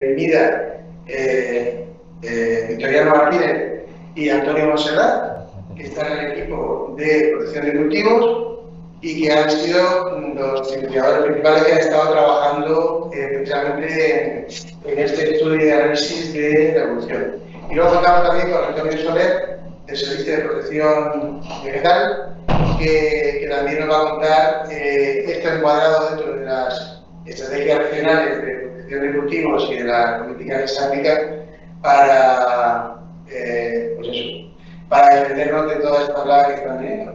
Vida, Victoriano Martínez y Antonio Monserrat, que están en el equipo de protección de cultivos y que han sido los investigadores principales que han estado trabajando precisamente en este estudio de análisis de la evolución. Y luego contamos también con Antonio Soler, del Servicio de Protección Vegetal, que también nos va a contar esto encuadrado dentro de las estrategias regionales de protección de cultivos y de la política geográfica para, pues eso, para defendernos de todas estas plagas que están viniendo.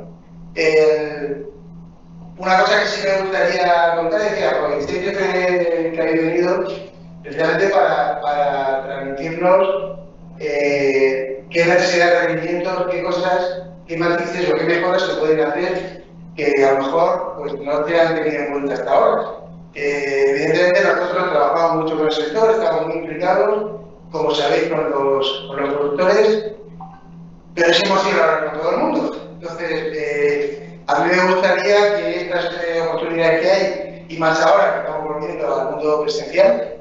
Una cosa que sí me gustaría contar es que aproveché que habéis venido precisamente para transmitirnos qué necesidad de rendimientos, qué cosas, qué matices o qué mejoras se pueden hacer que a lo mejor pues, no se han tenido en cuenta hasta ahora. Evidentemente nosotros trabajamos mucho con el sector, estamos muy implicados, como sabéis, con los productores, pero sí hemos ido a hablar con todo el mundo. Entonces, a mí me gustaría que estas oportunidades que hay, y más ahora que estamos volviendo al mundo presencial,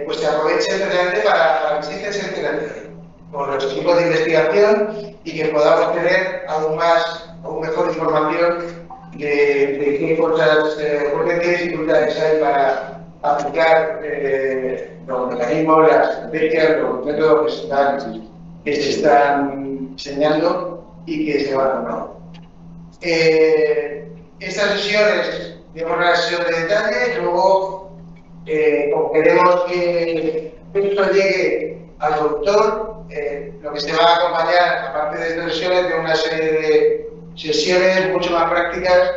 pues se aprovechen precisamente para que exista ese interacción con los equipos de investigación y que podamos tener aún mejor información de qué cosas, qué dificultades hay para aplicar los mecanismos, las estrategias, los métodos que se están enseñando y que se van a estas sesiones, tenemos una sesión de detalle y luego, como queremos que esto llegue al productor, lo que se va a acompañar, aparte de estas sesiones, de una serie de sesiones mucho más prácticas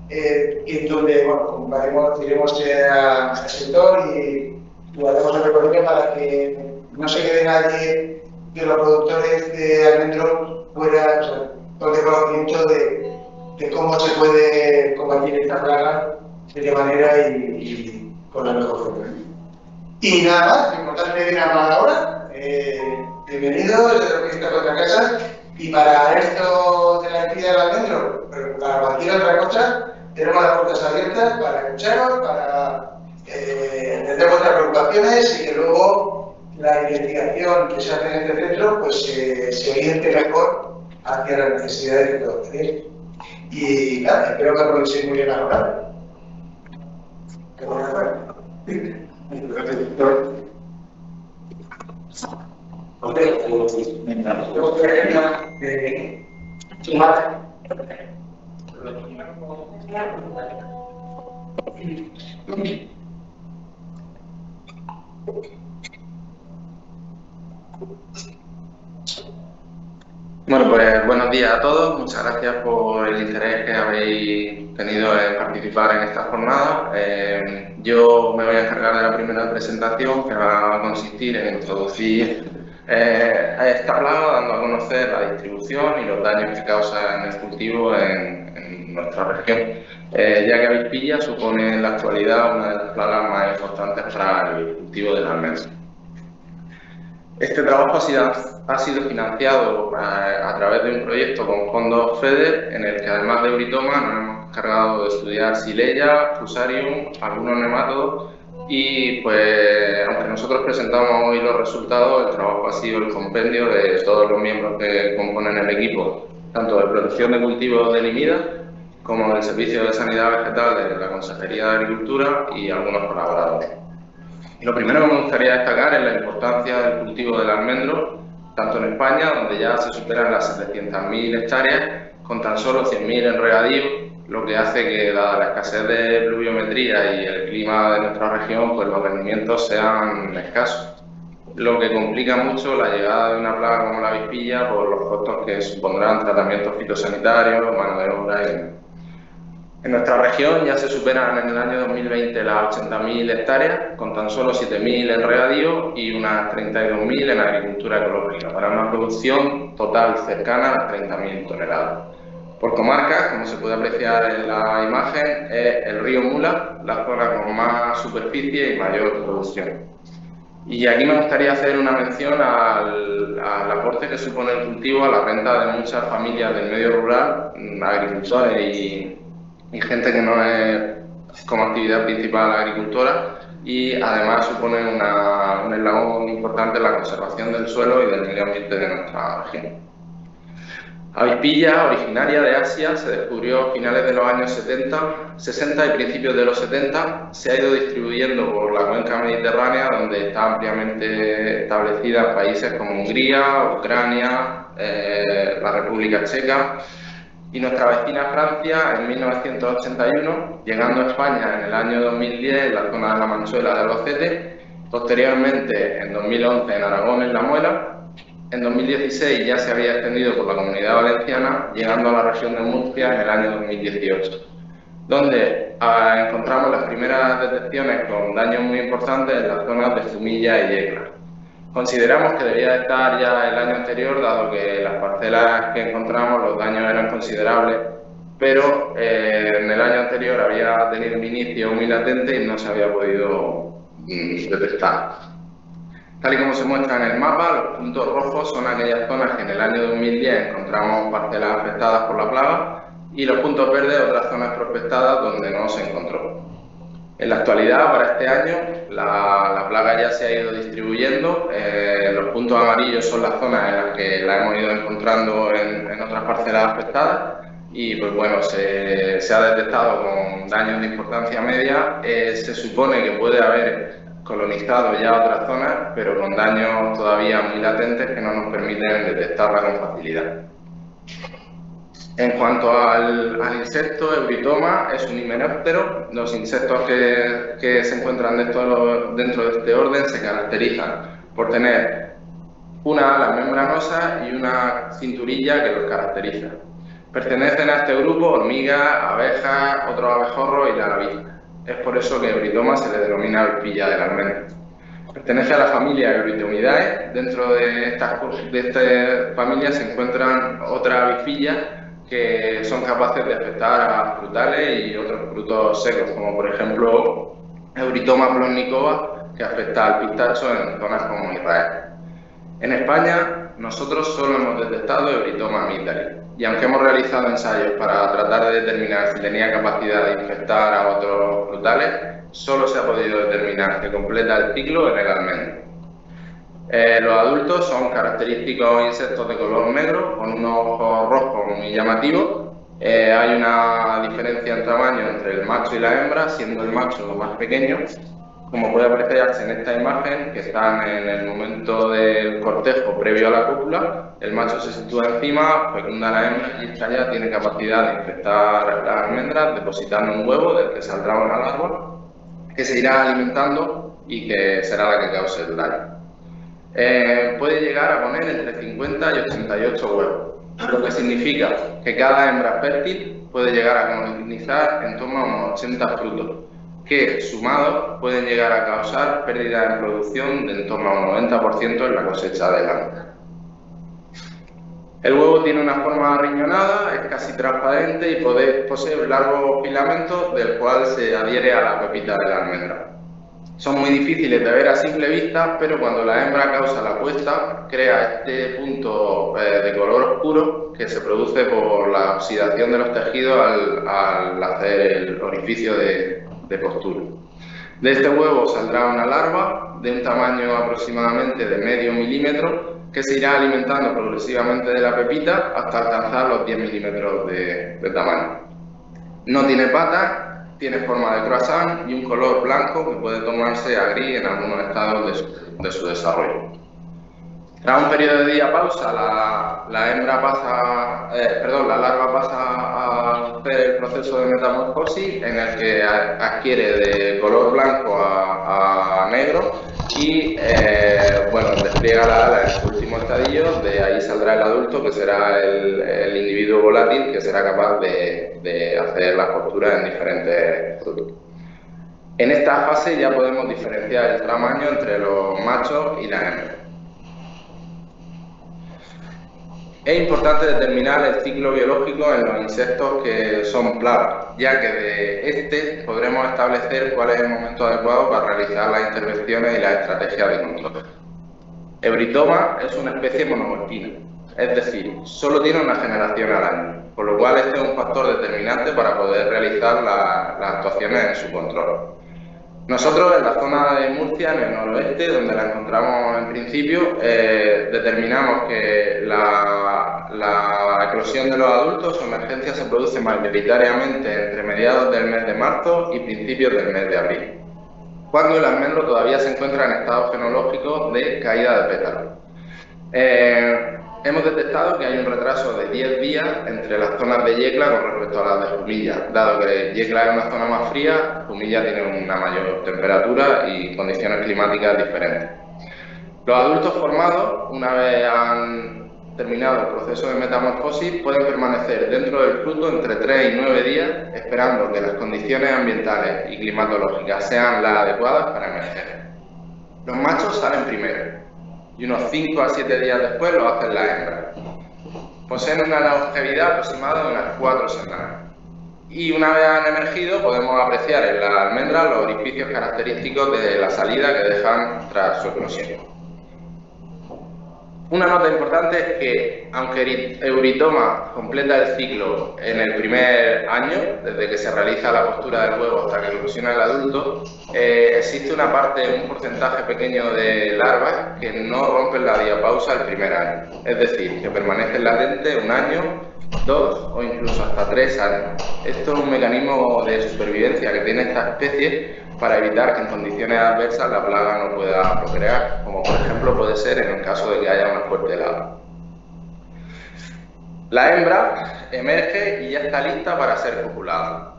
en donde, bueno, iremos al sector y haremos el recorrido para que no se quede nadie de los productores de almendro fuera, o sea, todo el conocimiento de cómo se puede combatir esta plaga de qué manera y con la mejor forma. Y nada más, lo importante viene a hablar ahora. Bienvenidos, espero que esté otra casa. Y para esto de la actividad del almendro, pero para cualquier otra cosa, tenemos las puertas abiertas para escucharos, para entender vuestras preocupaciones y que luego la investigación que se hace en este centro pues, se oriente mejor hacia las necesidades de todos. Y nada, espero que aprovechéis muy bien ahora. Bueno, pues buenos días a todos. Muchas gracias por el interés que habéis tenido en participar en esta jornada. Yo me voy a encargar de la primera presentación, que va a consistir en introducir a esta plaga, dando a conocer la distribución y los daños que causa en el cultivo en nuestra región, ya que avispilla supone en la actualidad una de las plagas más importantes para el cultivo del almendro. Este trabajo ha sido financiado a través de un proyecto con fondos FEDER, en el que además de Euritoma nos hemos encargado de estudiar Xylella, Fusarium, algunos nemátodos y pues aunque nosotros presentamos hoy los resultados, el trabajo ha sido el compendio de todos los miembros que componen el equipo, tanto de protección de cultivos del IMIDA como del Servicio de Sanidad Vegetal de la Consejería de Agricultura y algunos colaboradores. Lo primero que me gustaría destacar es la importancia del cultivo del almendro, tanto en España, donde ya se superan las 700.000 hectáreas, con tan solo 100.000 en regadío, lo que hace que, dada la escasez de pluviometría y el clima de nuestra región, pues los rendimientos sean escasos, lo que complica mucho la llegada de una plaga como la avispilla por los costos que supondrán tratamientos fitosanitarios, mano de obra y demás. En nuestra región ya se superan en el año 2020 las 80.000 hectáreas, con tan solo 7.000 en regadío y unas 32.000 en agricultura ecológica, para una producción total cercana a las 30.000 toneladas. Por comarcas, como se puede apreciar en la imagen, es el río Mula la zona con más superficie y mayor producción. Y aquí me gustaría hacer una mención al aporte que supone el cultivo a la renta de muchas familias del medio rural, agricultores y gente que no es como actividad principal agricultora, y además suponen un eslabón importante en la conservación del suelo y del medio ambiente de nuestra región. Avispilla, originaria de Asia, se descubrió a finales de los años 60 y principios de los 70, se ha ido distribuyendo por la cuenca mediterránea, donde está ampliamente establecida en países como Hungría, Ucrania, la República Checa y nuestra vecina Francia en 1981, llegando a España en el año 2010 en la zona de la Manchuela de Albacete, posteriormente en 2011 en Aragón en La Muela. En 2016 ya se había extendido por la Comunidad Valenciana, llegando a la región de Murcia en el año 2018, donde encontramos las primeras detecciones con daños muy importantes en las zonas de Zumilla y Yecla. Consideramos que debía estar ya el año anterior, dado que las parcelas que encontramos los daños eran considerables, pero en el año anterior había tenido un inicio muy latente y no se había podido detectar. Tal y como se muestra en el mapa, los puntos rojos son aquellas zonas que en el año 2010 encontramos parcelas afectadas por la plaga y los puntos verdes otras zonas prospectadas donde no se encontró. En la actualidad, para este año, la plaga ya se ha ido distribuyendo. Los puntos amarillos son las zonas en las que la hemos ido encontrando en otras parcelas afectadas y pues bueno, se ha detectado con daños de importancia media. Se supone que puede haber colonizado ya otras zonas, pero con daños todavía muy latentes que no nos permiten detectarla con facilidad. En cuanto al insecto, Eurythoma es un himenóptero. Los insectos que se encuentran dentro de este orden se caracterizan por tener una ala membranosa y una cinturilla que los caracteriza. Pertenecen a este grupo hormigas, abejas, otros abejorros y lagartijas. Es por eso que Eurythoma se le denomina avispilla del almendro. Pertenece a la familia Eurythomidae. Dentro de esta familia se encuentran otras avispillas que son capaces de afectar a frutales y otros frutos secos, como por ejemplo Eurythoma plonnicova, que afecta al pistacho en zonas como Israel. En España, nosotros solo hemos detectado Eurythoma amygdali, y aunque hemos realizado ensayos para tratar de determinar si tenía capacidad de infectar a otros frutales, solo se ha podido determinar que completa el ciclo en el almendro. Los adultos son característicos insectos de color negro, con unos ojos rojos muy llamativos. Hay una diferencia en tamaño entre el macho y la hembra, siendo el macho lo más pequeño. Como puede apreciarse en esta imagen, que están en el momento del cortejo previo a la cópula, el macho se sitúa encima, fecunda a la hembra y esta ya tiene capacidad de infectar las almendras, depositando un huevo del que saldrá una larva, que se irá alimentando y que será la que cause el daño. Puede llegar a poner entre 50 y 88 huevos, lo que significa que cada hembra fértil puede llegar a colonizar en torno a unos 80 frutos, que sumados pueden llegar a causar pérdidas en producción de en torno a un 90% en la cosecha del año. El huevo tiene una forma arriñonada, es casi transparente y posee largos filamentos del cual se adhiere a la pepita de la almendra. Son muy difíciles de ver a simple vista, pero cuando la hembra causa la puesta, crea este punto de color oscuro que se produce por la oxidación de los tejidos al hacer el orificio de postura. De este huevo saldrá una larva de un tamaño aproximadamente de medio milímetro que se irá alimentando progresivamente de la pepita hasta alcanzar los 10 milímetros de tamaño. No tiene patas. Tiene forma de croissant y un color blanco que puede tomarse a gris en algunos estados de su desarrollo. Tras un periodo de diapausa, la larva pasa a hacer el proceso de metamorfosis en el que adquiere de color blanco a negro y despliega la ala en su último estadio. De ahí saldrá el adulto, que será el individuo volátil, que será capaz de hacer las posturas en diferentes frutos. En esta fase ya podemos diferenciar el tamaño entre los machos y las hembras. Es importante determinar el ciclo biológico en los insectos que son plagas, ya que de este podremos establecer cuál es el momento adecuado para realizar las intervenciones y las estrategias de control. Eurythoma es una especie monomorfina, es decir, solo tiene una generación al año, por lo cual este es un factor determinante para poder realizar las actuaciones en su control. Nosotros en la zona de Murcia, en el noroeste, donde la encontramos en principio, determinamos que la eclosión de los adultos o emergencia se produce mayoritariamente entre mediados del mes de marzo y principios del mes de abril, cuando el almendro todavía se encuentra en estado fenológico de caída de pétalos. Hemos detectado que hay un retraso de 10 días entre las zonas de Yecla con respecto a las de Jumilla, dado que Yecla es una zona más fría, Jumilla tiene una mayor temperatura y condiciones climáticas diferentes. Los adultos formados, una vez han terminado el proceso de metamorfosis, pueden permanecer dentro del fruto entre 3 y 9 días, esperando que las condiciones ambientales y climatológicas sean las adecuadas para emerger. Los machos salen primero y unos 5 a 7 días después lo hacen las hembras. Poseen una longevidad aproximada de unas 4 semanas. Y una vez han emergido, podemos apreciar en las almendras los orificios característicos de la salida que dejan tras su eclosión. Una nota importante es que, aunque Eurythoma completa el ciclo en el primer año, desde que se realiza la postura del huevo hasta que eclosiona el adulto, existe una parte, un porcentaje pequeño de larvas que no rompen la diapausa el primer año. Es decir, que permanecen latentes 1 año, 2 o incluso hasta 3 años. Esto es un mecanismo de supervivencia que tiene esta especie para evitar que en condiciones adversas la plaga no pueda procrear, como por ejemplo puede ser en el caso de que haya una fuerte helada. La hembra emerge y ya está lista para ser copulada.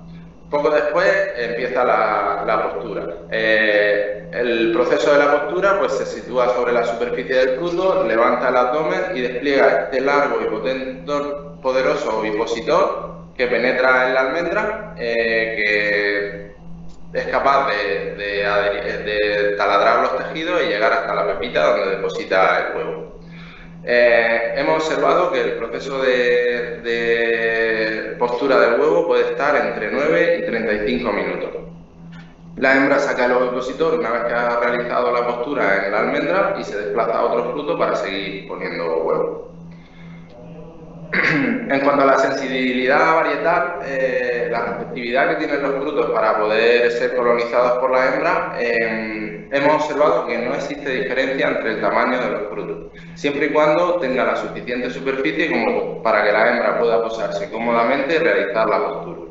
Poco después empieza la postura. El proceso de la postura pues, se sitúa sobre la superficie del fruto, levanta el abdomen y despliega este largo y poderoso ovipositor que penetra en la almendra, que es capaz de taladrar los tejidos y llegar hasta la pepita donde deposita el huevo. Hemos observado que el proceso de postura del huevo puede estar entre 9 y 35 minutos. La hembra saca el ovipositor una vez que ha realizado la postura en la almendra y se desplaza a otro fruto para seguir poniendo huevo. En cuanto a la sensibilidad varietal, la receptividad que tienen los frutos para poder ser colonizados por la hembra, hemos observado que no existe diferencia entre el tamaño de los frutos, siempre y cuando tenga la suficiente superficie como para que la hembra pueda posarse cómodamente y realizar la postura.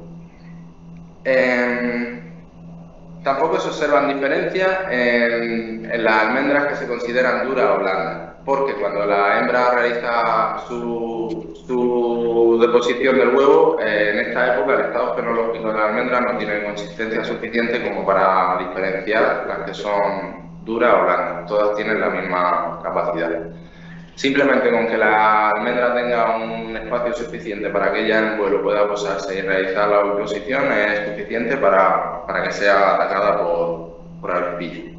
Tampoco se observan diferencias en las almendras que se consideran duras o blandas, porque cuando la hembra realiza su deposición del huevo, en esta época el estado fenológico de la almendra no tiene consistencia suficiente como para diferenciar las que son duras o blandas. Todas tienen la misma capacidad. Simplemente con que la almendra tenga un espacio suficiente para que ella en vuelo pueda posarse y realizar la oviposición es suficiente para que sea atacada por avispillo.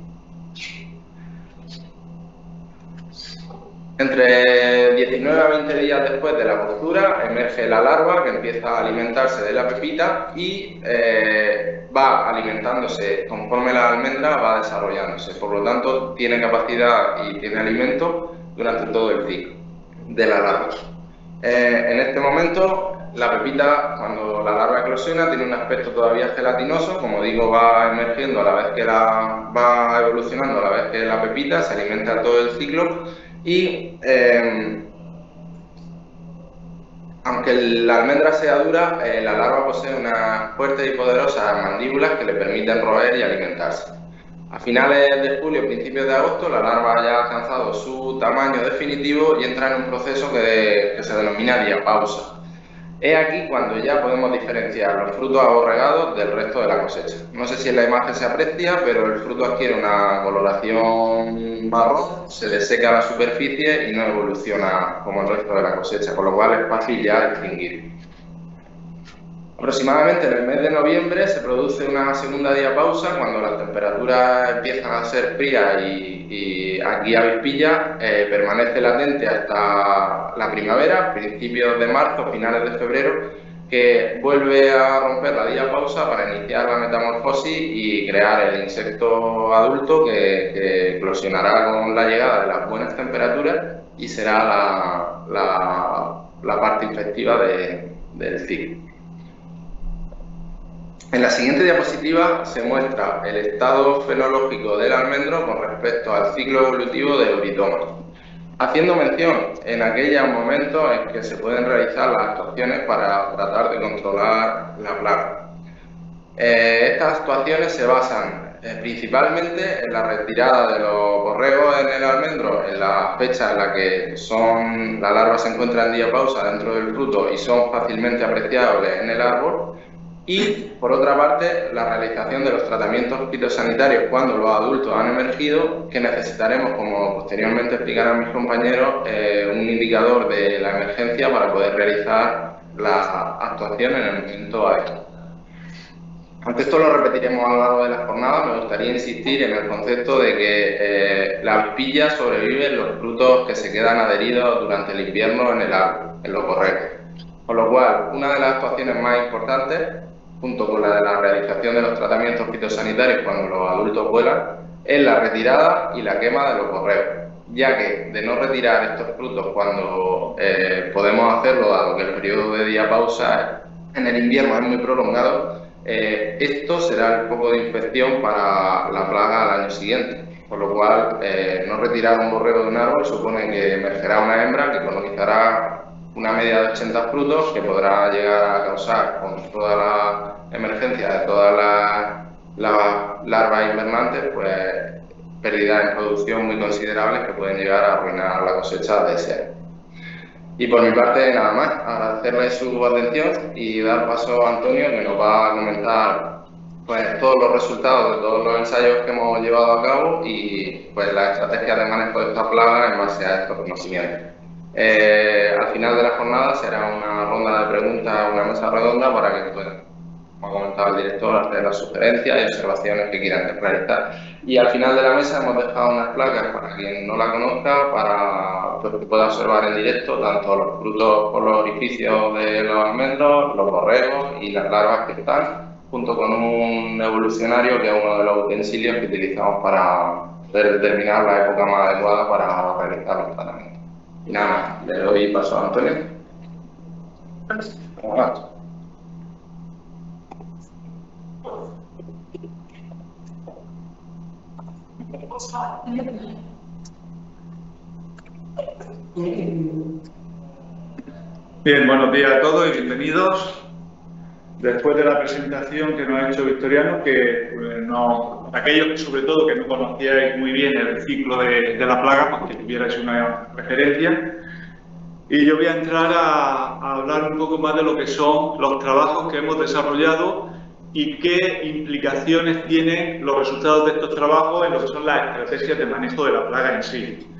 Entre 19 a 20 días después de la postura emerge la larva que empieza a alimentarse de la pepita y va alimentándose conforme la almendra va desarrollándose. Por lo tanto, tiene capacidad y tiene alimento durante todo el ciclo de la larva. En este momento, la pepita, cuando la larva eclosiona, tiene un aspecto todavía gelatinoso. Como digo, va emergiendo a la vez que va evolucionando a la vez que la pepita, se alimenta todo el ciclo y aunque la almendra sea dura, la larva posee unas fuertes y poderosas mandíbulas que le permiten roer y alimentarse. A finales de julio, principios de agosto, la larva ya ha alcanzado su tamaño definitivo y entra en un proceso que se denomina diapausa. Es aquí cuando ya podemos diferenciar los frutos aborregados del resto de la cosecha. No sé si en la imagen se aprecia, pero el fruto adquiere una coloración marrón, se deseca la superficie y no evoluciona como el resto de la cosecha, con lo cual es fácil ya distinguir. Aproximadamente en el mes de noviembre se produce una segunda diapausa cuando las temperaturas empiezan a ser frías y aquí avispilla permanece latente hasta la primavera, principios de marzo, finales de febrero, que vuelve a romper la diapausa para iniciar la metamorfosis y crear el insecto adulto que eclosionará con la llegada de las buenas temperaturas y será la parte infectiva del ciclo. En la siguiente diapositiva se muestra el estado fenológico del almendro con respecto al ciclo evolutivo del euritoma, haciendo mención en aquellos momentos en que se pueden realizar las actuaciones para tratar de controlar la plaga. Estas actuaciones se basan principalmente en la retirada de los borregos en el almendro en la fecha en la que las larvas se encuentran en diapausa dentro del fruto y son fácilmente apreciables en el árbol. Y, por otra parte, la realización de los tratamientos fitosanitarios cuando los adultos han emergido, que necesitaremos, como posteriormente explicarán mis compañeros, un indicador de la emergencia para poder realizar las actuaciones en el momento adecuado. Aunque esto lo repetiremos a lo largo de la jornada, me gustaría insistir en el concepto de que la avispilla sobrevive en los frutos que se quedan adheridos durante el invierno en el árbol, en los borregos. Con lo cual, una de las actuaciones más importantes, junto con la de la realización de los tratamientos fitosanitarios cuando los adultos vuelan, es la retirada y la quema de los borregos, ya que de no retirar estos frutos cuando podemos hacerlo, dado que el periodo de diapausa en el invierno es muy prolongado, esto será el foco de infección para la plaga al año siguiente. Por lo cual, no retirar un borrego de un árbol supone que emergerá una hembra que colonizará una media de 80 frutos, que podrá llegar a causar, con toda la emergencia de todas las larvas invernantes, pues pérdidas en producción muy considerables que pueden llegar a arruinar la cosecha de ese. Y por mi parte, nada más, agradecerle su atención y dar paso a Antonio, que nos va a comentar pues todos los resultados de todos los ensayos que hemos llevado a cabo y pues la estrategia de manejo de esta plaga en base a estos conocimientos. Al final de la jornada será una ronda de preguntas, una mesa redonda para que puedan, como ha comentado el director, hacer las sugerencias y observaciones que quieran realizar. Y al final de la mesa hemos dejado unas placas para quien no la conozca, para que pueda observar en directo tanto los frutos por los orificios de los almendros, los borregos y las larvas que están, junto con un evolucionario que es uno de los utensilios que utilizamos para poder determinar la época más adecuada para realizar los tratamientos. Y nada más, le doy paso a Antonio. Bien, buenos días a todos y bienvenidos. Después de la presentación que nos ha hecho Victoriano, aquellos que sobre todo que no conocíais muy bien el ciclo de la plaga, pues que tuvierais una referencia. Y yo voy a entrar a hablar un poco más de lo que son los trabajos que hemos desarrollado y qué implicaciones tienen los resultados de estos trabajos en lo que son las estrategias de manejo de la plaga en sí.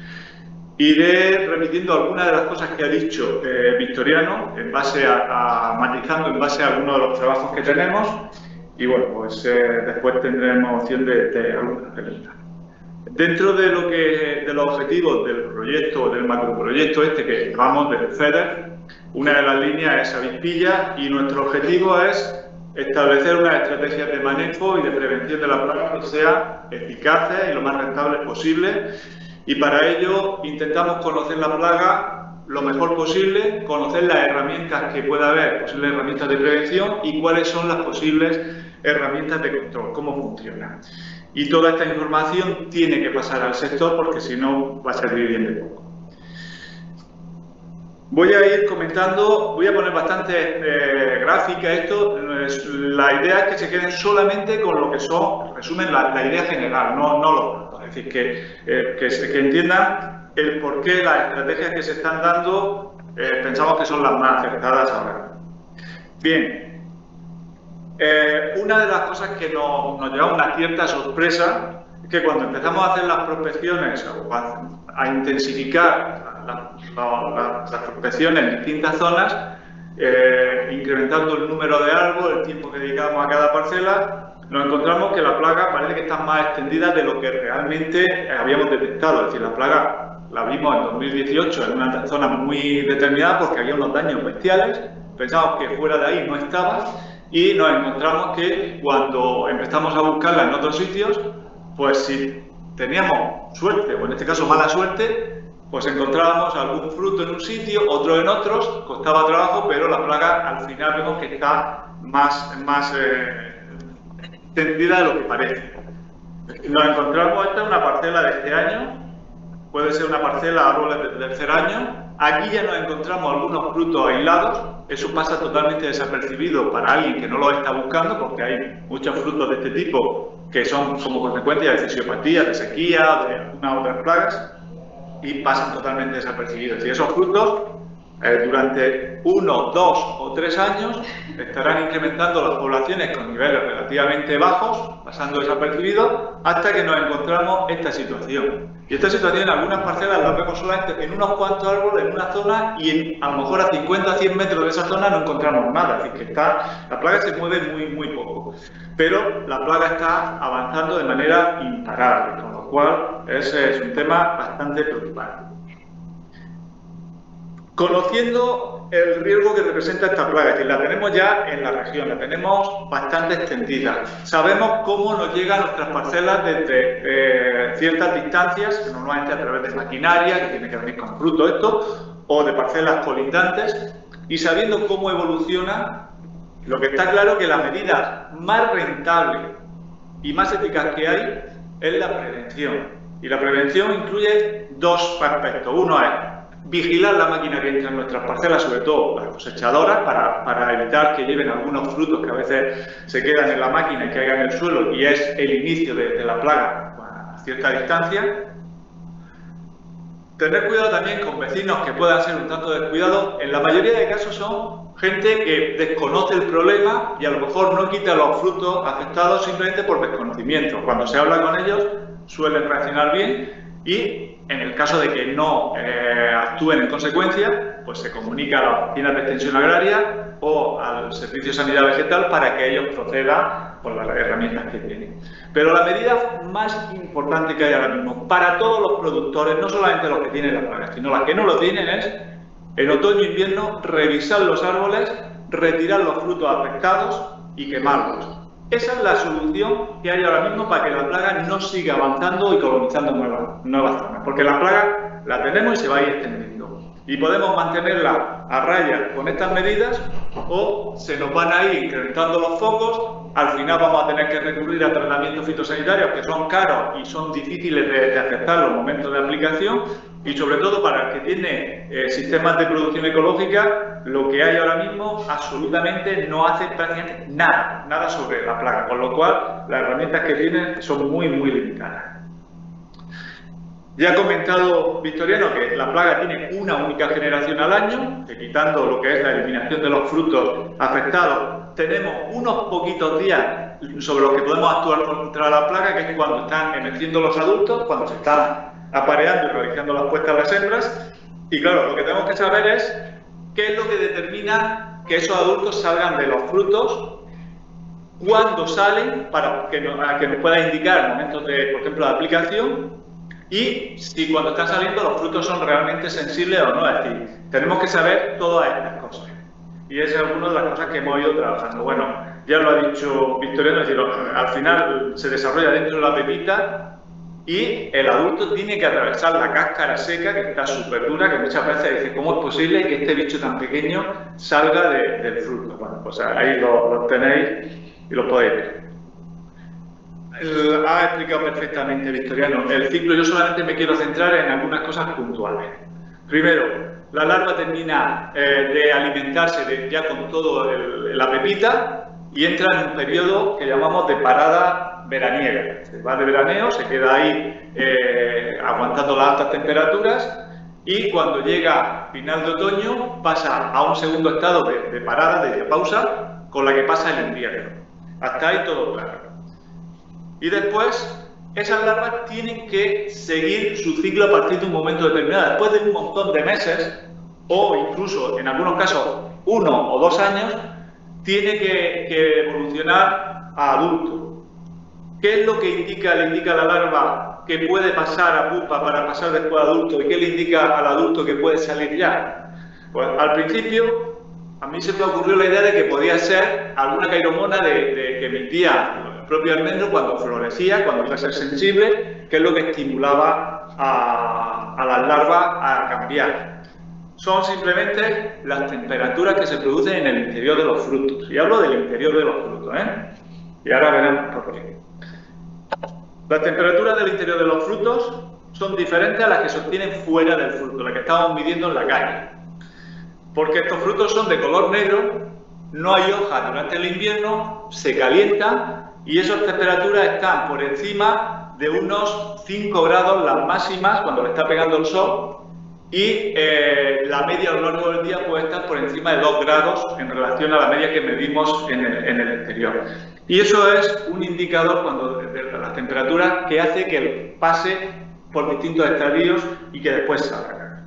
Iré repitiendo algunas de las cosas que ha dicho Victoriano, matizando en base a algunos de los trabajos que tenemos, y bueno, pues después tendremos opción de algunas preguntas. Dentro de los objetivos del proyecto, del macroproyecto que llamamos del FEDER, una de las líneas es avispilla y nuestro objetivo es establecer unas estrategias de manejo y de prevención de la plaga que sean eficaces y lo más rentables posible. Y para ello intentamos conocer la plaga lo mejor posible, conocer las herramientas que pueda haber, posibles herramientas de prevención y cuáles son las posibles herramientas de control, cómo funcionan. Y toda esta información tiene que pasar al sector porque si no va a servir bien de poco. Voy a ir comentando, voy a poner bastante gráfica esto. La idea es que se queden solamente con lo que son, resumen, la idea general, no los datos. Es decir, que entiendan el por qué las estrategias que se están dando pensamos que son las más acertadas ahora. Bien, una de las cosas que nos lleva a una cierta sorpresa es que cuando empezamos a hacer las prospecciones o a intensificar las prospecciones en distintas zonas, incrementando el número de árboles, el tiempo que dedicamos a cada parcela, nos encontramos que la plaga parece que está más extendida de lo que realmente habíamos detectado. Es decir, la plaga la vimos en 2018 en una zona muy determinada porque había unos daños bestiales, pensamos que fuera de ahí no estaba y nos encontramos que cuando empezamos a buscarla en otros sitios, pues si teníamos suerte, o en este caso mala suerte, pues encontrábamos algún fruto en un sitio, otro en otros, costaba trabajo, pero la plaga al final vemos que está más tendida de lo que parece. Nos encontramos, esta es una parcela de este año, puede ser una parcela de árboles del tercer año. Aquí ya nos encontramos algunos frutos aislados, eso pasa totalmente desapercibido para alguien que no lo está buscando, porque hay muchos frutos de este tipo que son como consecuencia de fisiopatía, de sequía, de algunas otras plagas, y pasan totalmente desapercibidos. Y esos frutos, durante 1, 2 o 3 años, estarán incrementando las poblaciones con niveles relativamente bajos, pasando desapercibidos, hasta que nos encontramos esta situación. Y esta situación en algunas parcelas la vemos solamente en unos cuantos árboles, en una zona, y a lo mejor a 50 o 100 metros de esa zona no encontramos nada. Es decir, que la plaga se mueve muy poco. Pero la plaga está avanzando de manera imparable, con lo cual ese es un tema bastante preocupante. Conociendo el riesgo que representa esta plaga, que la tenemos ya en la región, la tenemos bastante extendida, sabemos cómo nos llegan nuestras parcelas desde ciertas distancias, normalmente a través de maquinaria, que tiene que venir con fruto esto, o de parcelas colindantes, y sabiendo cómo evoluciona, lo que está claro es que la medida más rentable y más eficaz que hay es la prevención. Y la prevención incluye dos aspectos. Uno es vigilar la máquina que entra en nuestras parcelas, sobre todo las cosechadoras, para evitar que lleven algunos frutos que a veces se quedan en la máquina y caigan en el suelo, y es el inicio de la plaga a cierta distancia. Tener cuidado también con vecinos que puedan ser un tanto descuidados. En la mayoría de casos son gente que desconoce el problema y a lo mejor no quita los frutos afectados simplemente por desconocimiento. Cuando se habla con ellos suelen reaccionar bien, y en el caso de que no actúen en consecuencia, pues se comunica a las oficinas de extensión agraria o al Servicio de Sanidad Vegetal para que ellos procedan con las herramientas que tienen. Pero la medida más importante que hay ahora mismo para todos los productores, no solamente los que tienen la plaga, sino los que no lo tienen, es en otoño e invierno revisar los árboles, retirar los frutos afectados y quemarlos. Esa es la solución que hay ahora mismo para que la plaga no siga avanzando y colonizando nuevas zonas, porque la plaga la tenemos y se va a ir extendiendo. Y podemos mantenerla a raya con estas medidas, o se nos van a ir incrementando los focos. Al final vamos a tener que recurrir a tratamientos fitosanitarios que son caros y son difíciles de aceptar en los momentos de aplicación, y sobre todo para el que tiene sistemas de producción ecológica, lo que hay ahora mismo absolutamente no hace prácticamente nada sobre la plaga, con lo cual las herramientas que tienen son muy limitadas. Ya ha comentado Victoriano que la plaga tiene una única generación al año, que quitando lo que es la eliminación de los frutos afectados, tenemos unos poquitos días sobre los que podemos actuar contra la plaga, que es cuando están emergiendo los adultos, cuando se están apareando y realizando las puestas a las hembras. Y claro, lo que tenemos que saber es qué es lo que determina que esos adultos salgan de los frutos, cuándo salen, para que nos pueda indicar momentos de, por ejemplo, de aplicación, y si cuando están saliendo los frutos son realmente sensibles o no. Es decir, tenemos que saber todas estas cosas. Y esa es una de las cosas que hemos ido trabajando. Bueno, ya lo ha dicho Victoriano, es decir, al final se desarrolla dentro de la pepita y el adulto tiene que atravesar la cáscara seca, que está súper dura, que muchas veces dice, ¿cómo es posible que este bicho tan pequeño salga del fruto? Bueno, pues ahí lo tenéis y lo podéis ver. Ha explicado perfectamente Victoriano el ciclo. Yo solamente me quiero centrar en algunas cosas puntuales. Primero, la larva termina de alimentarse ya con todo la pepita y entra en un periodo que llamamos de parada veraniega. Se va de veraneo, se queda ahí aguantando las altas temperaturas, y cuando llega final de otoño pasa a un segundo estado de parada, de pausa, con la que pasa el invierno. Hasta ahí todo claro. Y después, esas larvas tienen que seguir su ciclo a partir de un momento determinado. Después de un montón de meses, o incluso en algunos casos 1 o 2 años, tiene que evolucionar a adulto. ¿Qué es lo que le indica a la larva que puede pasar a pupa para pasar después a adulto? ¿Y qué le indica al adulto que puede salir ya? Pues al principio, a mí se me ocurrió la idea de que podía ser alguna cairomona que emitía el propio almendro cuando florecía, cuando iba a ser sensible, que es lo que estimulaba a las larvas a cambiar. Son simplemente las temperaturas que se producen en el interior de los frutos. Y hablo del interior de los frutos, Y ahora verán por qué. Las temperaturas del interior de los frutos son diferentes a las que se obtienen fuera del fruto, las que estamos midiendo en la calle. Porque estos frutos son de color negro, no hay hojas durante el invierno, se calientan y esas temperaturas están por encima de unos 5 grados las máximas cuando le está pegando el sol, y la media a lo largo del día puede estar por encima de 2 grados en relación a la media que medimos en el exterior. Y eso es un indicador de las temperaturas que hace que pase por distintos estadios y que después salga.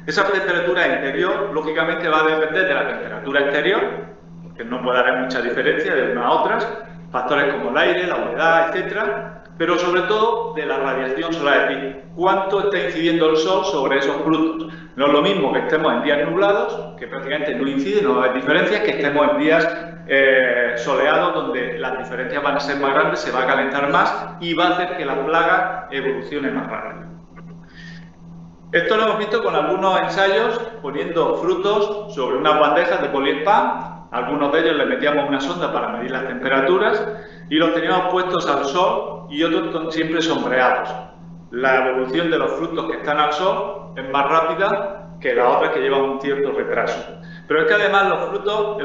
Esa temperatura interior, lógicamente, va a depender de la temperatura exterior, porque no puede haber mucha diferencia de unas a otras, factores como el aire, la humedad, etcétera, pero sobre todo de la radiación solar, es decir, cuánto está incidiendo el sol sobre esos frutos. No es lo mismo que estemos en días nublados, que prácticamente no incide, no hay diferencias, que estemos en días soleados, donde las diferencias van a ser más grandes, se va a calentar más y va a hacer que la plaga evolucione más rápido. Esto lo hemos visto con algunos ensayos poniendo frutos sobre unas bandejas de poliespán. Algunos de ellos le metíamos una sonda para medir las temperaturas y los teníamos puestos al sol y otros siempre sombreados. La evolución de los frutos que están al sol es más rápida que las otras que llevan un cierto retraso. Pero es que además los frutos,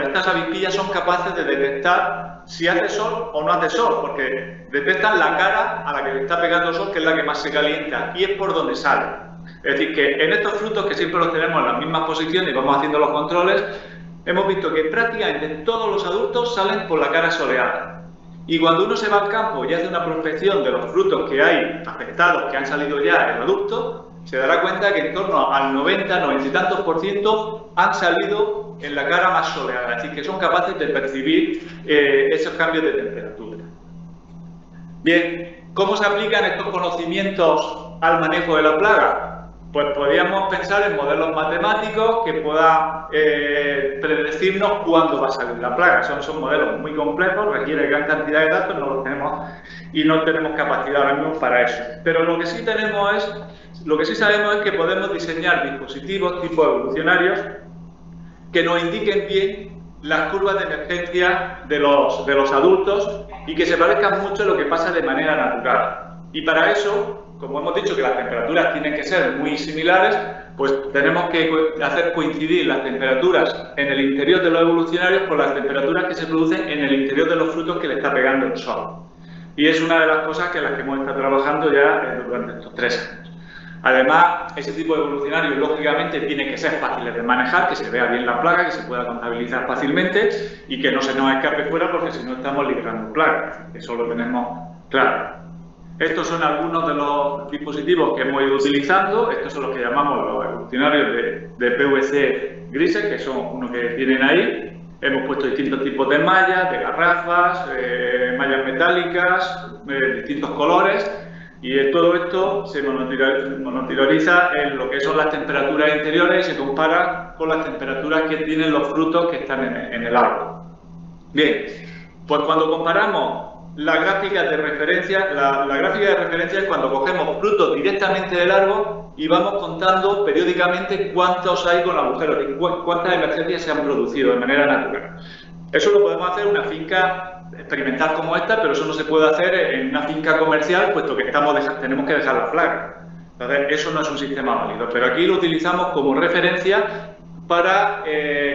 estas avispillas son capaces de detectar si hace sol o no hace sol, porque detectan la cara a la que le está pegando el sol, que es la que más se calienta, y es por donde sale. Es decir, que en estos frutos, que siempre los tenemos en las mismas posiciones y vamos haciendo los controles, hemos visto que prácticamente todos los adultos salen por la cara soleada. Y cuando uno se va al campo y hace una prospección de los frutos que hay afectados, que han salido ya en adultos, se dará cuenta que en torno al 90, 90 y tantos % han salido en la cara más soleada, es decir, que son capaces de percibir esos cambios de temperatura. Bien, ¿cómo se aplican estos conocimientos al manejo de la plaga? Pues podríamos pensar en modelos matemáticos que puedan predecirnos cuándo va a salir la plaga. Son modelos muy complejos, requieren gran cantidad de datos, no los tenemos y no tenemos capacidad ahora mismo para eso. Pero lo que sí sabemos es que podemos diseñar dispositivos tipo evolucionarios que nos indiquen bien las curvas de emergencia de los adultos y que se parezcan mucho a lo que pasa de manera natural. Y para eso, como hemos dicho que las temperaturas tienen que ser muy similares, pues tenemos que hacer coincidir las temperaturas en el interior de los evolucionarios con las temperaturas que se producen en el interior de los frutos que le está pegando el sol. Y es una de las cosas en las que hemos estado trabajando ya durante estos 3 años. Además, ese tipo de evolucionarios, lógicamente, tiene que ser fáciles de manejar, que se vea bien la plaga, que se pueda contabilizar fácilmente y que no se nos escape fuera, porque si no estamos liberando plagas. Eso lo tenemos claro. Estos son algunos de los dispositivos que hemos ido utilizando. Estos son los que llamamos los evolucionarios de PVC grises, que son unos que tienen ahí. Hemos puesto distintos tipos de mallas, de garrafas, mallas metálicas, distintos colores. Y todo esto se monitoriza en lo que son las temperaturas interiores y se compara con las temperaturas que tienen los frutos que están en el árbol. Bien, pues cuando comparamos la gráfica de referencia, la gráfica de referencia es cuando cogemos frutos directamente del árbol y vamos contando periódicamente cuántos hay con agujeros y cuántas emergencias se han producido de manera natural. Eso lo podemos hacer en una finca experimental como esta, pero eso no se puede hacer en una finca comercial, puesto que tenemos que dejar la plaga. Entonces, eso no es un sistema válido, pero aquí lo utilizamos como referencia para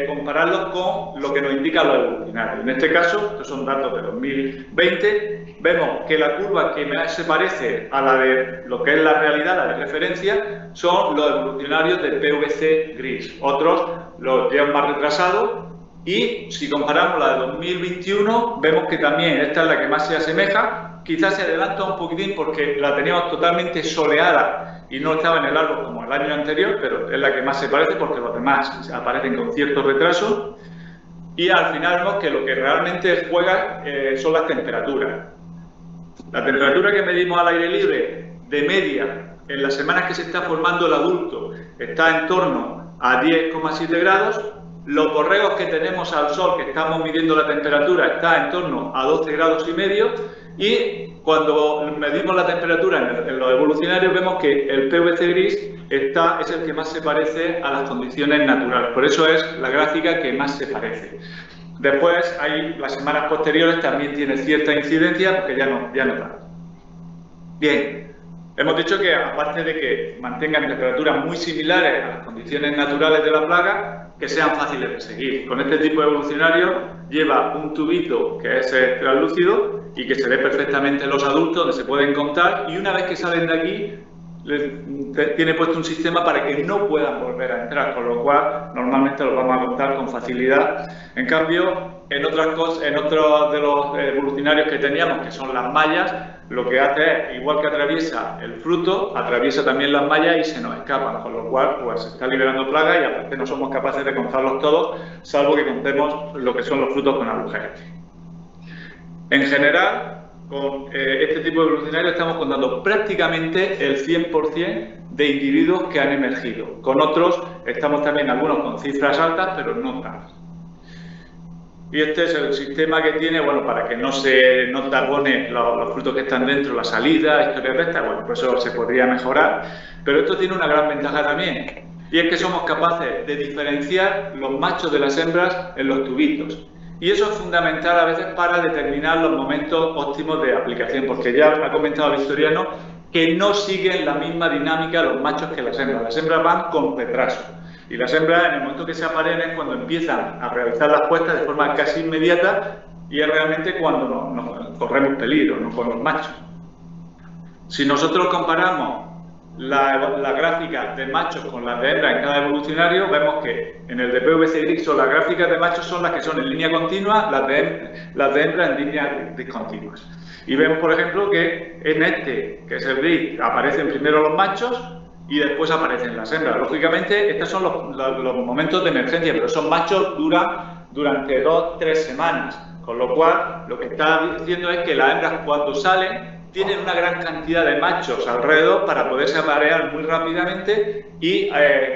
compararlos con lo que nos indica los evolucionarios. En este caso, estos son datos de 2020, vemos que la curva que más se parece a la de lo que es la realidad, la de referencia, son los evolucionarios de PVC gris. Otros los llevan más retrasados. Y si comparamos la de 2021, vemos que también esta es la que más se asemeja. Quizás se adelanta un poquitín porque la teníamos totalmente soleada y no estaba en el árbol como el año anterior, pero es la que más se parece porque los demás aparecen con cierto retraso. Y al final vemos que lo que realmente juega son las temperaturas. La temperatura que medimos al aire libre de media en las semanas que se está formando el adulto está en torno a 10,7 grados. Los borregos que tenemos al sol, que estamos midiendo la temperatura, está en torno a 12,5 grados y cuando medimos la temperatura en los evolucionarios vemos que el PVC gris es el que más se parece a las condiciones naturales. Por eso es la gráfica que más se parece. Después, las semanas posteriores también tiene cierta incidencia porque ya no tanto. Bien, hemos dicho que aparte de que mantengan temperaturas muy similares a las condiciones naturales de la plaga, que sean fáciles de seguir. Con este tipo de evolucionario lleva un tubito que es translúcido y que se ve perfectamente en los adultos, donde se pueden contar, y una vez que salen de aquí, tiene puesto un sistema para que no puedan volver a entrar, con lo cual normalmente los vamos a contar con facilidad. En cambio, en otros de los evolucionarios que teníamos, que son las mallas, lo que hace es, igual que atraviesa el fruto, atraviesa también las mallas y se nos escapan, con lo cual pues se está liberando plagas y aparte no somos capaces de contarlos todos, salvo que contemos lo que son los frutos con agujeros. En general, con este tipo de evolucionarios estamos contando prácticamente el 100% de individuos que han emergido. Con otros estamos también algunos con cifras altas, pero no tantas. Y este es el sistema que tiene, bueno, para que no tapone los frutos que están dentro, la salida, historias de estas, bueno, pues eso se podría mejorar. Pero esto tiene una gran ventaja también, y es que somos capaces de diferenciar los machos de las hembras en los tubitos. Y eso es fundamental a veces para determinar los momentos óptimos de aplicación, porque ya ha comentado Victoriano que no siguen la misma dinámica los machos que las hembras. Las hembras van con retraso. Y las hembras, en el momento que se aparean, es cuando empiezan a realizar las puestas de forma casi inmediata y es realmente cuando nos corremos peligro, no con los machos. Si nosotros comparamos la gráfica de machos con las de hembras en cada evolucionario, vemos que en el de PVC y Dixon las gráficas de machos son las que son en línea continua, las de hembras en líneas discontinuas. Y vemos, por ejemplo, que en este, que es el grid, aparecen primero los machos y después aparecen las hembras. Lógicamente, estos son los momentos de emergencia, pero esos machos duran durante 2-3 semanas, con lo cual lo que está diciendo es que las hembras cuando salen tienen una gran cantidad de machos alrededor para poderse aparear muy rápidamente y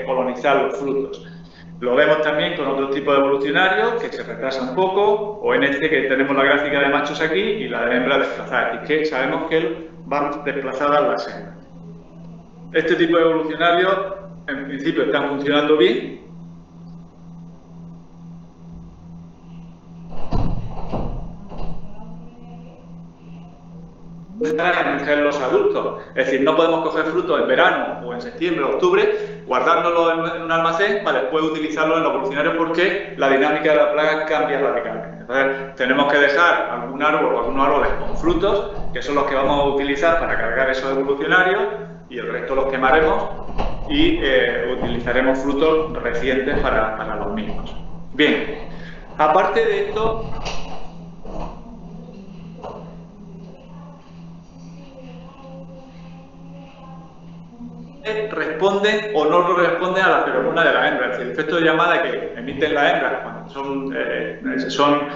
colonizar los frutos. Lo vemos también con otro tipo de evolucionarios que se retrasa un poco, o en este que tenemos la gráfica de machos aquí y la de hembras desplazadas, y que sabemos que van desplazadas las hembras. Este tipo de evolucionarios, en principio, están funcionando bien. En los adultos, es decir, no podemos coger frutos en verano o en septiembre o octubre, guardárnoslo en un almacén para después utilizarlo en los evolucionarios porque la dinámica de la plaga cambia radicalmente. Entonces, tenemos que dejar algún árbol o algunos árboles con frutos, que son los que vamos a utilizar para cargar esos evolucionarios, y el resto los quemaremos y utilizaremos frutos recientes para los mismos. Bien, aparte de esto, responden o no responden a la feromona de la hembra, es decir, el efecto de llamada que emiten las hembras cuando son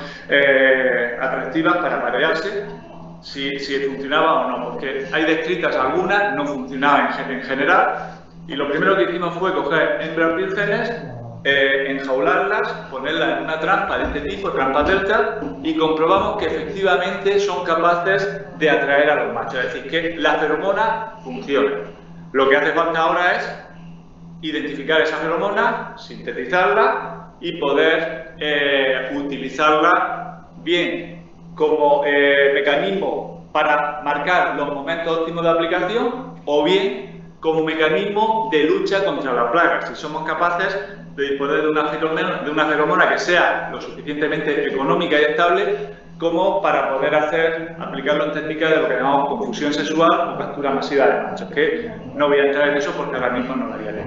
atractivas para aparearse, si funcionaba o no, porque hay descritas algunas, no funcionaban en general, y lo primero que hicimos fue coger hembras vírgenes, enjaularlas, ponerlas en una trampa de este tipo, trampa delta, y comprobamos que efectivamente son capaces de atraer a los machos, es decir, que la feromona funciona. Lo que hace falta ahora es identificar esa feromona, sintetizarla y poder utilizarla bien como mecanismo para marcar los momentos óptimos de aplicación o bien como mecanismo de lucha contra la plaga. Si somos capaces de disponer de una feromona que sea lo suficientemente económica y estable como para poder aplicarlo en técnicas de lo que llamamos confusión sexual o captura masiva de machos, que no voy a entrar en eso porque ahora mismo no lo haría.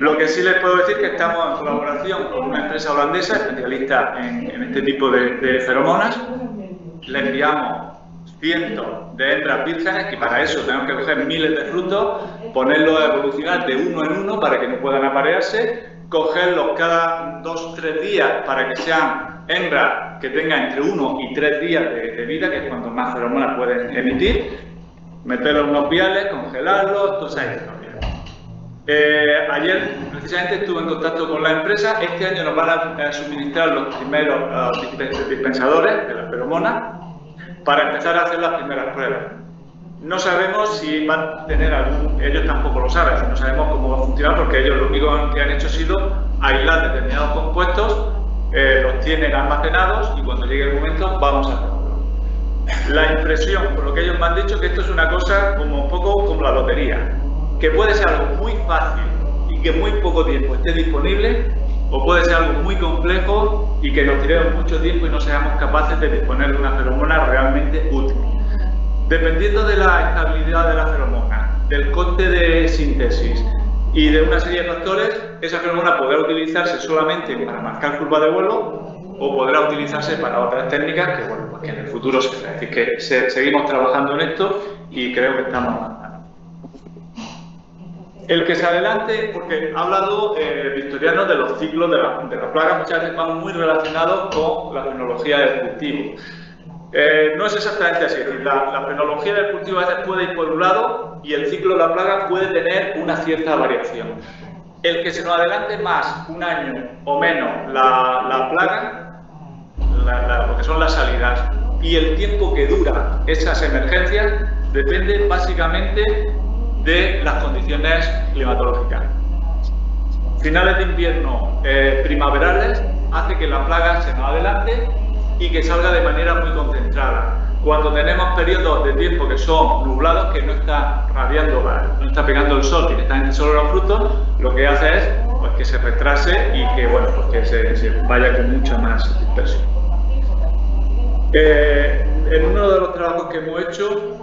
Lo que sí les puedo decir es que estamos en colaboración con una empresa holandesa especialista en este tipo de feromonas. Le enviamos cientos de hembras vírgenes, que para eso tenemos que coger miles de frutos, ponerlos a evolucionar de uno en uno para que no puedan aparearse, cogerlos cada 2-3 días para que sean hembras que tengan entre 1 y 3 días de vida, que es cuanto más feromonas pueden emitir, meterlos en unos viales, congelarlos, toda esa historia. Ayer precisamente estuve en contacto con la empresa. Este año nos van a suministrar los primeros dispensadores de las feromonas para empezar a hacer las primeras pruebas. No sabemos si van a tener ellos tampoco lo saben, no sabemos cómo va a funcionar porque ellos lo único que han hecho ha sido aislar determinados compuestos los tienen almacenados y cuando llegue el momento vamos a hacerlo. La impresión, por lo que ellos me han dicho, que esto es una cosa como un poco como la lotería, que puede ser algo muy fácil y que en muy poco tiempo esté disponible, o puede ser algo muy complejo y que nos tiremos mucho tiempo y no seamos capaces de disponer de una feromona realmente útil. Dependiendo de la estabilidad de la feromona, del coste de síntesis y de una serie de factores, esa feromona podrá utilizarse solamente para marcar curvas de vuelo o podrá utilizarse para otras técnicas que, bueno, pues que en el futuro se verá. Es decir, que seguimos trabajando en esto y creo que estamos avanzando. El que se adelante, porque ha hablado Victoriano de los ciclos de la plaga, muchas veces van muy relacionados con la fenología del cultivo. No es exactamente así, es decir, la fenología del cultivo a veces puede ir por un lado y el ciclo de la plaga puede tener una cierta variación. El que se nos adelante más, un año o menos, la plaga, lo que son las salidas, y el tiempo que dura esas emergencias depende básicamente de las condiciones climatológicas. Finales de invierno primaverales hace que la plaga se nos adelante y que salga de manera muy concentrada. Cuando tenemos periodos de tiempo que son nublados, que no está radiando, no está pegando el sol directamente sobre los frutos, lo que hace es pues, que se retrase y que, bueno, pues, que se vaya con mucha más dispersión. En uno de los trabajos que hemos hecho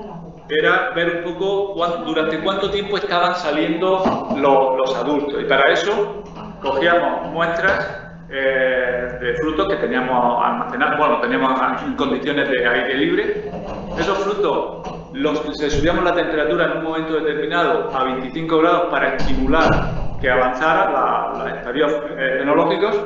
era ver un poco durante cuánto tiempo estaban saliendo los adultos, y para eso cogíamos muestras de frutos que teníamos almacenados, bueno, teníamos en condiciones de aire libre. Esos frutos se subíamos la temperatura en un momento determinado a 25 grados para estimular que avanzaran los estadios fenológicos.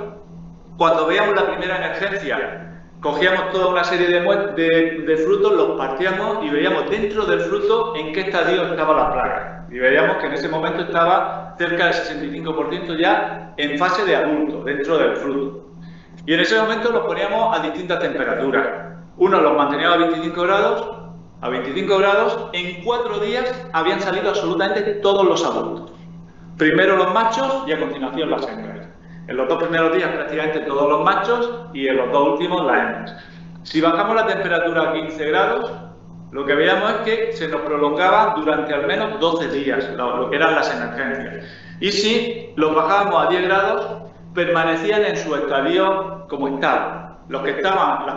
Cuando veíamos la primera emergencia, cogíamos toda una serie de frutos, los partíamos y veíamos dentro del fruto en qué estadio estaba la plaga. Y veíamos que en ese momento estaba cerca del 65% ya en fase de adulto, dentro del fruto. Y en ese momento los poníamos a distintas temperaturas. Unos los manteníamos a 25 grados, en 4 días habían salido absolutamente todos los adultos. Primero los machos y a continuación las hembras. En los 2 primeros días prácticamente todos los machos y en los 2 últimos las hembras. Si bajamos la temperatura a 15 grados, lo que veíamos es que se nos prolongaba durante al menos 12 días, lo que eran las emergencias. Y si los bajábamos a 10 grados, permanecían en su estadio como estaban. Las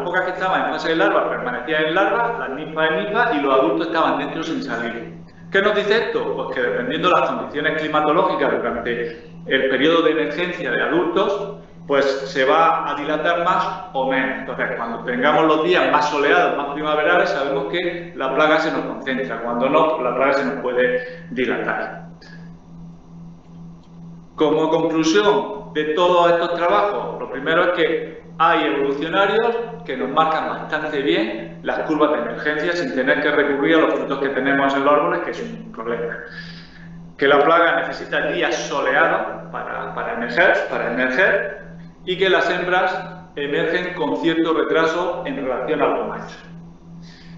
pocas que estaban en fase de larva permanecían en larva, las ninfas en ninfa y los adultos estaban dentro sin salir. ¿Qué nos dice esto? Pues que dependiendo de las condiciones climatológicas durante el periodo de emergencia de adultos, pues se va a dilatar más o menos. Entonces, cuando tengamos los días más soleados, más primaverales, sabemos que la plaga se nos concentra. Cuando no, la plaga se nos puede dilatar. Como conclusión de todos estos trabajos, lo primero es que hay evolucionarios que nos marcan bastante bien las curvas de emergencia sin tener que recurrir a los frutos que tenemos en los árboles, que es un problema. Que la plaga necesita días soleados para emerger y que las hembras emergen con cierto retraso en relación a los machos.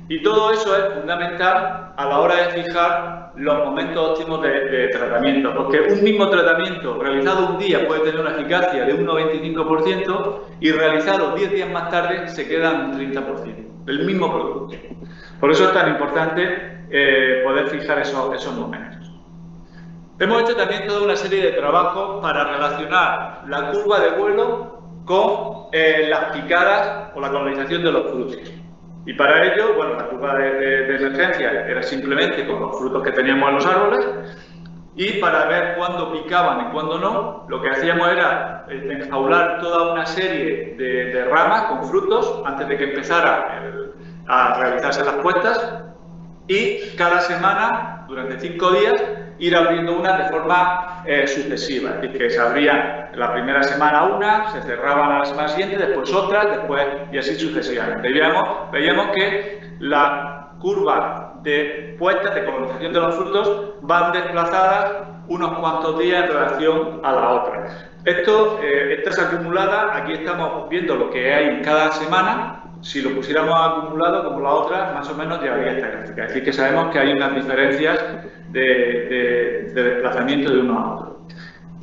Y todo eso es fundamental a la hora de fijar los momentos óptimos de tratamiento, porque un mismo tratamiento realizado un día puede tener una eficacia de un 95% y realizado 10 días más tarde se queda en un 30%, el mismo producto. Por eso es tan importante poder fijar esos momentos. Hemos hecho también toda una serie de trabajos para relacionar la curva de vuelo con las picadas o la colonización de los frutos. Y para ello, bueno, la curva de emergencia era simplemente con los frutos que teníamos en los árboles, y para ver cuándo picaban y cuándo no, lo que hacíamos era enjaular toda una serie de ramas con frutos antes de que empezara a realizarse las puestas, y cada semana, durante 5 días, ir abriendo una de forma sucesiva, es decir, que se abrían la primera semana una, se cerraban a la semana siguiente, después otras, después y así sucesivamente. Veíamos que la curva de puestas, de colonización de los frutos, van desplazadas unos cuantos días en relación a la otra. Estas acumuladas, aquí estamos viendo lo que hay en cada semana. Si lo pusiéramos acumulado como la otra, más o menos llevaría esta gráfica. Es decir, que sabemos que hay unas diferencias de desplazamiento de uno a otro.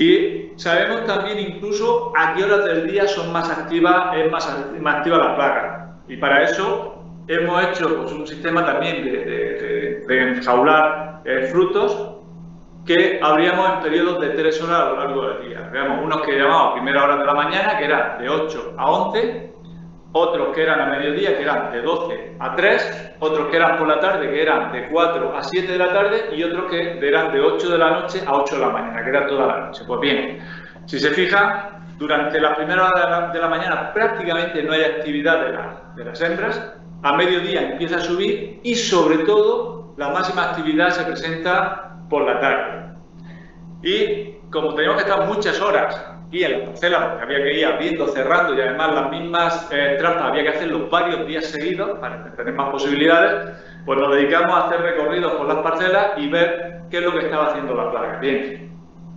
Y sabemos también incluso a qué horas del día son más activas, es más activa la plaga. Y para eso hemos hecho pues, un sistema también de enjaular frutos que abríamos en periodos de 3 horas a lo largo del día. Veamos, unos que llamamos a primera hora de la mañana, que eran de 8 a 11, otros que eran a mediodía, que eran de 12 a 3, otros que eran por la tarde, que eran de 4 a 7 de la tarde, y otros que eran de 8 de la noche a 8 de la mañana, que era toda la noche. Pues bien, si se fijan, durante la primera hora de la mañana prácticamente no hay actividad de las hembras, a mediodía empieza a subir y sobre todo la máxima actividad se presenta por la tarde. Y como teníamos que estar muchas horas y en la parcela, porque había que ir abriendo, cerrando, y además las mismas trampas había que hacerlo varios días seguidos para tener más posibilidades, pues nos dedicamos a hacer recorridos por las parcelas y ver qué es lo que estaba haciendo la plaga. Bien,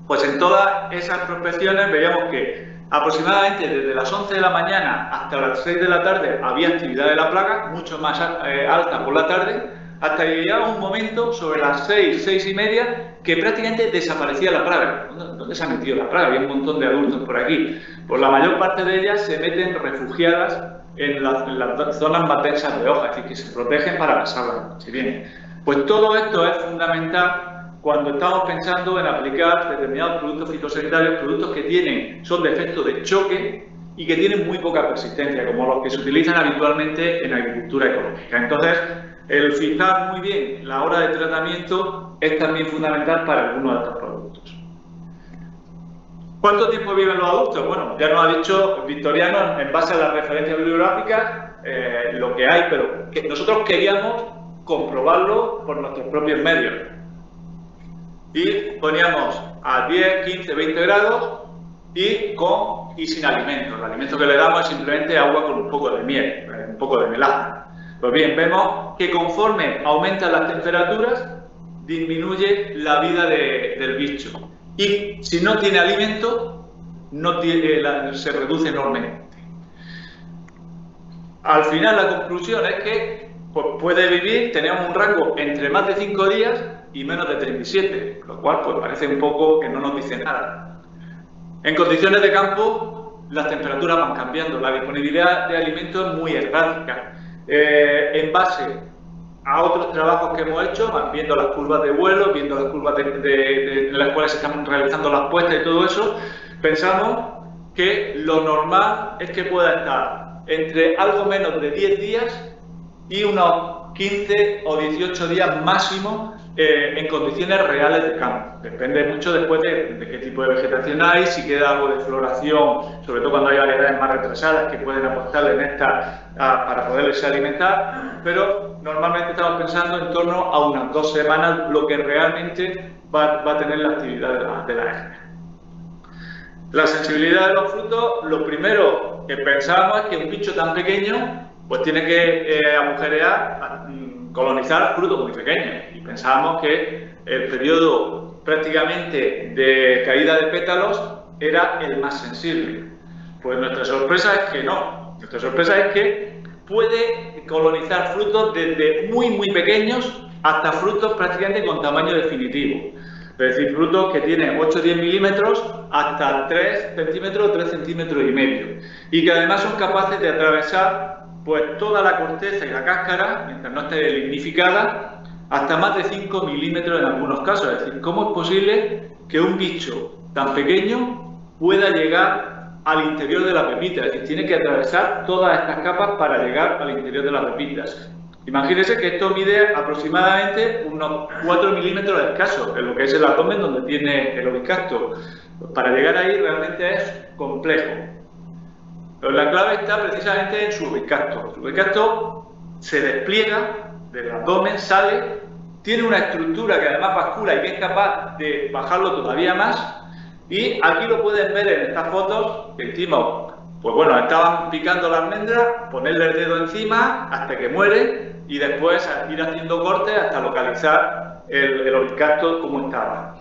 pues en todas esas prospecciones veíamos que aproximadamente desde las 11 de la mañana hasta las 6 de la tarde había actividad de la plaga, mucho más alta por la tarde, hasta que llegaba un momento sobre las 6, 6 y media, que prácticamente desaparecía la plaga. ¿Dónde se ha metido la plaga? Había un montón de adultos por aquí. Pues la mayor parte de ellas se meten refugiadas en las zonas más densas de hojas, es decir, que se protegen para pasar la noche. Bien, pues todo esto es fundamental cuando estamos pensando en aplicar determinados productos fitosanitarios, productos que son de efecto de choque y que tienen muy poca persistencia, como los que se utilizan habitualmente en agricultura ecológica. Entonces, el fijar muy bien la hora de tratamiento es también fundamental para algunos de estos productos. ¿Cuánto tiempo viven los adultos? Bueno, ya nos ha dicho Victoriano, en base a las referencias bibliográficas, lo que hay, pero que nosotros queríamos comprobarlo por nuestros propios medios. Y poníamos a 10, 15, 20 grados y sin alimentos. El alimento que le damos es simplemente agua con un poco de miel, un poco de melaza. Pues bien, vemos que conforme aumentan las temperaturas, disminuye la vida del bicho. Y si no tiene alimento, se reduce enormemente. Al final, la conclusión es que pues, puede vivir, tenemos un rango entre más de 5 días y menos de 37, lo cual pues, parece un poco que no nos dice nada. En condiciones de campo, las temperaturas van cambiando, la disponibilidad de alimentos es muy errática. En base a otros trabajos que hemos hecho, viendo las curvas de vuelo, viendo las curvas de las cuales se están realizando las puestas y todo eso, pensamos que lo normal es que pueda estar entre algo menos de 10 días y unos 15 o 18 días máximo en condiciones reales de campo. Depende mucho después de qué tipo de vegetación hay, si queda algo de floración, sobre todo cuando hay variedades más retrasadas que pueden aportarle en esta para poderse alimentar, pero normalmente estamos pensando en torno a unas 2 semanas lo que realmente va a tener la actividad de la hembra. La sensibilidad de los frutos, lo primero que pensamos es que un bicho tan pequeño pues tiene que agujerear, colonizar frutos muy pequeños, y pensábamos que el periodo prácticamente de caída de pétalos era el más sensible. Pues nuestra sorpresa es que no. Nuestra sorpresa es que puede colonizar frutos desde muy pequeños hasta frutos prácticamente con tamaño definitivo. Es decir, frutos que tienen 8 o 10 milímetros hasta 3 centímetros o 3 centímetros y medio. Y que además son capaces de atravesar pues toda la corteza y la cáscara, mientras no esté lignificada, hasta más de 5 milímetros en algunos casos. Es decir, ¿cómo es posible que un bicho tan pequeño pueda llegar al interior de la pepita? Es decir, tiene que atravesar todas estas capas para llegar al interior de las pepitas. Imagínense que esto mide aproximadamente unos 4 milímetros escasos, en lo que es el abdomen donde tiene el oviscapto. Para llegar ahí realmente es complejo. Pero la clave está precisamente en su oviscapto. Su oviscapto se despliega del abdomen, sale, tiene una estructura que además bascula y que es capaz de bajarlo todavía más. Y aquí lo pueden ver en estas fotos que hicimos. Pues bueno, estaban picando la almendra, ponerle el dedo encima hasta que muere y después ir haciendo cortes hasta localizar el oviscapto como estaba.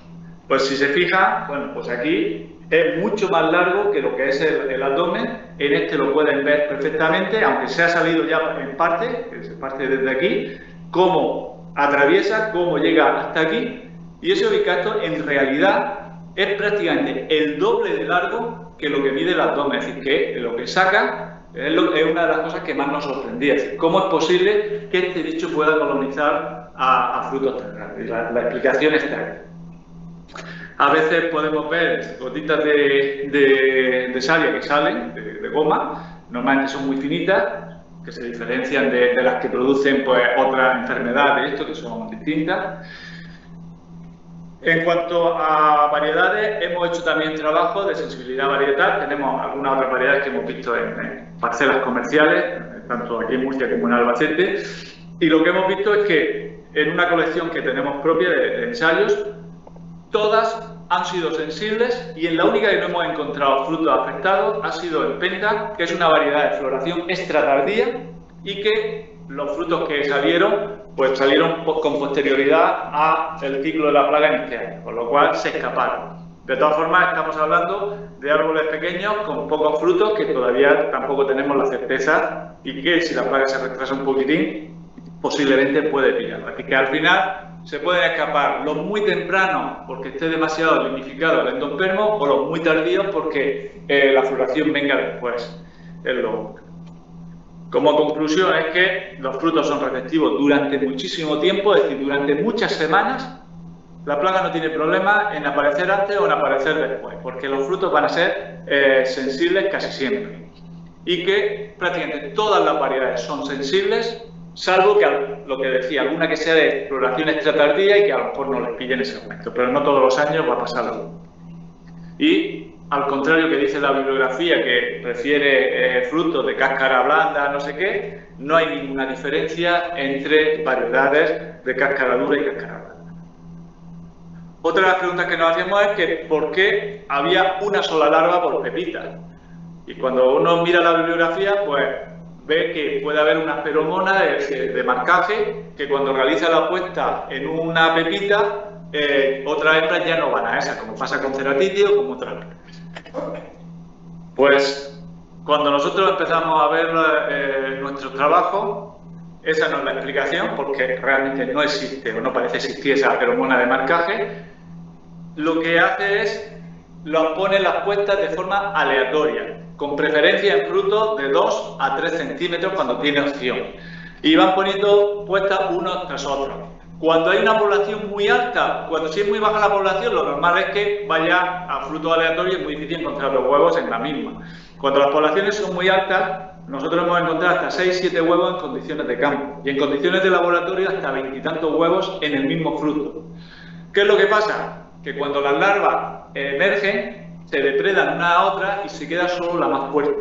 Pues si se fijan, bueno, pues aquí es mucho más largo que lo que es el abdomen. En este lo pueden ver perfectamente, aunque se ha salido ya en parte, que se parte desde aquí, cómo atraviesa, cómo llega hasta aquí. Y ese oviscapto en realidad es prácticamente el doble de largo que lo que mide el abdomen, es decir, que lo que saca es una de las cosas que más nos sorprendía, es decir, cómo es posible que este bicho pueda colonizar a frutos tan grandes. La explicación está ahí. A veces podemos ver gotitas de savia que salen, de goma, normalmente son muy finitas, que se diferencian de las que producen pues, otras enfermedades, esto que son distintas. En cuanto a variedades, hemos hecho también trabajo de sensibilidad varietal. Tenemos algunas otras variedades que hemos visto en parcelas comerciales, tanto aquí en Murcia como en Albacete. Y lo que hemos visto es que en una colección que tenemos propia de ensayos, todas han sido sensibles y en la única que no hemos encontrado frutos afectados ha sido el penta, que es una variedad de floración extra tardía y que los frutos que salieron, pues salieron con posterioridad al ciclo de la plaga inicial, con lo cual se escaparon. De todas formas, estamos hablando de árboles pequeños con pocos frutos que todavía tampoco tenemos la certeza y que si la plaga se retrasa un poquitín, posiblemente puede pillar. Así que al final se pueden escapar los muy tempranos porque esté demasiado lignificado el endospermo o los muy tardíos porque la floración venga después. Es lo... Como conclusión es que los frutos son receptivos durante muchísimo tiempo, es decir, durante muchas semanas. La plaga no tiene problema en aparecer antes o en aparecer después, porque los frutos van a ser sensibles casi siempre. Y que prácticamente todas las variedades son sensibles, salvo que lo que decía, alguna que sea de floración extra tardía y que a lo mejor no les pille en ese momento, pero no todos los años va a pasar algo. Y al contrario que dice la bibliografía, que prefiere frutos de cáscara blanda, no sé qué, no hay ninguna diferencia entre variedades de cáscara dura y cáscara blanda. Otra de las preguntas que nos hacíamos es que ¿por qué había una sola larva por pepita? Y cuando uno mira la bibliografía, pues ve que puede haber una feromona de marcaje que cuando realiza la puesta en una pepita, otras hembras ya no van a esa, como pasa con Ceratitis o como otras. Pues cuando nosotros empezamos a ver nuestro trabajo, esa no es la explicación, porque realmente no existe o no parece existir esa feromona de marcaje. Lo que hace es, pone las puestas de forma aleatoria, con preferencia en frutos de 2 a 3 centímetros cuando tiene opción. Y van poniendo puestas unos tras otros. Cuando hay una población muy alta, si es muy baja la población, lo normal es que vaya a frutos aleatorios, es muy difícil encontrar los huevos en la misma. Cuando las poblaciones son muy altas, nosotros hemos encontrado hasta 6-7 huevos en condiciones de campo y en condiciones de laboratorio hasta 20 y tantos huevos en el mismo fruto. ¿Qué es lo que pasa? Que cuando las larvas emergen, se depredan una a otra y se queda solo la más fuerte.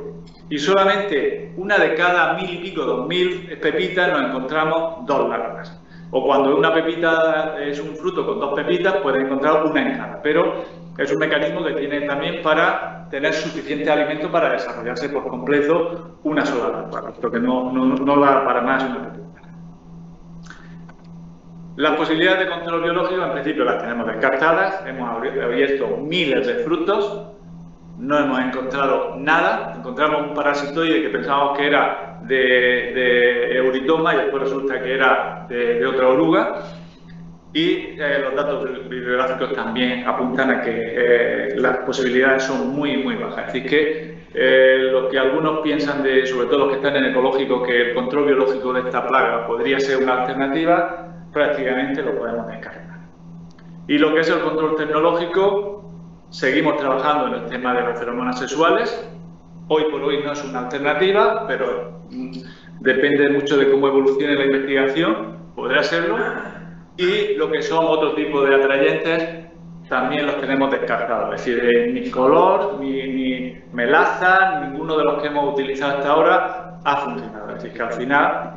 Y solamente una de cada 1000 y pico, 2000 pepitas nos encontramos 2 larvas. O cuando una pepita es un fruto con 2 pepitas, puede encontrar una en cada. Pero es un mecanismo que tiene también para tener suficiente alimento para desarrollarse por completo una sola larva, puesto que no da para más una pepita. Las posibilidades de control biológico, en principio, las tenemos descartadas. Hemos abierto miles de frutos, no hemos encontrado nada. Encontramos un parasitoide que pensábamos que era de Eurythoma y después resulta que era de otra oruga. Y los datos bibliográficos también apuntan a que las posibilidades son muy, muy bajas. Así que lo que algunos piensan, sobre todo los que están en ecológico, que el control biológico de esta plaga podría ser una alternativa, prácticamente lo podemos descartar. Y lo que es el control tecnológico, seguimos trabajando en el tema de las feromonas sexuales. Hoy por hoy no es una alternativa, pero depende mucho de cómo evolucione la investigación, podrá serlo. Y lo que son otro tipo de atrayentes también los tenemos descartados, es decir, ni color, ni melaza, ninguno de los que hemos utilizado hasta ahora ha funcionado. Es decir, que al final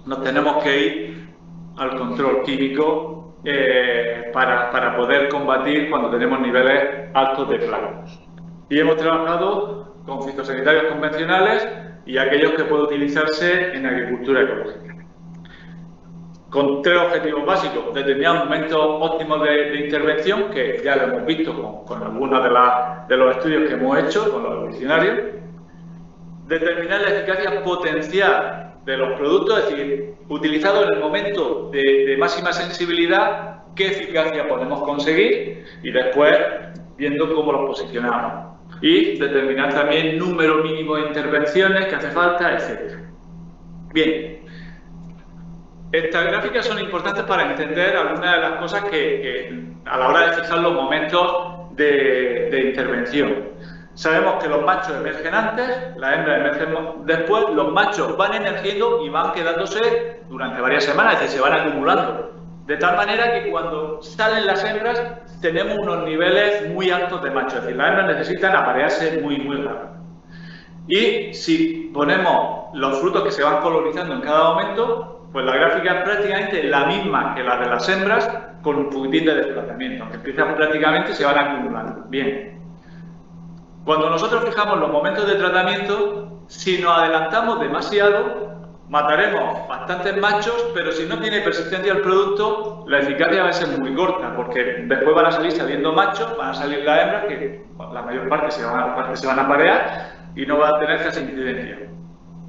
nos tenemos que ir al control químico para poder combatir cuando tenemos niveles altos de plagas. Y hemos trabajado con fitosanitarios convencionales y aquellos que pueden utilizarse en agricultura ecológica. Con 3 objetivos básicos: determinar momentos óptimos de intervención, que ya lo hemos visto con algunos de los estudios que hemos hecho con los evolucionarios; determinar la eficacia potencial de los productos, es decir, utilizados en el momento de máxima sensibilidad, qué eficacia podemos conseguir, y después viendo cómo los posicionamos. Y determinar también número mínimo de intervenciones que hace falta, etc. Bien. Estas gráficas son importantes para entender algunas de las cosas que a la hora de fijar los momentos de intervención. Sabemos que los machos emergen antes, las hembras emergen después, los machos van emergiendo y van quedándose durante varias semanas, es decir, se van acumulando. De tal manera que cuando salen las hembras tenemos unos niveles muy altos de machos, es decir, las hembras necesitan aparearse muy rápido. Y si ponemos los frutos que se van colonizando en cada momento, pues la gráfica es prácticamente la misma que la de las hembras, con un poquitín de desplazamiento, aunque empiezan prácticamente y se van acumulando. Bien. Cuando nosotros fijamos los momentos de tratamiento, si nos adelantamos demasiado, mataremos bastantes machos, pero si no tiene persistencia el producto, la eficacia va a ser muy corta, porque después van a salir saliendo machos, van a salir las hembras, que la mayor parte se van a parear y no va a tener casi incidencia.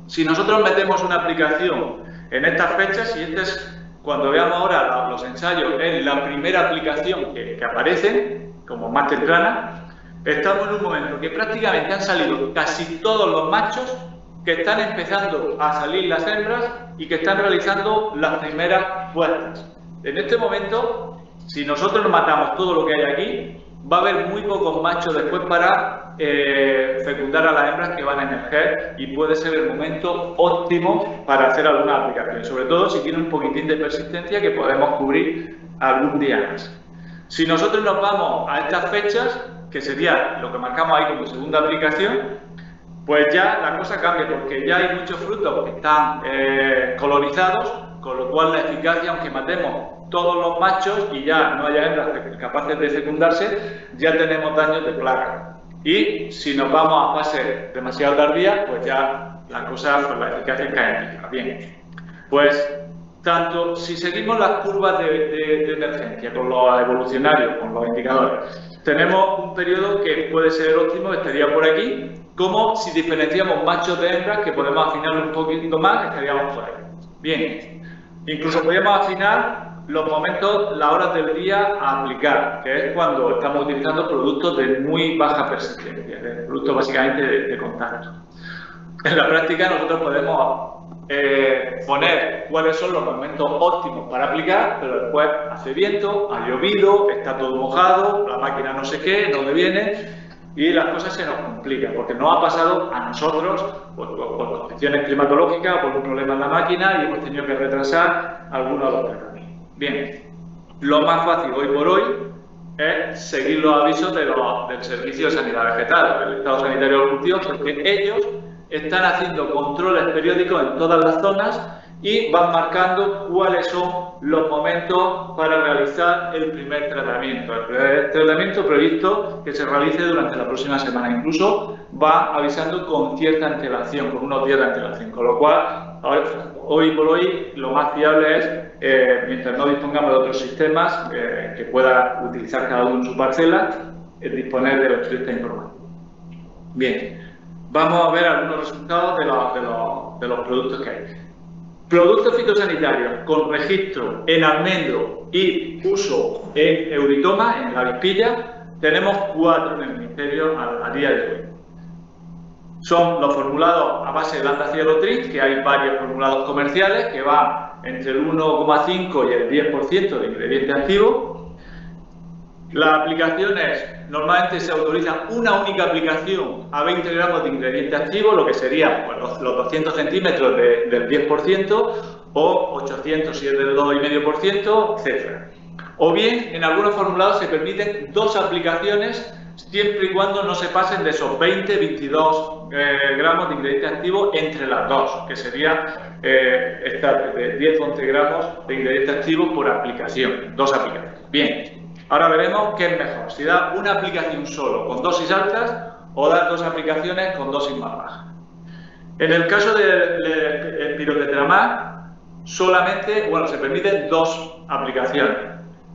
Si nosotros metemos una aplicación en estas fechas, y este es, cuando veamos ahora los ensayos, en la primera aplicación que aparecen, como más temprana, estamos en un momento que prácticamente han salido casi todos los machos, que están empezando a salir las hembras y que están realizando las primeras puestas. En este momento, si nosotros matamos todo lo que hay aquí, va a haber muy pocos machos después para fecundar a las hembras que van a emerger, y puede ser el momento óptimo para hacer alguna aplicación, sobre todo si tiene un poquitín de persistencia que podemos cubrir algún día más. Si nosotros nos vamos a estas fechas, que sería lo que marcamos ahí como segunda aplicación, pues ya la cosa cambia, porque ya hay muchos frutos que están colonizados, con lo cual la eficacia, aunque matemos todos los machos y ya no haya hembras capaces de fecundarse, ya tenemos daños de plaga. Y si nos vamos a fases demasiado tardías, pues ya la cosa, pues la eficacia cae en picada. Bien, pues tanto si seguimos las curvas de emergencia con los evolucionarios, con los indicadores, tenemos un periodo que puede ser óptimo, estaría por aquí, como si diferenciamos machos de hembras, que podemos afinarlo un poquito más, estaríamos por aquí. Bien, incluso podríamos afinar los momentos, las horas del día a aplicar, que es cuando estamos utilizando productos de muy baja persistencia, productos básicamente de contacto. En la práctica nosotros podemos poner cuáles son los momentos óptimos para aplicar, pero después hace viento, ha llovido, está todo mojado, la máquina no sé qué, no me viene, y las cosas se nos complican, porque nos ha pasado a nosotros por condiciones climatológicas, por un problema en la máquina, y hemos tenido que retrasar algunos de los tratamientos. Bien, lo más fácil hoy por hoy es seguir los avisos del Servicio de Sanidad Vegetal, del Estado Sanitario de los Cultivos, porque ellos están haciendo controles periódicos en todas las zonas y van marcando cuáles son los momentos para realizar el primer tratamiento. El primer tratamiento previsto que se realice durante la próxima semana. Incluso va avisando con cierta antelación, con unos días de antelación. Con lo cual, hoy por hoy, lo más fiable es, mientras no dispongamos de otros sistemas que pueda utilizar cada uno en su parcela, disponer de esta información. Bien. Vamos a ver algunos resultados de los productos que hay. Productos fitosanitarios con registro en almendro y uso en euritoma, en la avispilla, tenemos 4 en el Ministerio a día de hoy. Son los formulados a base de landa-cialotris, que hay varios formulados comerciales que van entre el 1,5 y el 10% de ingrediente activo. Las aplicaciones, normalmente se autoriza una única aplicación a 20 gramos de ingrediente activo, lo que sería pues, los 200 centímetros del 10% o 800 si es del 2,5%, etc. O bien, en algunos formulados se permiten 2 aplicaciones siempre y cuando no se pasen de esos 20-22 gramos de ingrediente activo entre las dos, que sería estar de 10-11 gramos de ingrediente activo por aplicación, 2 aplicaciones. Bien. Ahora veremos qué es mejor, si da una aplicación solo con dosis altas o dar 2 aplicaciones con dosis más bajas. En el caso del pirotetramar, solamente, bueno, se permiten 2 aplicaciones.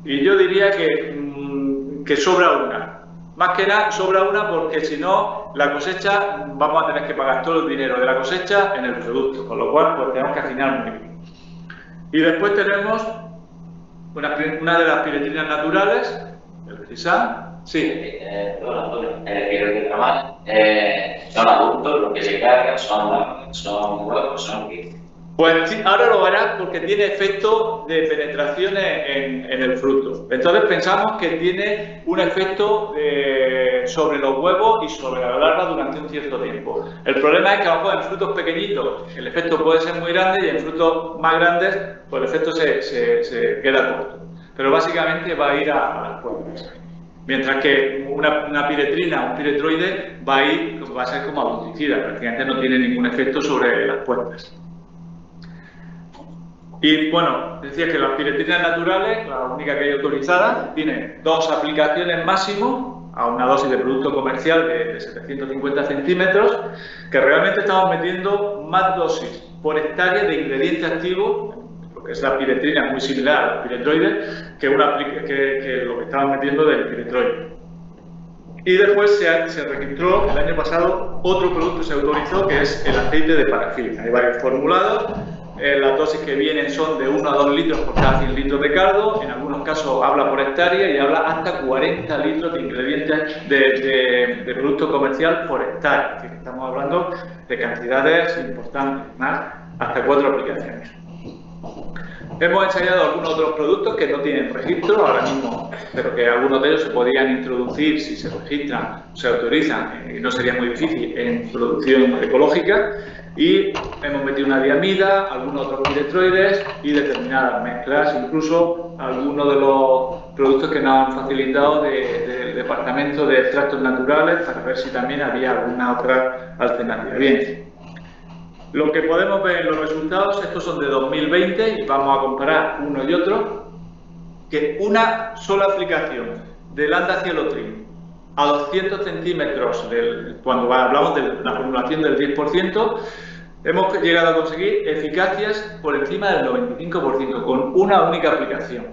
Y yo diría que sobra una. Más que nada, sobra una porque si no, la cosecha, vamos a tener que pagar todo el dinero de la cosecha en el producto, con lo cual pues tenemos que afinar muy bien. Y después tenemos una de las piretrinas naturales, el Crisam, Sí. Son adultos los que se cargan, son largos, son huevos, son qué. Pues sí, ahora lo verás porque tiene efecto de penetración en el fruto. Entonces pensamos que tiene un efecto sobre los huevos y sobre la larva durante un cierto tiempo. El problema es que a lo mejor en frutos pequeñitos el efecto puede ser muy grande y en frutos más grandes pues el efecto se queda corto. Pero básicamente va a ir a las cuerdas. Mientras que una piretrina, un piretroide, va a ser como abuticida, prácticamente no tiene ningún efecto sobre las cuerdas. Y bueno, decía que las piretrinas naturales, la única que hay autorizada, tiene 2 aplicaciones máximo a una dosis de producto comercial de 750 centímetros, que realmente estamos metiendo más dosis por hectárea de ingrediente activo, lo que es la piretrina, muy similar a los piretroides, que lo que estamos metiendo del piretroide. Y después se registró el año pasado otro producto que se autorizó, que es el aceite de parafina. Hay varios formulados. Las dosis que vienen son de 1 a 2 litros por cada 100 litros de caldo, en algunos casos habla por hectárea y habla hasta 40 litros de ingredientes de producto comercial por hectárea. Es decir, estamos hablando de cantidades importantes, más hasta 4 aplicaciones. Hemos ensayado algunos otros productos que no tienen registro ahora mismo, pero que algunos de ellos se podrían introducir si se registran, se autorizan, y no sería muy difícil en producción ecológica. Y hemos metido una diamida, algunos otros piretroides y determinadas mezclas, incluso algunos de los productos que nos han facilitado del departamento de extractos naturales para ver si también había alguna otra alternativa. Bien, lo que podemos ver en los resultados, estos son de 2020 y vamos a comparar uno y otro, que una sola aplicación del Landa-Cialotrin a 200 centímetros, cuando hablamos de la formulación del 10%, hemos llegado a conseguir eficacias por encima del 95% con una única aplicación.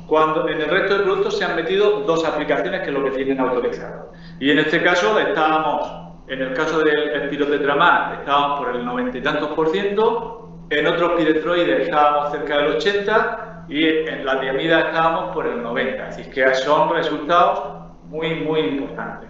Cuando en el resto de productos se han metido 2 aplicaciones, que es lo que tienen autorizado. Y en este caso en el caso del pirotetramar, estábamos por el 90 y tantos %, en otros piretroides estábamos cerca del 80% y en la diamida estábamos por el 90%. Así que son resultados muy, muy importante.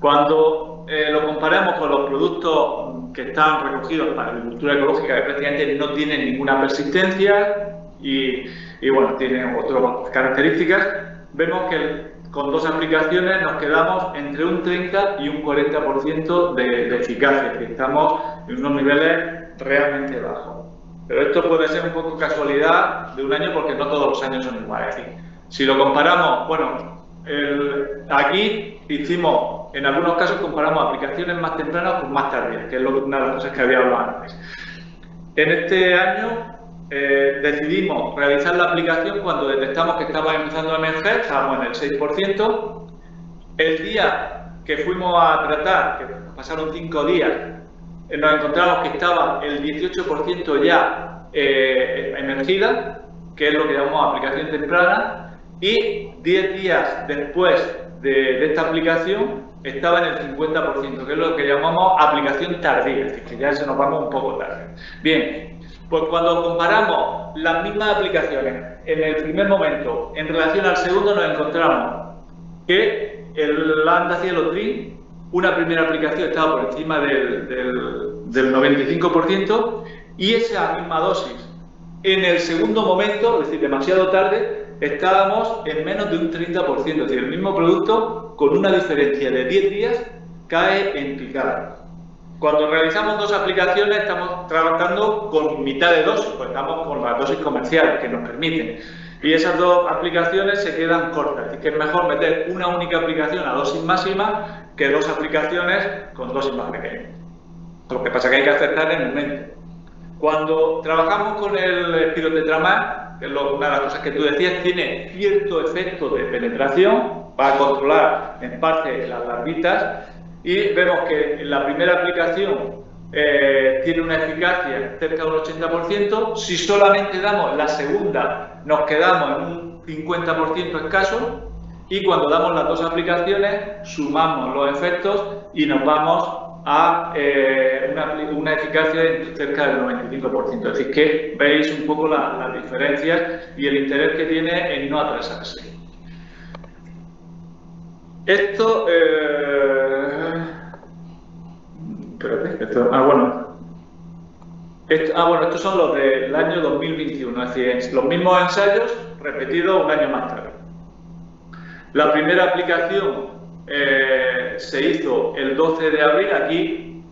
Cuando lo comparamos con los productos que están recogidos para la agricultura ecológica, que prácticamente no tienen ninguna persistencia y bueno, tienen otras características, vemos que con 2 aplicaciones nos quedamos entre un 30 y un 40% de eficacia, que estamos en unos niveles realmente bajos. Pero esto puede ser un poco casualidad de un año porque no todos los años son iguales. Si lo comparamos, bueno, aquí en algunos casos comparamos aplicaciones más tempranas con más tardías, que es una de las cosas que había hablado antes. En este año decidimos realizar la aplicación cuando detectamos que estaba empezando a emerger, estábamos en el 6%. El día que fuimos a tratar, que pasaron 5 días, nos encontramos que estaba el 18% ya emergida, que es lo que llamamos aplicación temprana. Y 10 días después de esta aplicación estaba en el 50%, que es lo que llamamos aplicación tardía, es decir, que ya se nos vamos un poco tarde. Bien, pues cuando comparamos las mismas aplicaciones en el primer momento en relación al segundo, nos encontramos que el Landa-Cialotrin, una primera aplicación estaba por encima del 95% y esa misma dosis en el segundo momento, es decir, demasiado tarde, estábamos en menos de un 30%, es decir, el mismo producto con una diferencia de 10 días cae en picada. Cuando realizamos 2 aplicaciones estamos trabajando con mitad de dosis, pues estamos con las dosis comerciales que nos permiten. Y esas 2 aplicaciones se quedan cortas, así que es mejor meter una única aplicación a dosis máxima que 2 aplicaciones con dosis más pequeñas. Lo que pasa es que hay que acertar en el momento. Cuando trabajamos con el pirotetramar, que es una de las cosas que tú decías, tiene cierto efecto de penetración, va a controlar en parte las larvitas, y vemos que en la primera aplicación tiene una eficacia cerca del 80%, si solamente damos la segunda nos quedamos en un 50% escaso, y cuando damos las 2 aplicaciones sumamos los efectos y nos vamos a una eficacia de cerca del 95%. Es decir, que veis un poco las diferencias y el interés que tiene en no atrasarse. Esto, espérate, bueno, estos son los del año 2021, es decir, los mismos ensayos repetidos un año más tarde. La primera aplicación se hizo el 12 de abril, aquí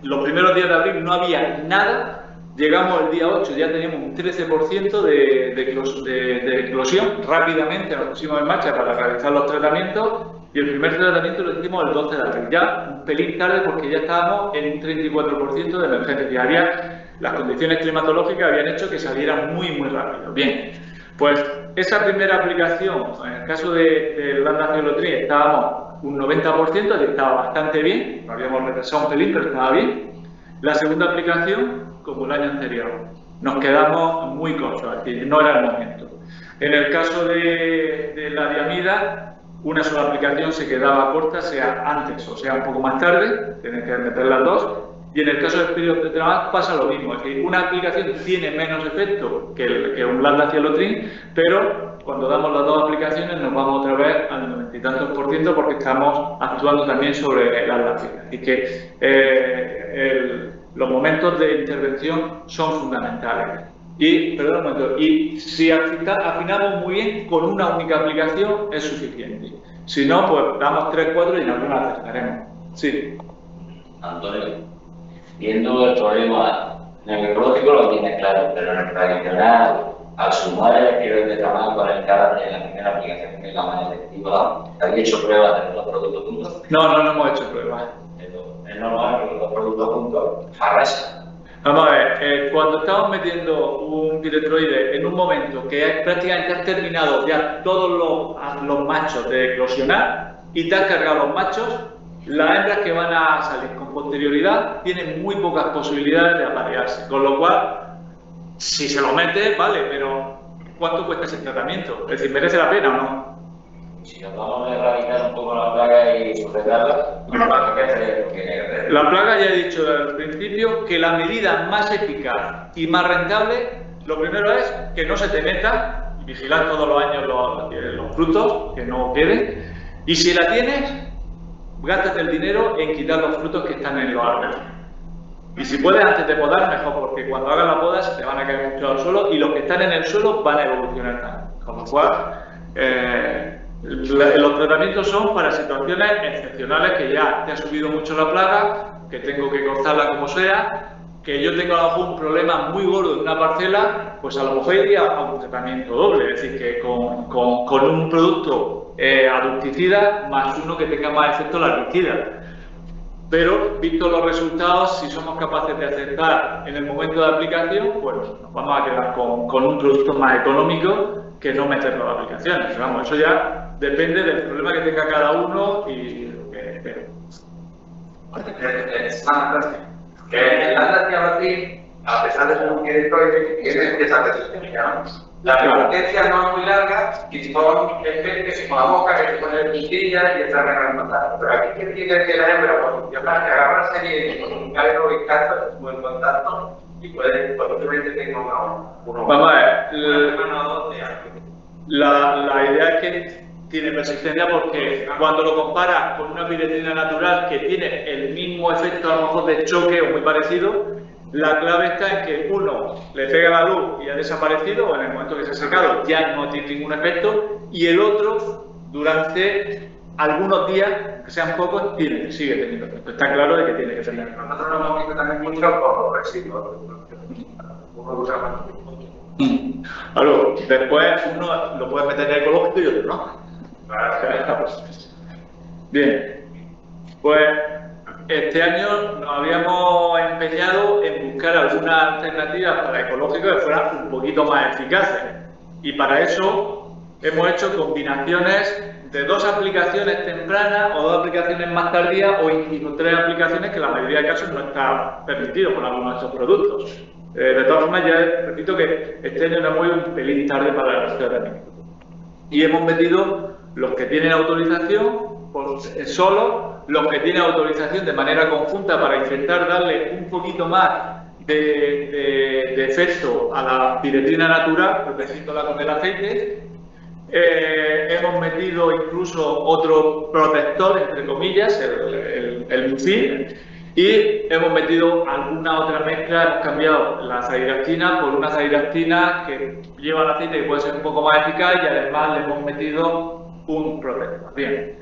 los primeros días de abril no había nada. Llegamos el día 8, ya teníamos un 13% de eclosión. Rápidamente nos pusimos en marcha para realizar los tratamientos y el primer tratamiento lo hicimos el 12 de abril. Ya un pelín tarde porque ya estábamos en un 34% de emergencia. Las condiciones climatológicas habían hecho que salieran muy rápido. Bien, pues esa primera aplicación, en el caso del Lambda Cyhalothrin estábamos un 90%, que estaba bastante bien, lo habíamos retrasado un pelín, pero estaba bien. La segunda aplicación, como el año anterior, nos quedamos muy cortos, es decir, no era el momento. En el caso de la diamida, una sola aplicación se quedaba corta, sea antes o sea un poco más tarde, tienes que meter las dos. Y en el caso del Spirometry pasa lo mismo, es decir, una aplicación tiene menos efecto que un Lambda Cyhalothrin, pero cuando damos las dos aplicaciones nos vamos otra vez al 90 y tantos por ciento porque estamos actuando también sobre las lápidas. Así que los momentos de intervención son fundamentales. Y si afinamos muy bien, con una única aplicación es suficiente. Si no, pues damos 3, 4 y en algunas acertaremos. Sí. Antonio, viendo el problema en el ecológico lo tienes claro, pero en el tradicional, al sumar el esqueleto de trabajo con el CAD en la primera aplicación que es la más efectiva, ¿habéis hecho pruebas de los dos productos juntos? No hemos hecho pruebas. Es normal que los dos productos juntos arrasan. Vamos a ver, cuando estamos metiendo un piretroide en un momento que prácticamente has terminado ya todos los machos de eclosionar y te has cargado los machos, las hembras que van a salir con posterioridad tienen muy pocas posibilidades de aparearse, con lo cual, si se lo mete, vale, pero ¿cuánto cuesta ese tratamiento? Es decir, ¿merece la pena o no? Si nos vamos a erradicar un poco la plaga y sujetarla, lo que hacer lo que tiene que hacer. La plaga, ya he dicho al principio, que la medida más eficaz y más rentable, lo primero es que no se te meta, y vigilar todos los años los frutos, que no queden, y si la tienes, gástate el dinero en quitar los frutos que están en los árboles. Y si puedes, antes de podar, mejor, porque cuando hagas la poda se te van a caer mucho al suelo y los que están en el suelo van a evolucionar también. Con lo cual, los tratamientos son para situaciones excepcionales, que ya te ha subido mucho la plaga, que tengo que cortarla como sea, que yo tengo a lo mejor un problema muy gordo en una parcela, pues a lo mejor iría a un tratamiento doble, es decir, que con un producto adulticida más uno que tenga más efecto la herbicida. Pero, visto los resultados, si somos capaces de acertar en el momento de aplicación, pues nos vamos a quedar con un producto más económico que no meterlo a aplicaciones. Pero vamos, eso ya depende del problema que tenga cada uno y lo que espere. Que el Lambda Cyhalothrin, a pesar de ser un piretroide, tiene esa resistencia, ¿no? La resistencia no es muy larga y son especies como la boca que se pone en puntilla y está reglamentada. Pero aquí que tiene que la hembra posicionar, que agarrarse y con un calero y caso es buen contacto y puede, posiblemente tenga uno. Vamos a ver, la idea es que tiene persistencia porque cuando lo comparas con una piretrina natural que tiene el mismo efecto a lo mejor de choque o muy parecido, la clave está en que uno le pega la luz y ha desaparecido, o en el momento que se ha secado ya no tiene ningún efecto, y el otro durante algunos días, que sean pocos, sigue teniendo efecto. Está claro de que tiene que tener. Nosotros lo hemos visto también mucho por los residuos. Uno usa más. Claro, después uno lo puede meter en el ecológico y otro no. Bien, pues este año nos habíamos empeñado en buscar algunas alternativas para ecológicos que fueran un poquito más eficaces, y para eso hemos hecho combinaciones de 2 aplicaciones tempranas o 2 aplicaciones más tardías, o incluso 3 aplicaciones que en la mayoría de casos no está permitido por algunos de estos productos. De todas formas, ya repito que este año nos hemos ido un pelín tarde para el tratamiento y hemos metido los que tienen autorización solo, los que tienen autorización de manera conjunta para intentar darle un poquito más de efecto a la piretrina natural, protegiéndola con el aceite, Hemos metido incluso otro protector, entre comillas, el mucil, y hemos metido alguna otra mezcla. Hemos cambiado la azadidactina por una azadidactina que lleva el aceite, que puede ser un poco más eficaz, y además le hemos metido un protector. Bien,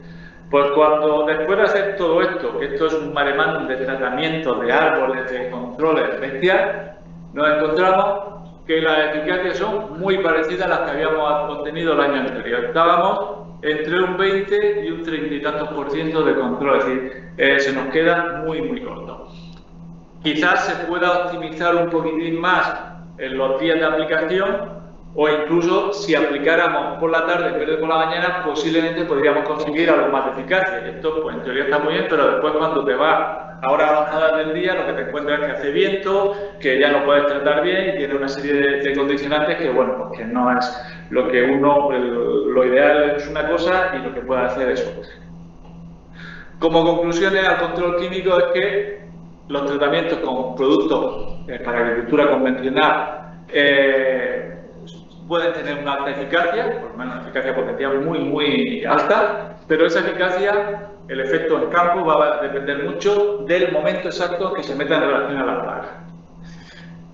pues cuando después de hacer todo esto, que esto es un maremándum de tratamiento de árboles, de controles bestial, nos encontramos que las eficacias son muy parecidas a las que habíamos obtenido el año anterior. Estábamos entre un 20 y un 30 y tantos % de control, es decir, se nos queda muy corto. Quizás se pueda optimizar un poquitín más en los días de aplicación, o incluso si aplicáramos por la tarde en vez de por la mañana, posiblemente podríamos conseguir algo más de eficacia. Y esto, pues en teoría está muy bien, pero después cuando te vas a horas avanzadas del día, lo que te encuentras es que hace viento, que ya no puedes tratar bien y tiene una serie de condicionantes que, bueno, pues que no es lo que uno, lo ideal es una cosa y lo que puede hacer es otra. Como conclusiones al control químico es que los tratamientos con productos para agricultura convencional pueden tener una alta eficacia, por lo menos una eficacia potencial muy alta, pero esa eficacia, el efecto en campo va a depender mucho del momento exacto que se meta en relación a la plaga.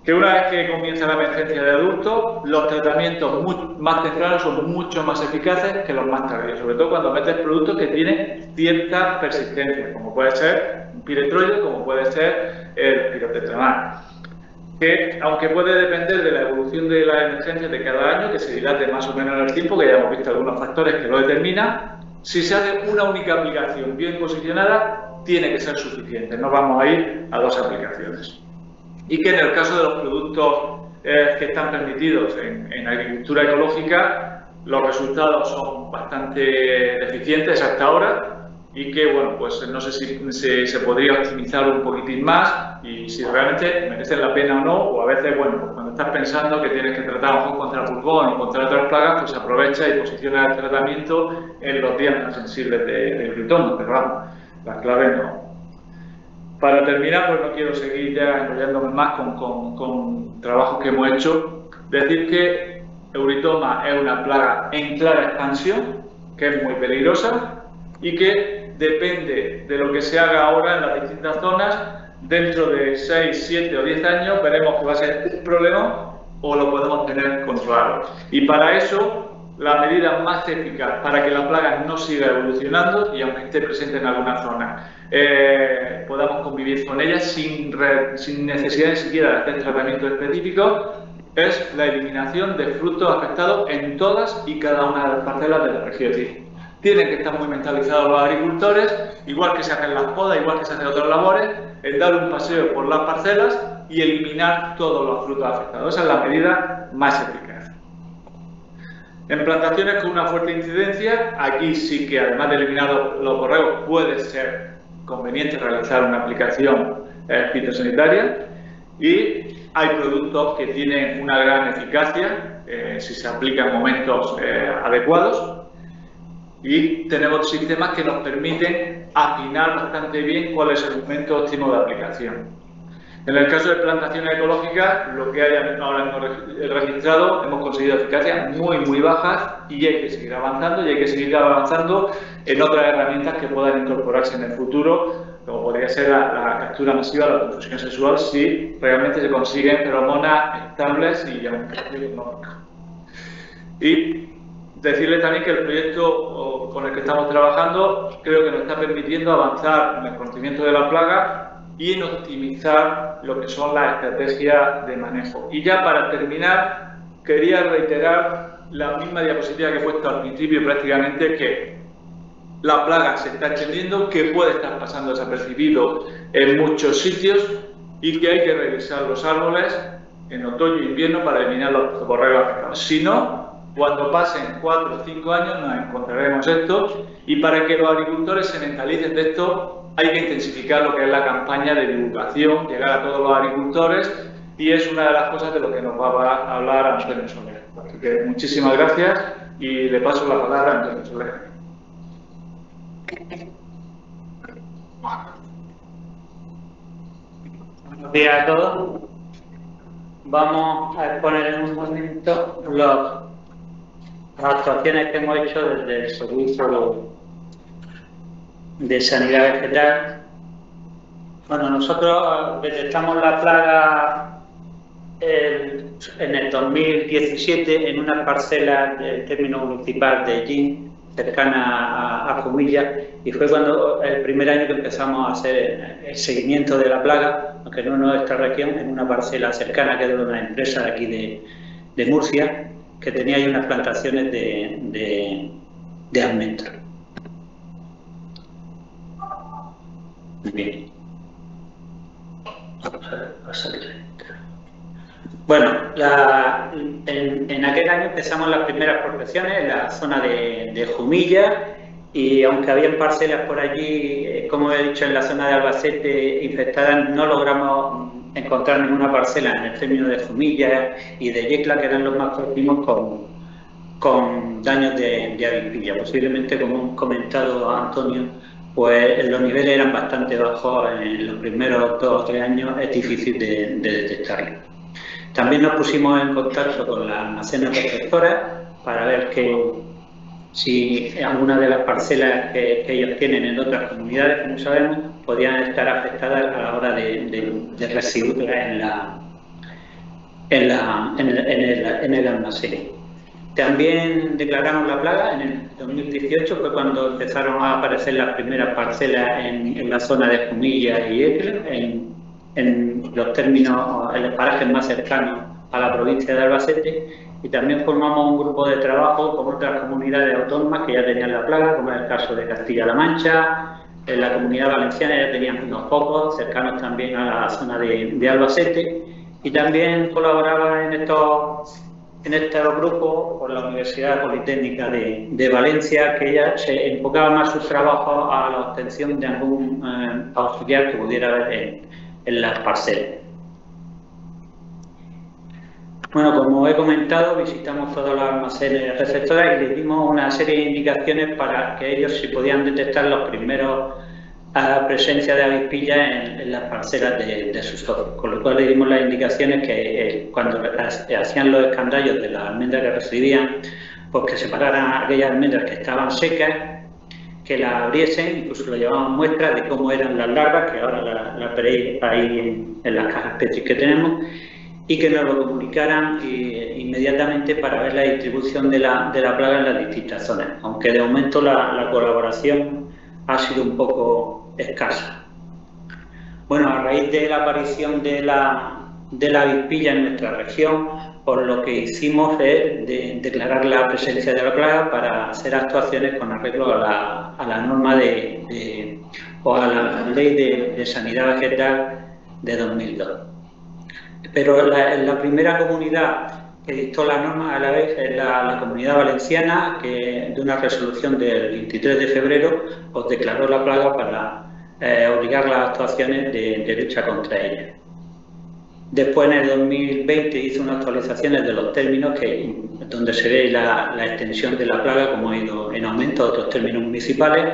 Que una vez que comienza la emergencia de adultos, los tratamientos más tempranos son mucho más eficaces que los más tardíos, sobre todo cuando metes productos que tienen cierta persistencia, como puede ser un piretroide, como puede ser el pirotetramar. Que, aunque puede depender de la evolución de la emergencia de cada año, que se dilate más o menos en el tiempo, que ya hemos visto algunos factores que lo determinan, si se hace una única aplicación bien posicionada, tiene que ser suficiente, no vamos a ir a 2 aplicaciones. Y que en el caso de los productos que están permitidos en agricultura ecológica, los resultados son bastante deficientes hasta ahora, y que, bueno, pues no sé si se podría optimizar un poquitín más y si realmente merecen la pena o no, o a veces, bueno, pues cuando estás pensando que tienes que tratar a lo mejor contra el pulgón o contra otras plagas, pues aprovecha y posiciona el tratamiento en los días más sensibles del gritoma, pero vamos, la clave no. Para terminar, pues no quiero seguir ya enrollándome más con trabajos que hemos hecho, decir que Eurythoma es una plaga en clara expansión, que es muy peligrosa y que depende de lo que se haga ahora en las distintas zonas, dentro de 6, 7 o 10 años veremos que va a ser un problema o lo podemos tener controlado. Y para eso, la medida más eficaz para que la plaga no siga evolucionando y aunque esté presente en alguna zona, podamos convivir con ella sin necesidad ni siquiera de hacer tratamientos específicos, es la eliminación de frutos afectados en todas y cada una de las parcelas de la región. Tienen que estar muy mentalizados los agricultores, igual que se hacen las podas, igual que se hacen otras labores, en dar un paseo por las parcelas y eliminar todos los frutos afectados. Esa es la medida más eficaz. En plantaciones con una fuerte incidencia, aquí sí que además de eliminar los borregos puede ser conveniente realizar una aplicación fitosanitaria y hay productos que tienen una gran eficacia si se aplica en momentos adecuados. Y tenemos sistemas que nos permiten afinar bastante bien cuál es el momento óptimo de aplicación. En el caso de plantaciones ecológicas, lo que ahora hemos registrado, hemos conseguido eficacias muy bajas y hay que seguir avanzando en otras herramientas que puedan incorporarse en el futuro, como podría ser la captura masiva de la confusión sexual, si realmente se consiguen feromonas estables y a un precio económico. Y decirles también que el proyecto con el que estamos trabajando creo que nos está permitiendo avanzar en el conocimiento de la plaga y en optimizar lo que son las estrategias de manejo. Y ya para terminar, quería reiterar la misma diapositiva que he puesto al principio prácticamente, que la plaga se está extendiendo, que puede estar pasando desapercibido en muchos sitios y que hay que revisar los árboles en otoño e invierno para eliminar los borregos afectados. Si no, cuando pasen 4 o 5 años nos encontraremos esto, y para que los agricultores se mentalicen de esto hay que intensificar lo que es la campaña de divulgación, llegar a todos los agricultores, y es una de las cosas de lo que nos va a hablar Antonio Soler. Así que muchísimas gracias y le paso la palabra a Antonio Soler. Buenos días a todos. Vamos a exponer en un momento los actuaciones que hemos hecho desde el Servicio de Sanidad Vegetal. Bueno, nosotros detectamos la plaga en el 2017 en una parcela del término municipal de Yin, cercana a Jumilla, y fue cuando el primer año que empezamos a hacer el seguimiento de la plaga, aunque no en nuestra región, en una parcela cercana que es de una empresa de aquí de Murcia, que tenía ahí unas plantaciones de almendro. Bien. Bueno, en aquel año empezamos las primeras prospecciones en la zona de Jumilla, y aunque habían parcelas por allí, como he dicho, en la zona de Albacete infectadas, no logramos encontrar ninguna parcela en el término de Jumilla y de Yecla, que eran los más próximos, con daños de avispilla. Posiblemente, como ha comentado Antonio, pues los niveles eran bastante bajos en los primeros 2 o 3 años, es difícil de detectarlo. También nos pusimos en contacto con las almacenes receptoras para ver si alguna de las parcelas que ellos tienen en otras comunidades, como sabemos, podían estar afectadas a la hora de recibirlas en el almacén. También declaramos la plaga en el 2018, fue cuando empezaron a aparecer las primeras parcelas en la zona de Jumilla y Yecla, en los términos, en los parajes más cercanos a la provincia de Albacete, y también formamos un grupo de trabajo con otras comunidades autónomas que ya tenían la plaga, como es el caso de Castilla-La Mancha. En la Comunidad Valenciana ya tenían unos pocos, cercanos también a la zona de Albacete, y también colaboraba en estos grupos por la Universidad Politécnica de Valencia, que ya se enfocaba más sus trabajos a la obtención de algún auxiliar que pudiera haber en las parcelas. Bueno, como he comentado, visitamos todos los almacenes receptoras y les dimos una serie de indicaciones para que ellos si podían detectar los primeros presencia de avispilla en las parcelas de sus socios, con lo cual le dimos las indicaciones que cuando hacían los escandallos de las almendras que recibían, pues que separaran aquellas almendras que estaban secas, que las abriesen, incluso le llevaban muestras de cómo eran las larvas, que ahora las veréis ahí en las cajas Petri que tenemos, y que nos lo comunicaran inmediatamente para ver la distribución de la plaga en las distintas zonas, aunque de momento la colaboración ha sido un poco escasa. Bueno, a raíz de la aparición de la avispilla en nuestra región, por lo que hicimos es declarar la presencia de la plaga para hacer actuaciones con arreglo a la norma o a la ley de sanidad vegetal de 2002. Pero la primera comunidad que dictó la norma a la vez es la Comunidad Valenciana, que de una resolución del 23 de febrero pues declaró la plaga para obligar las actuaciones de lucha contra ella. Después, en el 2020, hizo unas actualizaciones de los términos donde se ve la extensión de la plaga, como ha ido en aumento a otros términos municipales.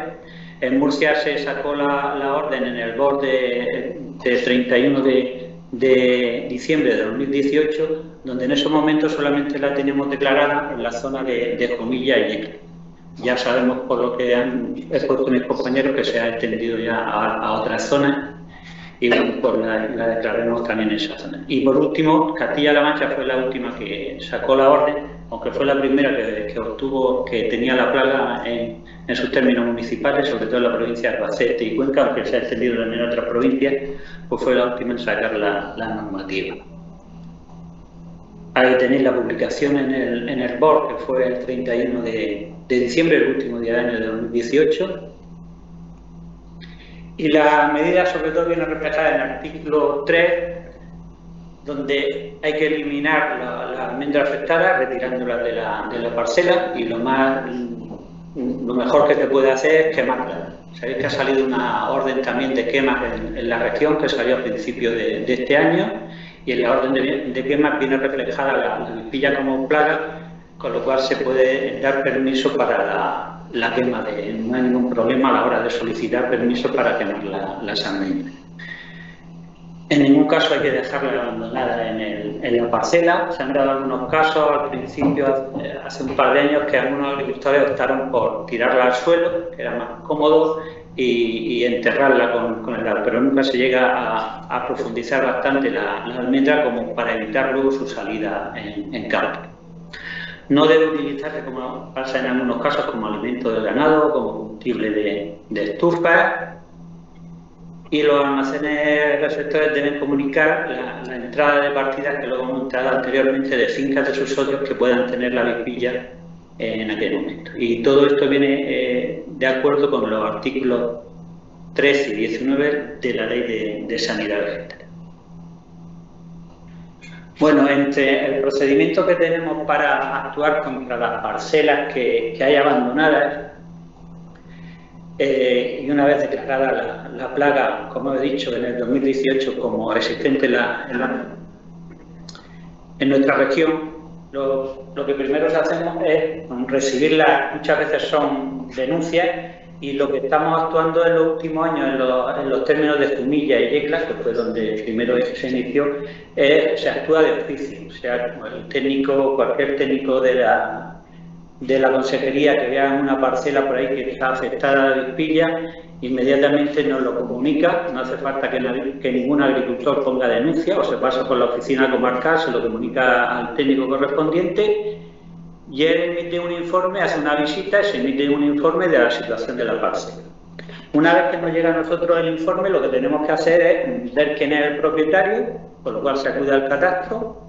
En Murcia se sacó la orden en el BOR de 31 de diciembre de 2018, donde en esos momentos solamente la teníamos declarada en la zona de Jumilla y Yecla. Ya sabemos, por lo que han expuesto mis compañeros, que se ha extendido ya a otras zonas, y bueno, pues la declararemos también en esa zona. Y por último, Castilla-La Mancha fue la última que sacó la orden, aunque fue la primera que obtuvo que tenía la plaga en sus términos municipales, sobre todo en la provincia de Albacete y Cuenca, aunque se ha extendido también en otras provincias, pues fue la última en sacar la normativa. Ahí tenéis la publicación en el BOR, que fue el 31 de diciembre, el último día del año de 2018. Y la medida, sobre todo, viene reflejada en el artículo 3, donde hay que eliminar la almendra afectada, retirándola de la parcela, y lo mejor que se puede hacer es quemarla. Sabéis que ha salido una orden también de quemas en la región, que salió a principios de este año, y en la orden de quemas viene reflejada la avispilla como plaga, con lo cual se puede dar permiso para la quema, no hay ningún problema a la hora de solicitar permiso para quemar las almendras. En ningún caso hay que dejarla abandonada en la parcela. Se han dado algunos casos al principio, hace un par de años, que algunos agricultores optaron por tirarla al suelo, que era más cómodo, y enterrarla con el árbol, pero nunca se llega a profundizar bastante la almendra como para evitar luego su salida en campo. No debe utilizarse, como pasa en algunos casos, como alimento del ganado, como combustible de estufa. Y los almacenes receptores deben comunicar la entrada de partidas que luego hemos entrado anteriormente de fincas de sus socios que puedan tener la avispilla en aquel momento. Y todo esto viene de acuerdo con los artículos 13 y 19 de la Ley de Sanidad Vegetal. Bueno, entre el procedimiento que tenemos para actuar contra las parcelas que hay abandonadas, y una vez declarada la plaga, como he dicho, en el 2018 como existente en nuestra región, lo que primero hacemos es recibirlas. Muchas veces son denuncias, y lo que estamos actuando en los últimos años en los términos de Zumilla y Yecla, que fue donde primero se inició, se actúa de oficio. O sea, el técnico, cualquier técnico de la consejería que vea una parcela por ahí que está afectada de avispilla, inmediatamente nos lo comunica. No hace falta que ningún agricultor ponga denuncia, o se pasa por la oficina comarcal, se lo comunica al técnico correspondiente, y él emite un informe, hace una visita y se emite un informe de la situación de la parcela. Una vez que nos llega a nosotros el informe, lo que tenemos que hacer es ver quién es el propietario, con lo cual se acude al catastro.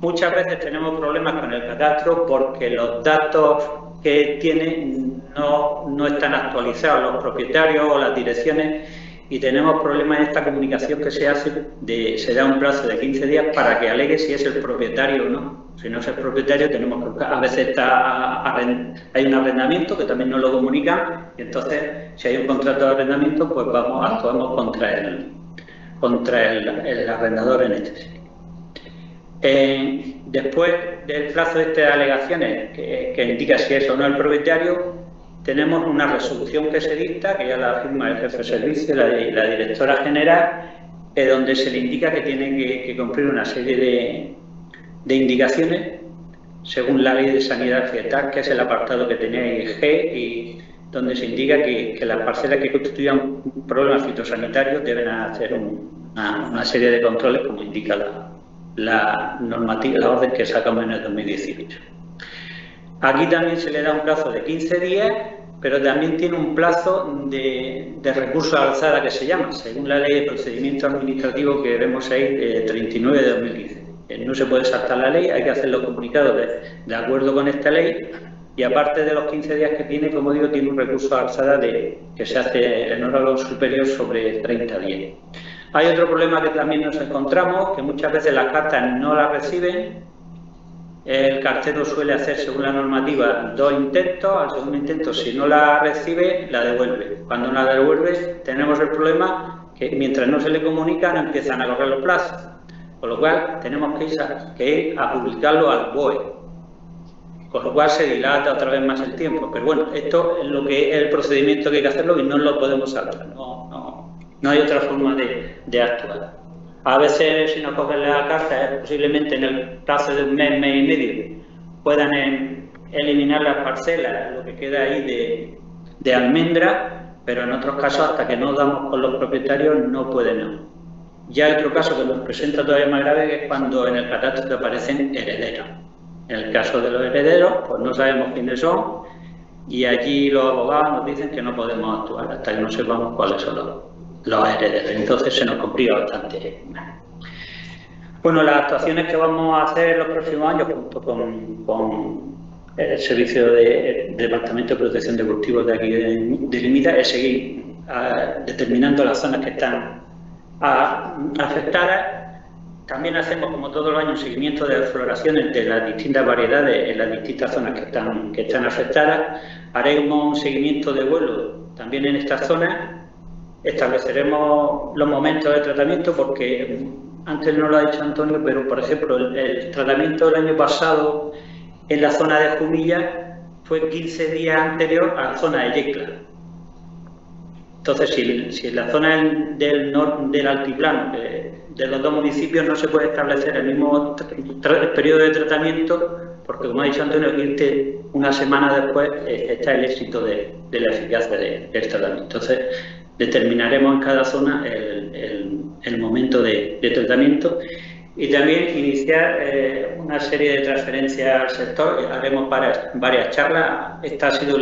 Muchas veces tenemos problemas con el catastro porque los datos que tiene no están actualizados, los propietarios o las direcciones, y tenemos problemas en esta comunicación que se hace. Se da un plazo de 15 días para que alegue si es el propietario o no. Si no es el propietario, tenemos que, a veces hay un arrendamiento que también nos lo comunican, y entonces si hay un contrato de arrendamiento, pues actuamos contra el arrendador en este sentido. Después del plazo de alegaciones que indica si es o no el propietario, tenemos una resolución que se dicta, que ya la firma el jefe de servicio, la directora general, donde se le indica que tiene que cumplir una serie de indicaciones según la Ley de Sanidad Vegetal, que es el apartado que tenéis G, y donde se indica que las parcelas que constituyan problemas fitosanitarios deben hacer una serie de controles, como indica la normativa, la orden que sacamos en el 2018. Aquí también se le da un plazo de 15 días, pero también tiene un plazo de recurso a alzada, que se llama, según la Ley de Procedimiento Administrativo que vemos ahí, 39 de 2015. No se puede saltar la ley, hay que hacer los comunicados de acuerdo con esta ley, y aparte de los 15 días que tiene, como digo, tiene un recurso a alzada que se hace en órgano superior sobre 30 días. Hay otro problema que también nos encontramos, que muchas veces las cartas no las reciben. El cartero suele hacer, según la normativa, 2 intentos. Al segundo intento, si no la recibe, la devuelve. Cuando la devuelve, tenemos el problema que mientras no se le comunica, no empiezan a correr los plazos. Con lo cual, tenemos que ir a publicarlo al BOE. Con lo cual se dilata otra vez más el tiempo. Pero bueno, esto es lo que es el procedimiento que hay que hacerlo, y no lo podemos saltar. No hay otra forma de actuar. A veces, si nos cogen la carta, posiblemente en el plazo de un mes, mes y medio, puedan eliminar las parcelas, lo que queda ahí de almendra, pero en otros casos, hasta que no damos con los propietarios, no pueden. Ya hay otro caso que nos presenta todavía más grave, que es cuando en el catastro aparecen herederos. En el caso de los herederos, pues no sabemos quiénes son, y allí los abogados nos dicen que no podemos actuar hasta que no sepamos cuáles son los herederos. Entonces se nos complica bastante. Bueno, las actuaciones que vamos a hacer en los próximos años, junto con el Servicio de Departamento de Protección de Cultivos de aquí de Limita, es seguir determinando las zonas que están afectadas. También hacemos, como todos los años, un seguimiento de floraciones de las distintas variedades en las distintas zonas que están afectadas. Haremos un seguimiento de vuelo también en estas zonas. Estableceremos los momentos de tratamiento, porque antes no lo ha dicho Antonio, pero por ejemplo el tratamiento del año pasado en la zona de Jumilla fue 15 días anterior a la zona de Yecla. Entonces, si en la zona del altiplano, de los dos municipios, no se puede establecer el mismo periodo de tratamiento, porque como ha dicho Antonio, irte una semana después está el éxito de la eficacia del tratamiento. Entonces, determinaremos en cada zona el momento de tratamiento y también iniciar una serie de transferencias al sector. Haremos varias charlas. Esta ha sido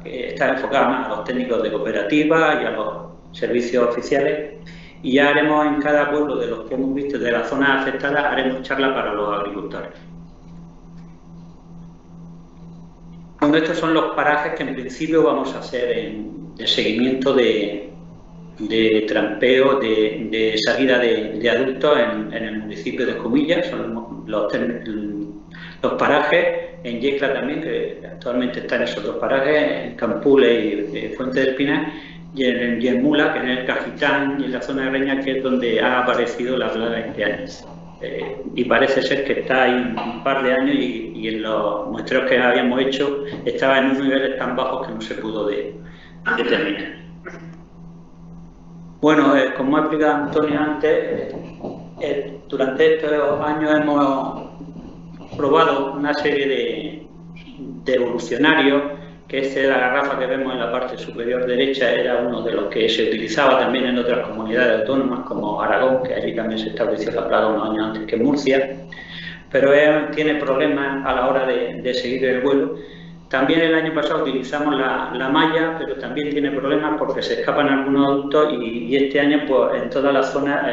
que está enfocada más a los técnicos de cooperativa y a los servicios oficiales, y ya haremos en cada pueblo de los que hemos visto, de las zonas afectadas, haremos charlas para los agricultores. Bueno, estos son los parajes que en principio vamos a hacer de seguimiento de trampeo, de salida de adultos en el municipio de Jumilla. Son los parajes, en Yecla también, que actualmente están esos dos parajes, en Campule y Fuente del Pinar, y en Mula, que es en el Cajitán y en la zona de Reña, que es donde ha aparecido la plaga este año. Y parece ser que está ahí un par de años y en los muestreos que habíamos hecho estaba en unos niveles tan bajos que no se pudo determinar. Bueno, como ha explicado Antonio antes, durante estos años hemos probado una serie de evolucionarios, que este de la garrafa que vemos en la parte superior derecha era uno de los que se utilizaba también en otras comunidades autónomas como Aragón, que allí también se estableció la plaga unos años antes que Murcia, pero tiene problemas a la hora de seguir el vuelo. También el año pasado utilizamos la malla, pero también tiene problemas porque se escapan algunos adultos y este año pues en toda la zona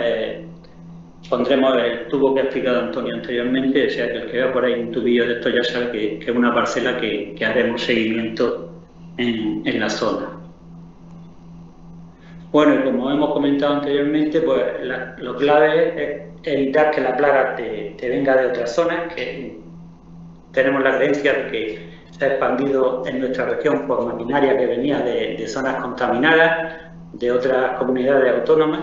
pondremos el tubo que ha explicado Antonio anteriormente, o sea que el que vea por ahí un tubillo de esto ya sabe que es una parcela que haremos seguimiento en la zona. Bueno, y como hemos comentado anteriormente, pues lo clave es evitar que la plaga te venga de otras zonas, que tenemos la creencia de que se ha expandido en nuestra región por maquinaria que venía de zonas contaminadas, de otras comunidades autónomas.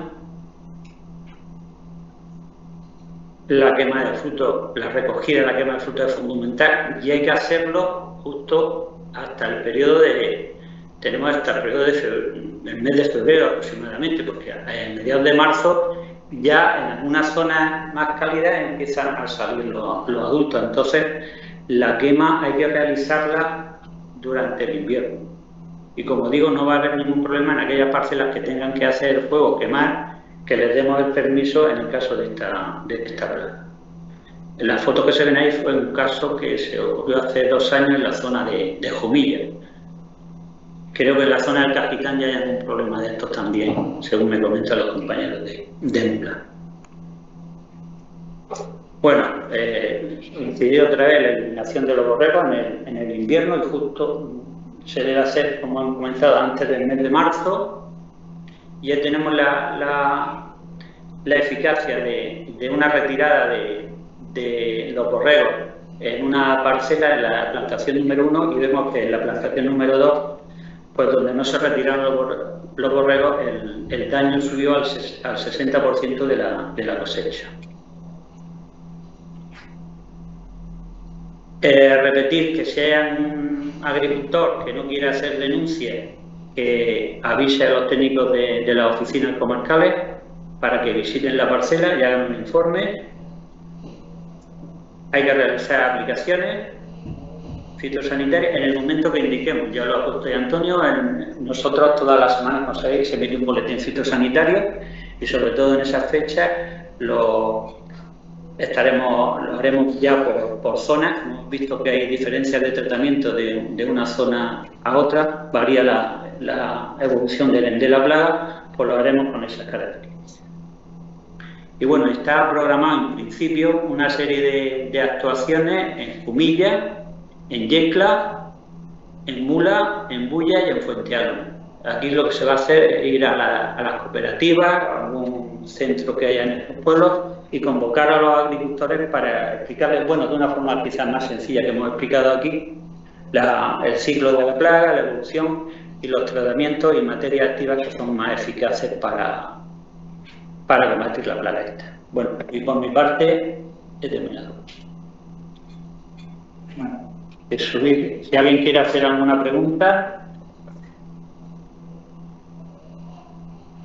La quema de frutos, la recogida de la quema de frutos es fundamental y hay que hacerlo justo hasta el periodo tenemos hasta el periodo el mes de febrero aproximadamente, porque a mediados de marzo ya en algunas zonas más cálidas empiezan a salir los adultos. Entonces la quema hay que realizarla durante el invierno. Y como digo, no va a haber ningún problema en aquellas parcelas que tengan que hacer fuego, quemar, que les demos el permiso en el caso de esta plaga. La foto que se ven ahí fue un caso que se ocurrió hace 2 años en la zona de Jumilla. Creo que en la zona del Cajitán ya hay algún problema de estos también, según me comentan los compañeros de Mula. Bueno, incidir otra vez la eliminación de los borregos en el invierno, y justo se debe hacer, como hemos comentado, antes del mes de marzo. Ya tenemos la eficacia de una retirada de los borregos en una parcela, en la plantación número 1, y vemos que en la plantación número 2, pues donde no se retiraron los borregos, el daño subió al 60% de la cosecha. Repetir que si hay un agricultor que no quiere hacer denuncia, que avise a los técnicos de las oficinas comarcales para que visiten la parcela y hagan un informe. Hay que realizar aplicaciones fitosanitarias en el momento que indiquemos. Ya lo ha puesto Antonio, nosotros todas las semanas, como sabéis, se emite un boletín fitosanitario y sobre todo en esas fechas lo haremos ya por zonas. Hemos visto que hay diferencias de tratamiento de una zona a otra, varía la evolución de la plaga, pues lo haremos con esas características. Y bueno, está programado en principio una serie de actuaciones en Jumilla, en Yecla, en Mula, en Bulla y en Fuentealba. Aquí lo que se va a hacer es ir a las cooperativas, a algún centro que haya en estos pueblos, y convocar a los agricultores para explicarles, bueno, de una forma quizás más sencilla que hemos explicado aquí, el ciclo de la plaga, la evolución y los tratamientos y materias activas que son más eficaces para combatir la plaga esta. Bueno, y por mi parte he terminado. Bueno, si alguien quiere hacer alguna pregunta.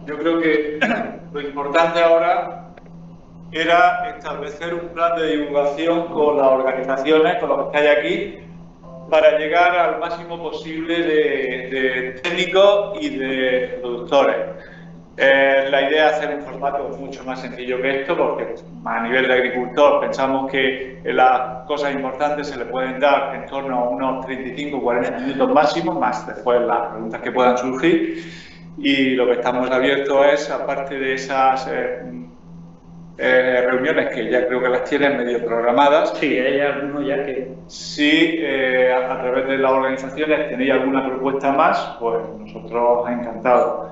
yo creo que lo importante ahora era establecer un plan de divulgación con las organizaciones, con los que hay aquí, para llegar al máximo posible de técnicos y de productores. La idea es hacer un formato mucho más sencillo que esto, porque a nivel de agricultor pensamos que las cosas importantes se le pueden dar en torno a unos 35 o 40 minutos máximo, más después las preguntas que puedan surgir. Y lo que estamos abiertos es, aparte de esas reuniones que ya creo que las tienen medio programadas. Sí, hay algunos ya que... Si a través de las organizaciones tenéis alguna propuesta más, pues nosotros encantados.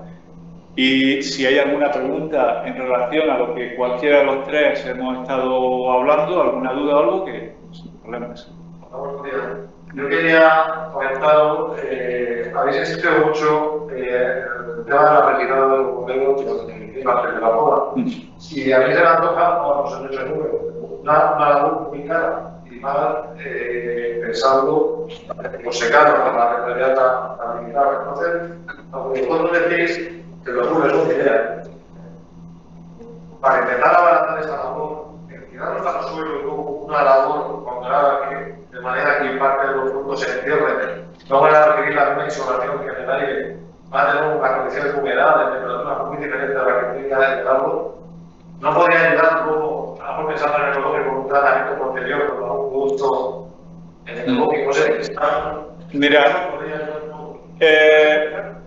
Y si hay alguna pregunta en relación a lo que cualquiera de los tres hemos estado hablando, alguna duda o algo, que sin problemas. Buenos días. Yo quería comentaros, habéis insistido mucho el tema de la retirada de los modelos de la poda. Y a mí se me antoja, no se han hecho el número, una labor muy cara y más pensando en los secados para la rentabilidad tan limitada. Entonces, vosotros decís que los números son ideas. Para empezar a abaratar esa labor, tirarnos al suelo una labor ponderada de manera que parte de los frutos se entierren, no van a requerir la misma insolación que en el aire, van a tener unas condiciones de humedad, de temperatura muy diferentes a la que tiene el árbol. No podría ayudar luego, a lo mejor pensando en el ecológico, con un tratamiento posterior, con algún producto en el bosque, no sé, Mira,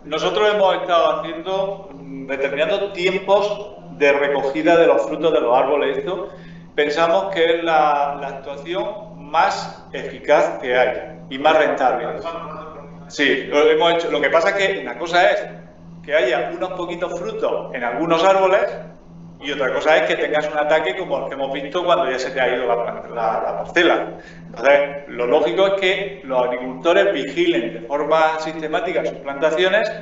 nosotros hemos estado haciendo, determinando tiempos de recogida de los frutos de los árboles. Esto pensamos que es la actuación más eficaz que hay y más rentable. Sí, lo hemos hecho. Lo que pasa es que una cosa es que haya unos poquitos frutos en algunos árboles y otra cosa es que tengas un ataque como el que hemos visto cuando ya se te ha ido la parcela. Entonces, lo lógico es que los agricultores vigilen de forma sistemática sus plantaciones,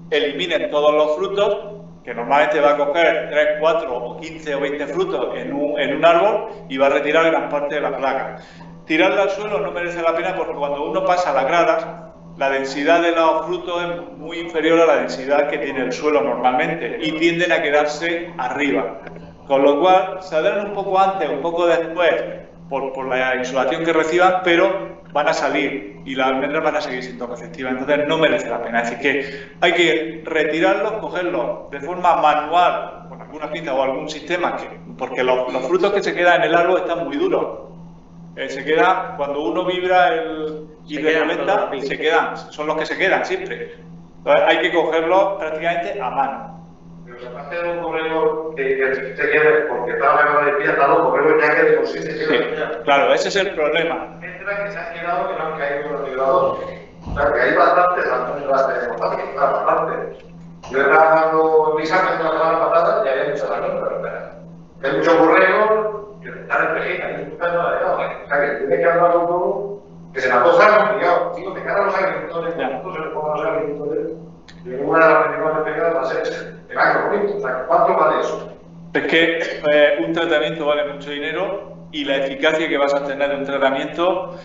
eliminen todos los frutos, que normalmente va a coger 3, 4 o 15 o 20 frutos en un árbol y va a retirar gran parte de la plaga. Tirarla al suelo no merece la pena porque cuando uno pasa las gradas, la densidad de los frutos es muy inferior a la densidad que tiene el suelo normalmente y tienden a quedarse arriba. Con lo cual, saldrán un poco antes, un poco después, por la insolación que reciban, pero van a salir y las almendras van a seguir siendo receptivas. Entonces, no merece la pena. Así que hay que retirarlos, cogerlos de forma manual, con alguna pinza o algún sistema, porque los frutos que se quedan en el árbol están muy duros. Se queda, cuando uno vibra y recolecta, se quedan, son los que se quedan siempre. Entonces hay que cogerlos prácticamente a mano. Pero se parte de un correo que se quede, porque está la mano de pie, está los correos ya que de por sí se quedan. Sí, claro, ese es el problema. Entra que se han quedado que no han caído los vibradores. O sea, que hay bastantes almendras de potasio, claro, bastantes. Yo estaba dando mis años de la semana pasada y había muchas almendras. Hay muchos correos que están en pejina y buscando la de lado. O sea, que tiene que hablar con todo, que se me antoja complicado. Digo, de cara a los agricultores, ¿cuánto se le ponga a los agricultores? Y una de las principales pegadas va a ser el agro. O sea, ¿cuánto vale eso? Es que un tratamiento vale mucho dinero y la eficacia que vas a tener de un tratamiento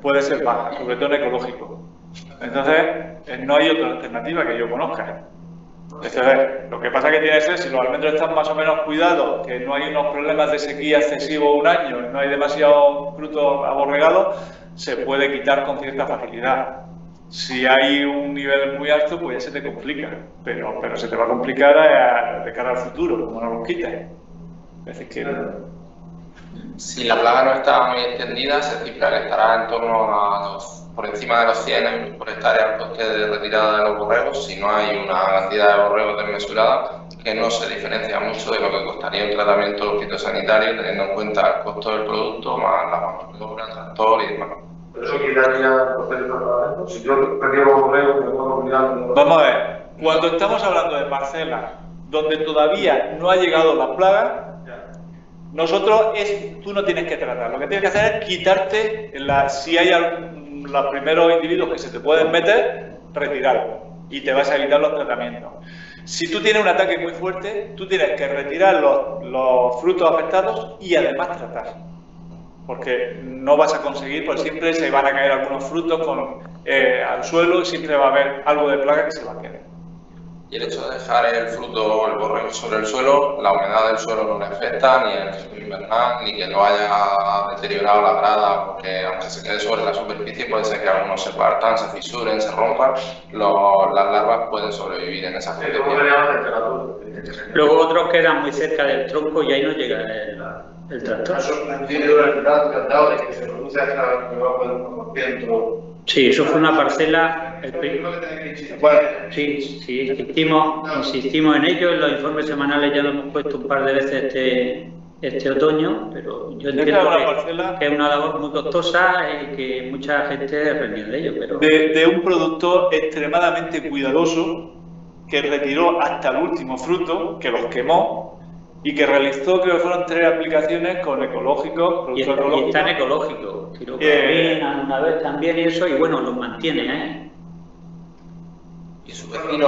puede ser baja, sobre todo en ecológico. Entonces, no hay otra alternativa que yo conozca. Entonces, lo que pasa que tiene que ser, si los almendros están más o menos cuidados, que no hay unos problemas de sequía excesivo un año, no hay demasiados frutos aborregados, se puede quitar con cierta facilidad. Si hay un nivel muy alto, pues ya se te complica, pero se te va a complicar de cara al futuro, como no los quites. Es decir, que... Si la plaga no está muy extendida, se cifra que estará en torno a por encima de los 100 euros por hectárea el coste de retirada de los borregos, si no hay una cantidad de borregos desmesurada, que no se diferencia mucho de lo que costaría un tratamiento fitosanitario, teniendo en cuenta el costo del producto, más la mano de obra, tractor y demás. Pero eso quitaría el proceso de tratamiento. Si yo perdí los borregos, me puedo olvidar. Vamos a ver, cuando estamos hablando de parcelas donde todavía no ha llegado la plaga, tú no tienes que tratar, lo que tienes que hacer es quitarte, si hay los primeros individuos que se te pueden meter, retirarlo y te vas a evitar los tratamientos. Si tú tienes un ataque muy fuerte, tú tienes que retirar los frutos afectados y además tratar, porque no vas a conseguir, pues siempre se van a caer algunos frutos al suelo y siempre va a haber algo de plaga que se va a quedar. Y el hecho de dejar el fruto o el borrego sobre el suelo, la humedad del suelo no le afecta, ni el frío invernal, ni que lo haya deteriorado la grada, porque aunque se quede sobre la superficie puede ser que algunos se partan, se fisuren, se rompan. Las larvas pueden sobrevivir en esa superficie. Luego otros quedan muy cerca del tronco y ahí no llega el tractor. de que se produce hasta debajo del 1%. Sí, eso fue una parcela. Bueno, Sí, insistimos en ello. En los informes semanales ya lo hemos puesto un par de veces este otoño, pero yo entiendo que es una labor muy costosa y que mucha gente reniega de ello. Pero... de un productor extremadamente cuidadoso que retiró hasta el último fruto, que los quemó y que realizó, creo que fueron 3 aplicaciones con ecológicos, y están ecológicos. Tiró clorina una vez también y eso, y bueno, los mantiene, ¿eh? Y su vecino...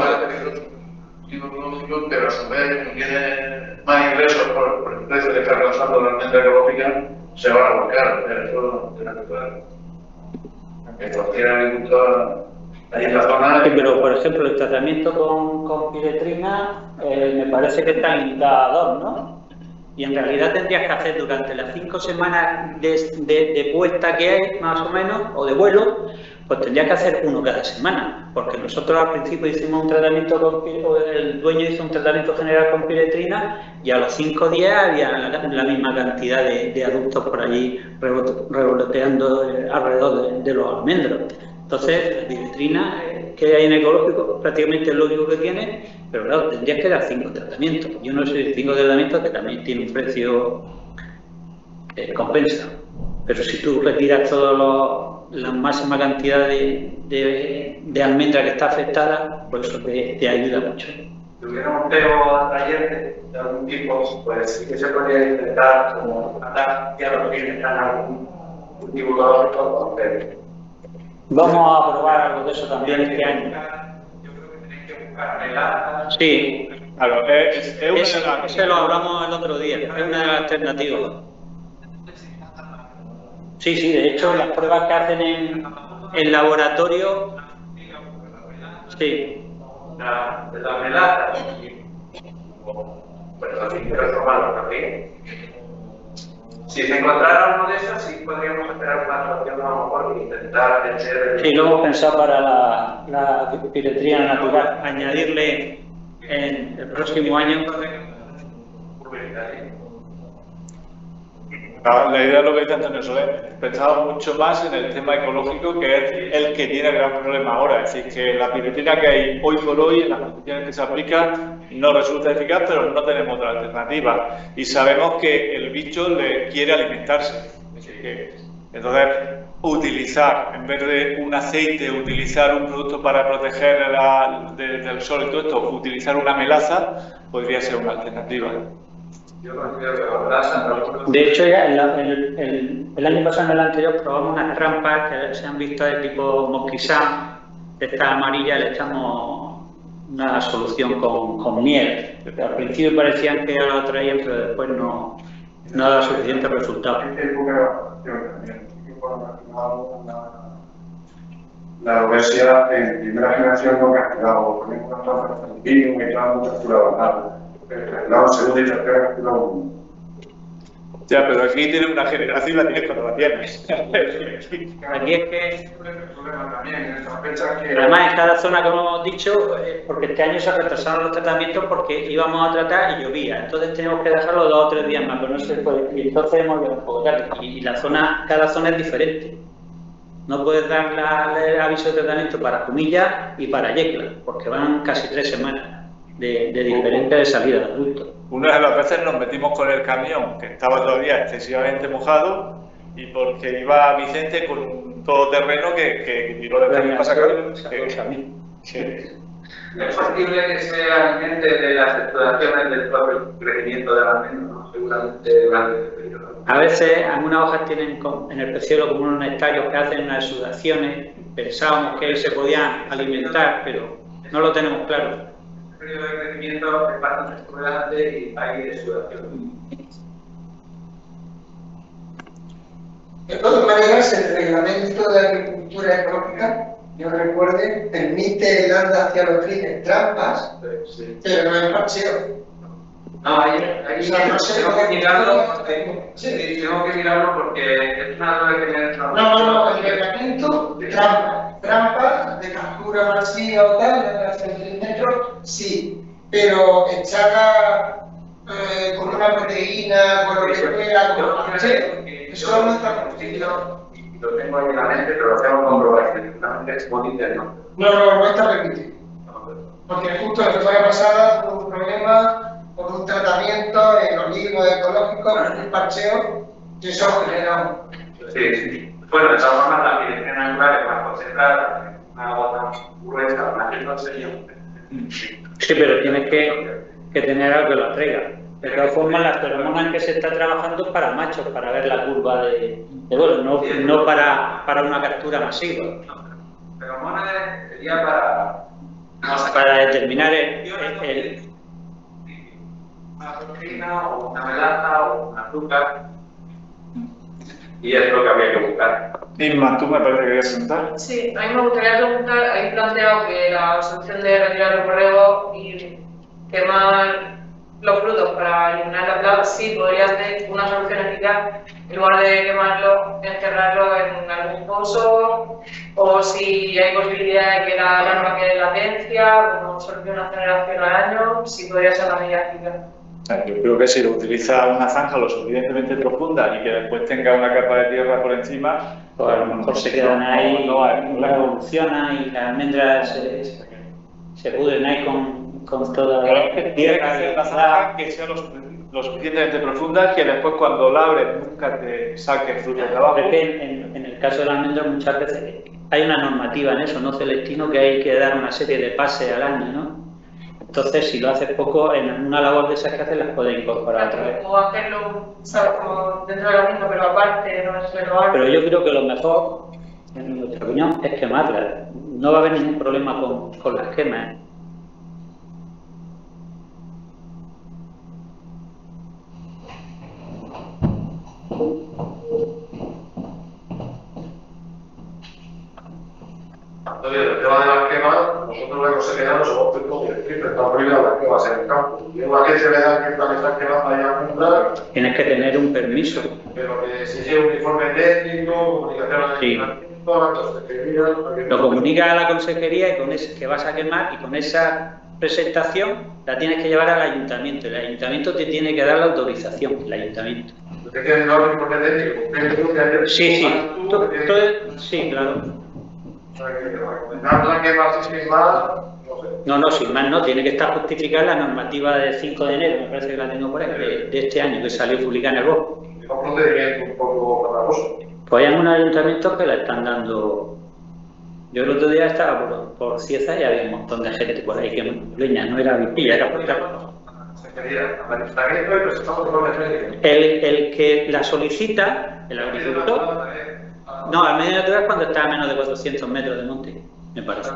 pero a su vez, como tiene más ingresos por el precio que está causando la almendra ecológica, se van a volcar. Eso no tiene que ver. Que cualquier agricultor ahí en la zona. Sí, pero por ejemplo, el tratamiento con piretrina me parece que está limitado a 2, ¿no? Y en realidad tendrías que hacer durante las 5 semanas de puesta que hay, más o menos, o de vuelo, pues tendrías que hacer uno cada semana, porque nosotros al principio hicimos un tratamiento el dueño hizo un tratamiento general con piretrina y a los 5 días había la misma cantidad de adultos por allí revoloteando alrededor de los almendros. Entonces, la piretrina que hay en ecológico prácticamente es lo único que tiene, pero claro, tendrías que dar 5 tratamientos. Yo no sé 5 tratamientos que también tiene un precio compensa, pero si tú retiras la máxima cantidad de almendra que está afectada, por eso te ayuda mucho. Si hubiera un pego ayer de algún tipo, pues sí que se podría intentar como tratar ya lo que está en algún cultivo ecológico con pego. Vamos a probar algo de eso también este año. Yo creo que tenéis que buscar melaza. Sí, Claro, es una de las... Eso lo hablamos el otro día, es una de las alternativas. Sí, de hecho las pruebas que hacen en laboratorio, sí. De la melaza. Bueno, así que tomarlo también. Si se encontrara uno de esos, sí podríamos esperar una actuación a lo mejor e intentar vencer. Sí, lo hemos pensado para la piretrina natural, añadirle en el próximo año. La idea es lo que dice Antonio Soler. Pensaba mucho más en el tema ecológico, que es el que tiene el gran problema ahora. Es decir, que la piretrina que hay hoy por hoy, en las condiciones que se aplican, no resulta eficaz, pero no tenemos otra alternativa. Y sabemos que el bicho le quiere alimentarse. Entonces, utilizar, en vez de un aceite, utilizar un producto para proteger del sol y todo esto, utilizar una melaza, podría ser una alternativa. Yo considero que la melaza... De hecho, ya el año pasado, en el anterior, probamos unas trampas que se han visto de tipo mosquisán, de esta amarilla, le echamos una solución con miel. Al principio parecían que ya lo traían, pero después no da suficiente resultado. La obesidad en primera generación no castigado, ponemos una trampa infantil y echamos captura banal. La segunda y tercera captura un... Ya, pero aquí tienes una generación y la tienes cuando la tienes. Aquí es que... Además, en cada zona, como hemos dicho, porque este año se retrasaron los tratamientos porque íbamos a tratar y llovía. Entonces tenemos que dejarlo 2 o 3 días más, pero no se puede. Y entonces hemos ido un poco tarde. Y cada zona es diferente. No puedes dar el aviso de tratamiento para Jumilla y para Yecla, porque van casi 3 semanas de diferencia de salida de adultos. Una de las veces nos metimos con el camión, que estaba todavía excesivamente mojado, y porque iba Vicente con un todoterreno que tiró el camión para sacarlo. Es posible que se alimente de las exploraciones del propio crecimiento de la almendra, ¿no? Seguramente durante este periodo. A veces algunas hojas tienen en el peciolo como unos nectarios que hacen unas exudaciones. Pensábamos que se podían alimentar, pero no lo tenemos claro. El periodo de crecimiento es bastante exuberante y hay exudación. De todas maneras, el reglamento de agricultura ecológica yo recuerde, permite el anda hacia los clines trampas, pero no hay parcheo. No, ahí tengo que mirarlo, tengo que mirarlo porque es una zona que me... No, el reglamento, trampas de captura masiva o tal, hasta el 3 metros, sí, pero echada con una proteína, con lo que fuera, con un parcheo, eso no está permitido. Lo tengo ahí en la mente, pero lo tengo que comprobar, efectivamente es bonito, ¿no? No está permitido. Porque justo la semana pasada tuvo un problema con un tratamiento en olivo ecológico, con un parcheo, y eso genera Sí. Bueno, de todas formas, la dirección angular es más concentrada, una gota gruesa, una que no sería. Sí, pero tienes que tener algo que lo atraiga. De todas formas, las feromonas que se está trabajando es para machos, para ver la curva de vuelo, no para una captura masiva. Feromonas sería para determinar una proteína o una melaza o un azúcar. Y es lo que había que buscar. Inma, tú me parece que querías preguntar. Sí, a mí me gustaría preguntar, habéis planteado que la solución de retirar los borregos y quemar los frutos para eliminar la plaga, sí podría ser una solución eficaz, en lugar de quemarlo, enterrarlo en algún pozo, o si hay posibilidad de que la larva quede en latencia, como solución de una generación al año, sí podría ser una medida eficaz. Yo creo que si lo utiliza una zanja lo suficientemente profunda y que después tenga una capa de tierra por encima, pues a lo mejor se quedan ahí, no evolucionan y las almendras se pudren ahí con toda la tiene que hacer la zanja que sea lo suficientemente profunda que después cuando la abres nunca te saque frutos de abajo. Es que en el caso de la almendra muchas veces hay una normativa en eso, ¿no, Celestino? Que hay que dar una serie de pases al año, ¿no? Entonces, si lo haces poco, en una labor de esas que haces las puedes incorporar otra vez. O hacerlo, ¿sabes? Como dentro de la misma, pero aparte, no es renovar. Pero yo creo que lo mejor, en nuestra opinión, es quemarlas. No va a haber ningún problema con las quemas. Entonces, el tema de las quemas, nosotros la consejera nos hemos puesto muy estrictos, están prohibidas las quemas en el campo. Y una que se le da que están quemando allá a comprar. Tienes que tener un permiso. Pero que si sea un informe técnico, comunicación a la Sí. Lo comunicas a la consejería y con ese que vas a quemar y con esa presentación la tienes que llevar al ayuntamiento. El ayuntamiento te tiene que dar la autorización, el ayuntamiento. ¿Usted quiere dar un informe técnico? Sí, sí, claro. La quema sin más, no sé. No, sin más no, tiene que estar justificada la normativa del 5 de enero, me parece que la tengo por ahí, de este año, que salió publicada en el BOC. Es un procedimiento un poco farragoso. Pues hay unos ayuntamientos que la están dando. Yo el otro día estaba por Cieza y había un montón de gente por ahí que leña, no era Vipilla, era por el que la solicita, el agricultor. No, al medio natural es cuando está a menos de 400 metros de monte, me parece.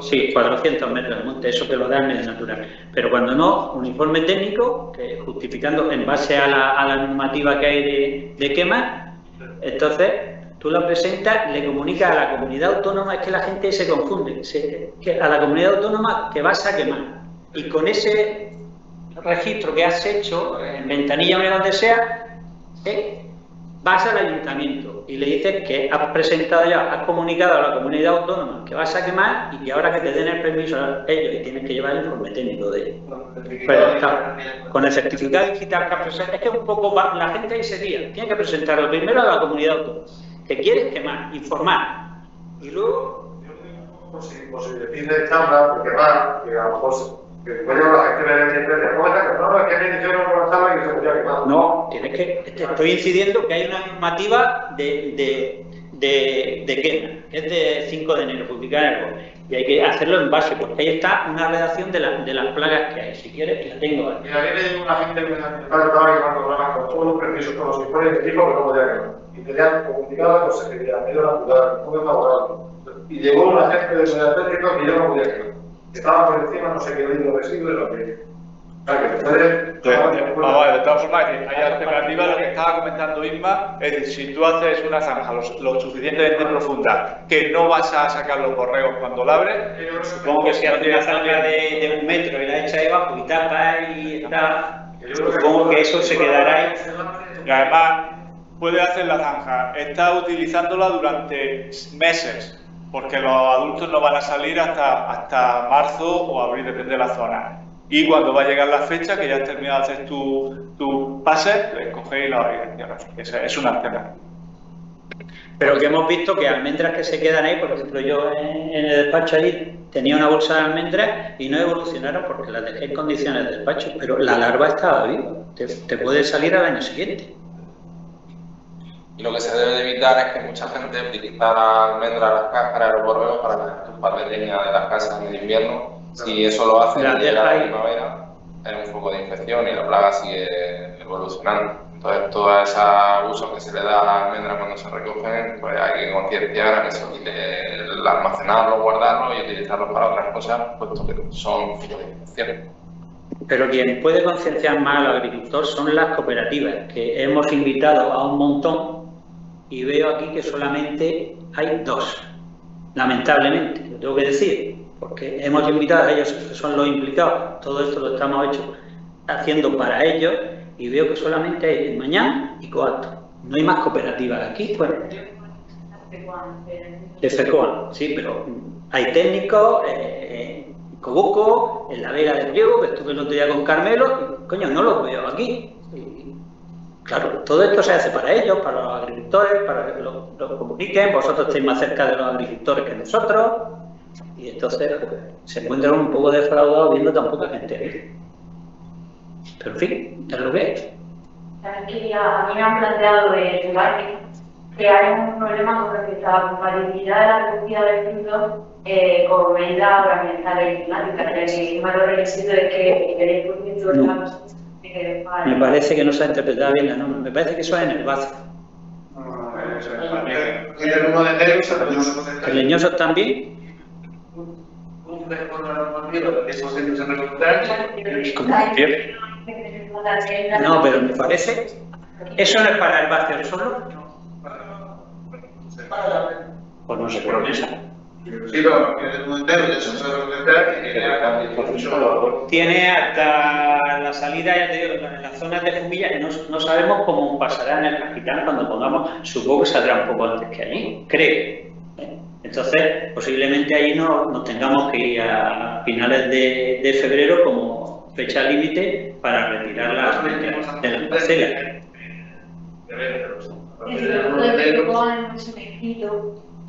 Sí, 400 metros de monte, eso que lo da el medio natural. Pero cuando no, un informe técnico, que justificando en base a la normativa que hay de quema, entonces tú lo presentas, le comunicas a la comunidad autónoma, es que la gente se confunde, que a la comunidad autónoma que vas a quemar. Y con ese registro que has hecho, en Ventanilla o donde sea, vas al ayuntamiento y le dices que has presentado ya, has comunicado a la comunidad autónoma que vas a quemar y que ahora que te den el permiso a ellos y tienes que llevar el informe técnico de ellos. Pero claro, con el certificado digital que has presentado, es que un poco la gente ahí se guía, tiene que presentarlo primero a la comunidad autónoma, que quieres quemar, informar, y luego... Si decide chambra, de quemar, que a lo mejor... Que después lleva la gestión de emergencia, no, es que me dijeron que no estaba y que se podía quemar. No, tienes que, te estoy incidiendo que hay una normativa de quema, que es de 5 de enero, publicada en el BOC, y hay que hacerlo en base, porque ahí está una redacción de las plagas que hay. Si quieres, la tengo aquí. Mira, viene una gente que estaba quemando plagas con todos los permisos, con los informes de tipo que no podía quemar. Y tenían comunicado a la consejería, medio natural, muy laboral. Y llegó una gente de Medio Atlético que yo no podía quemar. Estaba por encima, no sé qué, de los residuos de lo que... De todas formas, hay alternativas. Lo que estaba comentando Isma, es decir, si tú haces una zanja lo suficientemente profunda que no vas a sacar los borregos cuando la abres, Supongo que si haces una zanja de 1 metro y la echas ahí abajo y tapas y está, supongo que eso se quedará ahí. y además puede hacer la zanja, está utilizándola durante meses, porque los adultos no van a salir hasta marzo o abril, depende de la zona. Y cuando va a llegar la fecha, que ya has terminado de hacer tu pase, le cogéis y la abrís. Esa es una alternativa. Pero que hemos visto que almendras que se quedan ahí, por ejemplo, yo en el despacho allí tenía una bolsa de almendras y no evolucionaron porque las dejé en condiciones de despacho, pero la larva estaba viva, te puede salir al año siguiente. Y lo que se debe de evitar es que mucha gente utiliza la almendra, las cáscaras de los borregos para las tufas de leña de las casas en el invierno. Si eso lo hace y llega la primavera, es un foco de infección y la plaga sigue evolucionando. Entonces, todo ese uso que se le da a la almendra cuando se recogen, pues hay que concienciar a que se evite el almacenarlo, guardarlo y utilizarlo para otras cosas, puesto que son focos de infección. Pero quien puede concienciar más al agricultor son las cooperativas, que hemos invitado a un montón y veo aquí que solamente hay 2, lamentablemente, lo tengo que decir, porque hemos invitado a ellos, que son los implicados, todo esto lo estamos haciendo para ellos y veo que solamente hay Mañán y Coato, no hay más cooperativas aquí, bueno. De FECOAN, sí, pero hay técnicos, Cobuco, en la Vega del Riego, que estuve el otro día con Carmelo, y, coño, no los veo aquí. Y, claro, todo esto se hace para ellos, para los agricultores, para que lo comuniquen, vosotros estáis más cerca de los agricultores que nosotros, y entonces pues, se encuentran un poco defraudados viendo tan poca gente ahí. Pero en fin, es lo que es. A mí me han planteado el barrio que hay un problema con respecto a la compatibilidad de la recogida de frutos con medidas ambientales y climáticas, ya que uno de los requisitos es que el 10% de la cosa me parece que no se ha interpretado bien la norma, me parece que eso es en el base. ¿El leñosos también? No, pero me parece... ¿Eso no es para el base solo? Pues no sé por qué. Tiene hasta la salida, ya te digo, en las zonas de Fumilla, no sabemos cómo pasará en el Caquitán cuando pongamos, supongo que saldrá un poco antes que allí, creo. Entonces, posiblemente allí nos tengamos que ir a finales de febrero como fecha límite para retirarla de las parcelas.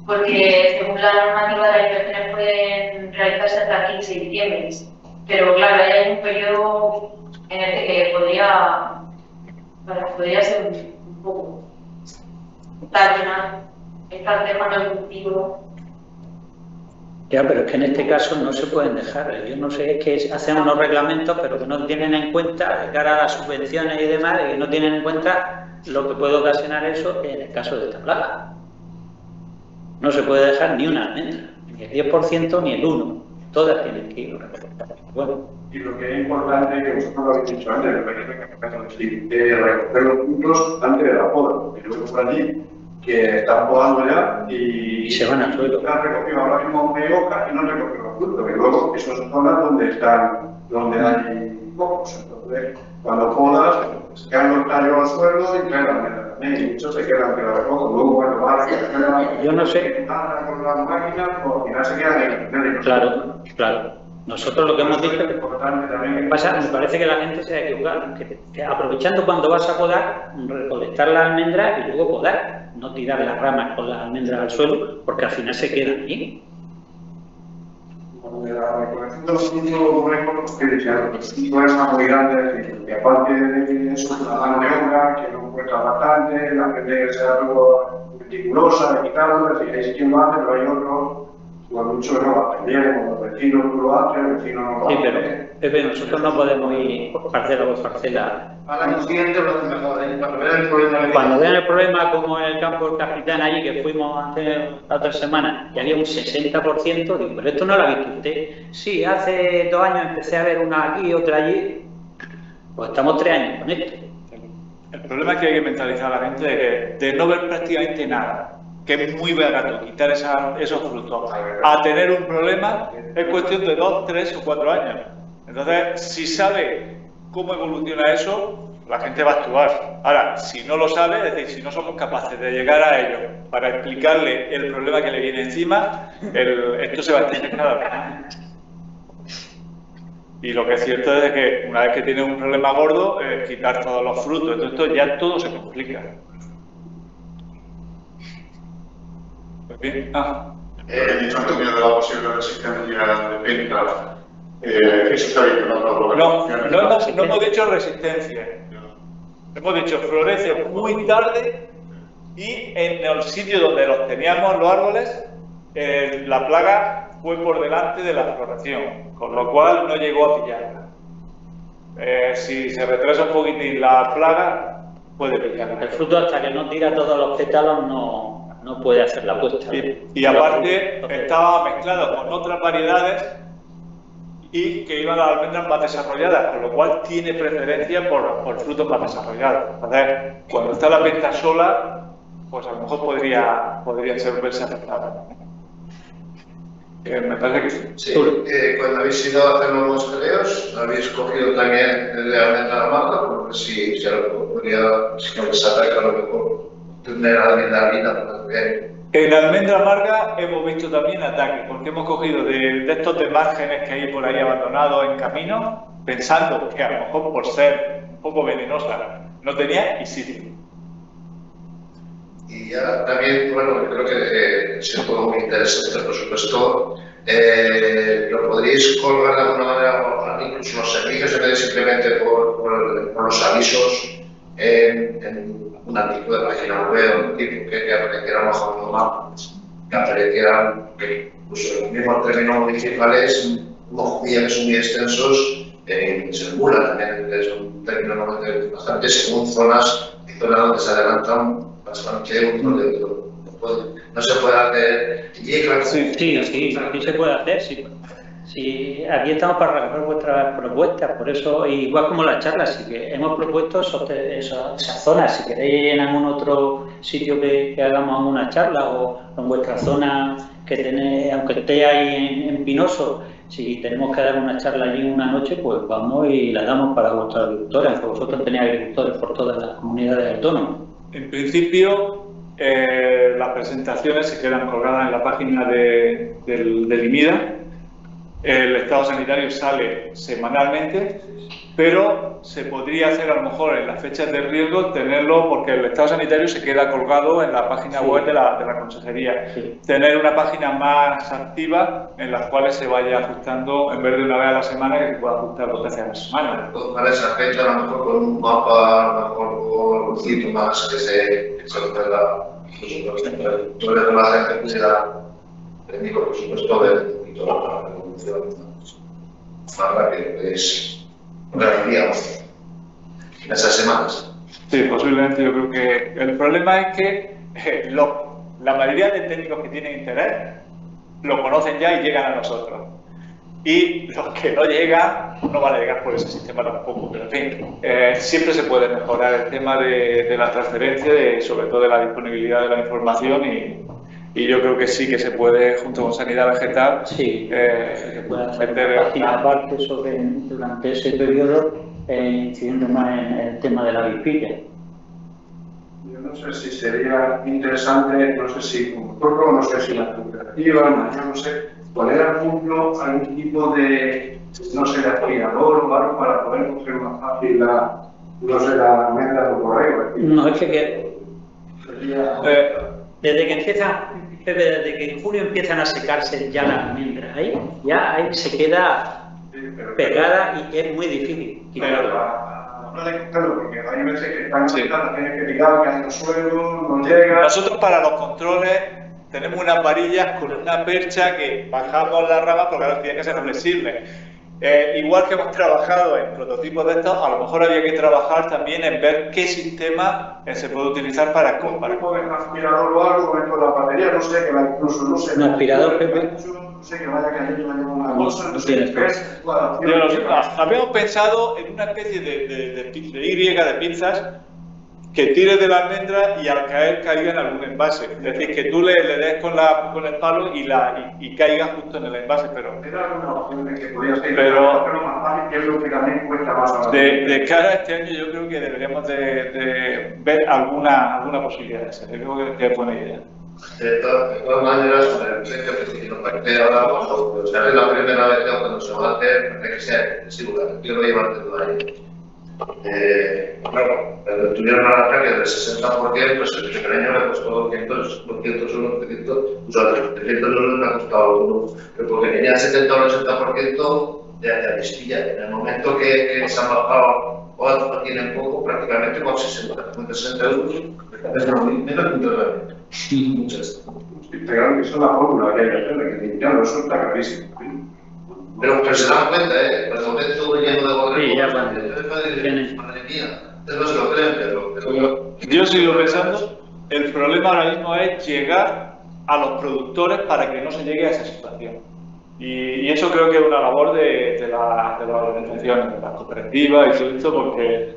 Porque según la normativa las inspecciones pueden realizarse hasta el 15 de diciembre, pero claro, hay un periodo en el que podría ser un poco estar dejando el cultivo. Ya, pero es que en este caso no se pueden dejar. Yo no sé, es que hacen unos reglamentos, pero que no tienen en cuenta, de cara a las subvenciones y demás, que no tienen en cuenta lo que puede ocasionar eso en el caso de esta plaga. No se puede dejar ni una almendra, ni el 10% ni el 1%. Todas tienen que ir. Bueno. Y lo que es importante, que vosotros lo habéis dicho antes, recoger los frutos antes de la poda, porque luego por allí que están podando ya y se van al suelo. Han recogido ahora mismo de hoja y no han recogido los frutos, que luego esas son zonas donde hay pocos. Entonces, cuando podas, se quedan los tallos al suelo y caen las almendras también, y muchos se quedan que la recogen. Luego, cuando van a quedar yo no sé. Con las máquinas, pues al final se quedan en el Claro, claro. Nosotros lo que hemos dicho es importante también. Pasa, me parece que la gente se ha equivocado, que aprovechando cuando vas a podar, recolectar las almendras y luego podar, no tirar las ramas con las almendras al suelo, porque al final se quedan allí. La recolección de los frutos que los frutos están muy grandes y aparte de eso, la mano de obra que no cuesta bastante, la gente que sea algo meticulosa de quitarlo, es decir, hay quien lo hace, pero hay otros. Cuando mucho no lo hacen bien, cuando los vecinos lo hacen, el vecino no lo hace. Sí, pero Pepe, nosotros no podemos ir parcela por parcela. Al año siguiente lo hacen mejor, cuando vean el problema. Cuando vean el problema, como en el campo del Capitán allí, que fuimos hace la otra semana, y había un 60%, digo, pero esto no lo ha visto usted. Sí, hace 2 años empecé a ver una aquí y otra allí. Pues estamos 3 años con esto. El problema es que hay que mentalizar a la gente de no ver prácticamente nada, que es muy barato quitar esos frutos. A tener un problema es cuestión de 2, 3 o 4 años. Entonces, si sabe cómo evoluciona eso, la gente va a actuar. Ahora, si no lo sabe, es decir, si no somos capaces de llegar a ellos para explicarle el problema que le viene encima, esto se va a extender cada vez más. Y lo que es cierto es que una vez que tienes un problema gordo, quitar todos los frutos, entonces ya todo se complica. Pues bien, He dicho antes de la posible resistencia de Pentra. Eso está bien, no hemos dicho resistencia. Hemos dicho florece muy tarde y en el sitio donde los teníamos los árboles, la plaga fue por delante de la floración, con lo cual no llegó a pillarla. Si se retrasa un poquitín la plaga, puede pillarla. El fruto, hasta que no tira todos los pétalos, no puede hacer la puesta. Y aparte estaba mezclado con otras variedades y que iban a las almendras más desarrolladas, con lo cual tiene preferencia por frutos más desarrollados. Entonces, cuando está la venta sola, pues a lo mejor podría ser verse afectada. Me parece que sí. Sí, cuando habéis ido a hacer los muestreos, habéis cogido también el de almendra amarga, porque si se lo podría, si no les ataca, a lo mejor tener almendra vida también. En almendra amarga hemos visto también ataques, porque hemos cogido de estos de márgenes que hay por ahí abandonados en camino, pensando que a lo mejor por ser un poco venenosa no tenía y sí tiene. Y ya también, bueno, creo que es un poco muy interesante, por supuesto, lo podréis colgar de alguna manera, incluso los servicios, en vez de simplemente por los avisos, en un tipo de página web, un tipo que apareciera mejor normal, que aparecieran, que incluso los mismos términos municipales, que son muy extensos, circula también, es un término bastante según zonas donde se adelantan bastante uno de otro. No se puede hacer. Sí se puede hacer, sí. Sí, aquí estamos para recoger vuestras propuestas, por eso, igual como las charlas, sí que hemos propuesto esas zonas. Si queréis en algún otro sitio que hagamos alguna charla o en vuestra zona que tenéis, aunque esté ahí en Pinoso, si tenemos que dar una charla allí una noche, pues vamos y la damos para vuestros agricultores, aunque vosotros tenéis agricultores por todas las comunidades autónomas. En principio, las presentaciones se quedan colgadas en la página del IMIDA. El estado sanitario sale semanalmente, pero se podría hacer a lo mejor en las fechas de riesgo tenerlo, porque el estado sanitario se queda colgado en la página web de la consejería. Sí. Tener una página más activa en las cuales se vaya ajustando, en vez de una vez a la semana, que se pueda ajustar 2 veces a la semana. Para esa fecha, a lo mejor con un mapa, a lo mejor con un poquito más que se pueda, toda la gente pudiera, por supuesto, ver la evolución más rápido, que es digamos, en esas semanas. Sí, posiblemente. Yo creo que el problema es que la mayoría de técnicos que tienen interés lo conocen ya y llegan a nosotros. Y los que no llegan, no van a llegar por ese sistema tampoco. Pero en fin, siempre se puede mejorar el tema de la transferencia, sobre todo de la disponibilidad de la información y yo creo que sí que se puede, junto con Sanidad Vegetal, sí, se puede hacer una página aparte durante ese periodo, incidiendo más en el tema de la avispilla. Yo no sé si sería interesante, no sé si como poco, no sé si la cooperativa, no sé, poner al ejemplo algún tipo de, no sé, de aspirador o algo para poder coger más fácil la almendra o correo. No, es que desde que en junio empiezan a secarse ya las almendras, ahí se queda pegada y es muy difícil quitarla. No le controlo, porque hay veces que están conectadas, tienes que tirar, que hay en el suelo, no llega. Nosotros para los controles tenemos unas varillas con una percha que bajamos las ramas porque ahora tiene que ser flexible. igual que hemos trabajado en prototipos de estos, a lo mejor había que trabajar también en ver qué sistema se puede utilizar para comparar. Un aspirador o algo con la batería, no sé, que incluso no sé. ¿Un aspirador, Pepe? No sé, que vaya cayendo una cosa, no sé. Habíamos pensado en una especie de Y, de pinzas, que tires de la almendra y al caer caiga en algún envase. Es decir, que tú le des con el palo y caiga justo en el envase. Pero de cara a este año yo creo que deberíamos de ver alguna posibilidad de eso. Creo que es buena idea. De todas maneras, con el precio que nos parece ahora, pues es la primera vez que cuando se va a hacer, parece que sea excesivo, que lo llevar de todo ahí. Claro, cuando tuvieron una ataque del 60%, pues el primer año le costó 200 euros, 300, o sea, 300 euros le ha costado uno, pero porque tenía el 70 o el 80% de Avispilla. En el momento que se han bajado o tienen poco, prácticamente con 60 euros, es menos que un tratamiento. Muchas. Pero eso es la fórmula que hay que hacer, que ya no resulta carísimo. Pero se dan cuenta, el momento lleno de borregos, sí, ya madre mía, no se lo creen, pero... Yo sigo pensando, el problema ahora mismo es llegar a los productores para que no se llegue a esa situación. Y eso creo que es una labor de las organizaciones, de las cooperativas y todo esto, porque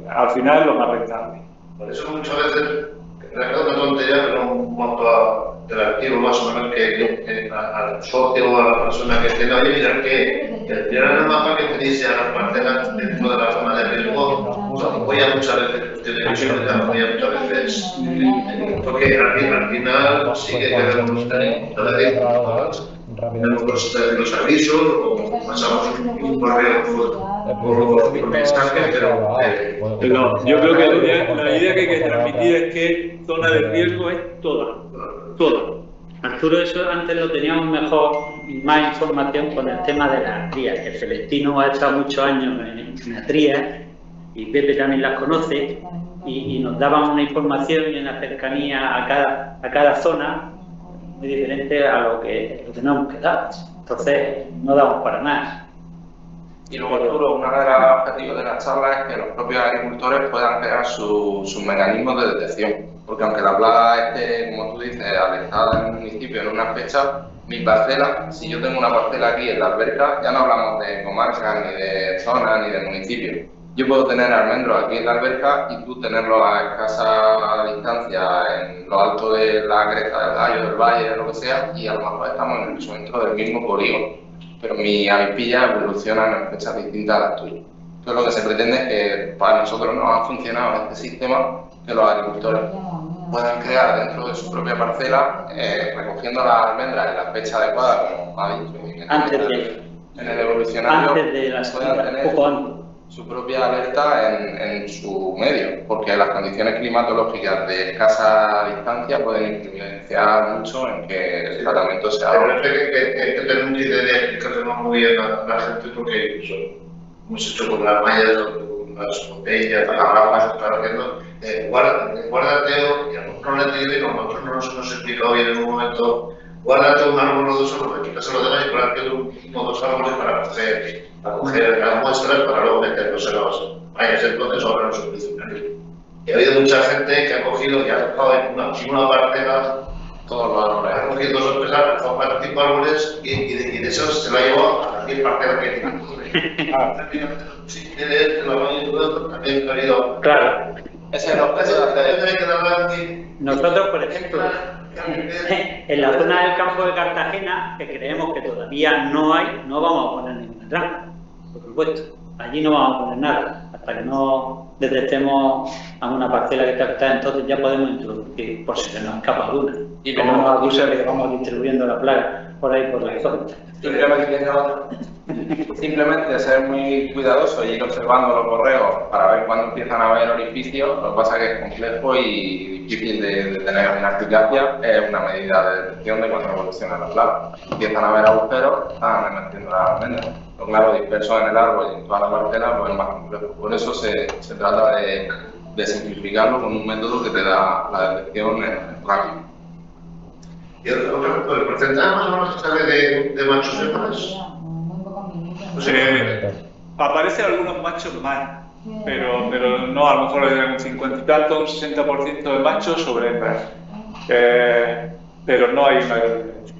al final es lo más rentable. Por eso muchas veces, es una tontería, pero un monto interactivo más o menos que al socio o a la persona que tenga, oye, mirar que el el mapa que te dice a las parcelas dentro de la zona de riesgo, nos apoya muchas veces, tiene que ser que apoya muchas veces, porque al final sí que debemos tener los avisos o pasamos un correo por mensaje, pero yo creo que la idea que hay que transmitir es que zona de riesgo es toda. Arturo, eso antes lo teníamos mejor, más información con el tema de las trías, que Celestino ha estado muchos años en las trías y Pepe también las conoce y nos daban una información y una cercanía a cada zona muy diferente a lo que tenemos que dar. Entonces no damos para más. Y luego, Arturo, uno de los objetivos de las charlas es que los propios agricultores puedan crear sus mecanismos de detección. Porque aunque la plaga esté, como tú dices, alejada en el municipio en una fecha, mi parcela, si yo tengo una parcela aquí en la alberca, ya no hablamos de comarcas, ni de zonas, ni de municipios. Yo puedo tener almendros aquí en la alberca y tú tenerlos a escasa distancia en lo alto de la cresta del gallo, del valle, de lo que sea, y a lo mejor estamos en el centro del mismo polígono. Pero mi avispilla evoluciona en fechas distintas a las tuyas. Entonces lo que se pretende es que para nosotros nos ha funcionado este sistema, que los agricultores puedan crear dentro de su propia parcela, recogiendo las almendras en la fecha adecuada, como ha dicho, en el evolucionario, antes de la puedan tener su propia alerta en su medio, porque las condiciones climatológicas de escasa distancia pueden influenciar mucho en que el tratamiento sea... Me parece que tenemos que explicarlo muy bien a la gente, porque incluso hemos hecho con las mallas, con las botellas, las ramas, están haciendo, guárdate, y a nosotros no le entiendo y a nosotros no nos hemos explicado bien en un momento, guárdate un árbol o dos árboles, quítaselo de demás y guárdate uno o dos árboles para coger las muestras para luego meterlos en los mallas, entonces ahora no se solucionaría. Y ha habido mucha gente que ha cogido y ha dejado en una parcela todos los árboles, ha cogido dos o tres árboles y de esos se lo ha llevado a las 10 parcelas que tiene. Si quieres, la mayoría también ha habido. Claro. Ese no puede hacer. Nosotros, por ejemplo, en la zona del campo de Cartagena, que creemos que todavía no hay, no vamos a poner ninguna trampa, por supuesto. Allí no vamos a poner nada, hasta que no detectemos a una parcela que está afectada, entonces ya podemos introducir, por si se nos escapa alguna. Y que no nos acuse que vamos distribuyendo la plaga por ahí por la zona. Simplemente ser muy cuidadoso y ir observando los correos para ver cuándo empiezan a haber orificios. Lo que pasa es que es complejo y difícil de tener una eficacia. Es una medida de detección de cuando evoluciona la plaga. Empiezan a haber agujeros, están emergiendo las almendras. Lo claro, dispersos en el árbol y en toda la parcela, pues es más complejo. Por eso se trata de simplificarlo con un método que te da la detección rápido. Y otro punto, ¿el porcentaje más o menos que sale de machos hembras? Aparecen algunos machos más, pero no, a lo mejor un 50 y tanto, un 60% de machos sobre hembras. Pero no hay una gran diferencia.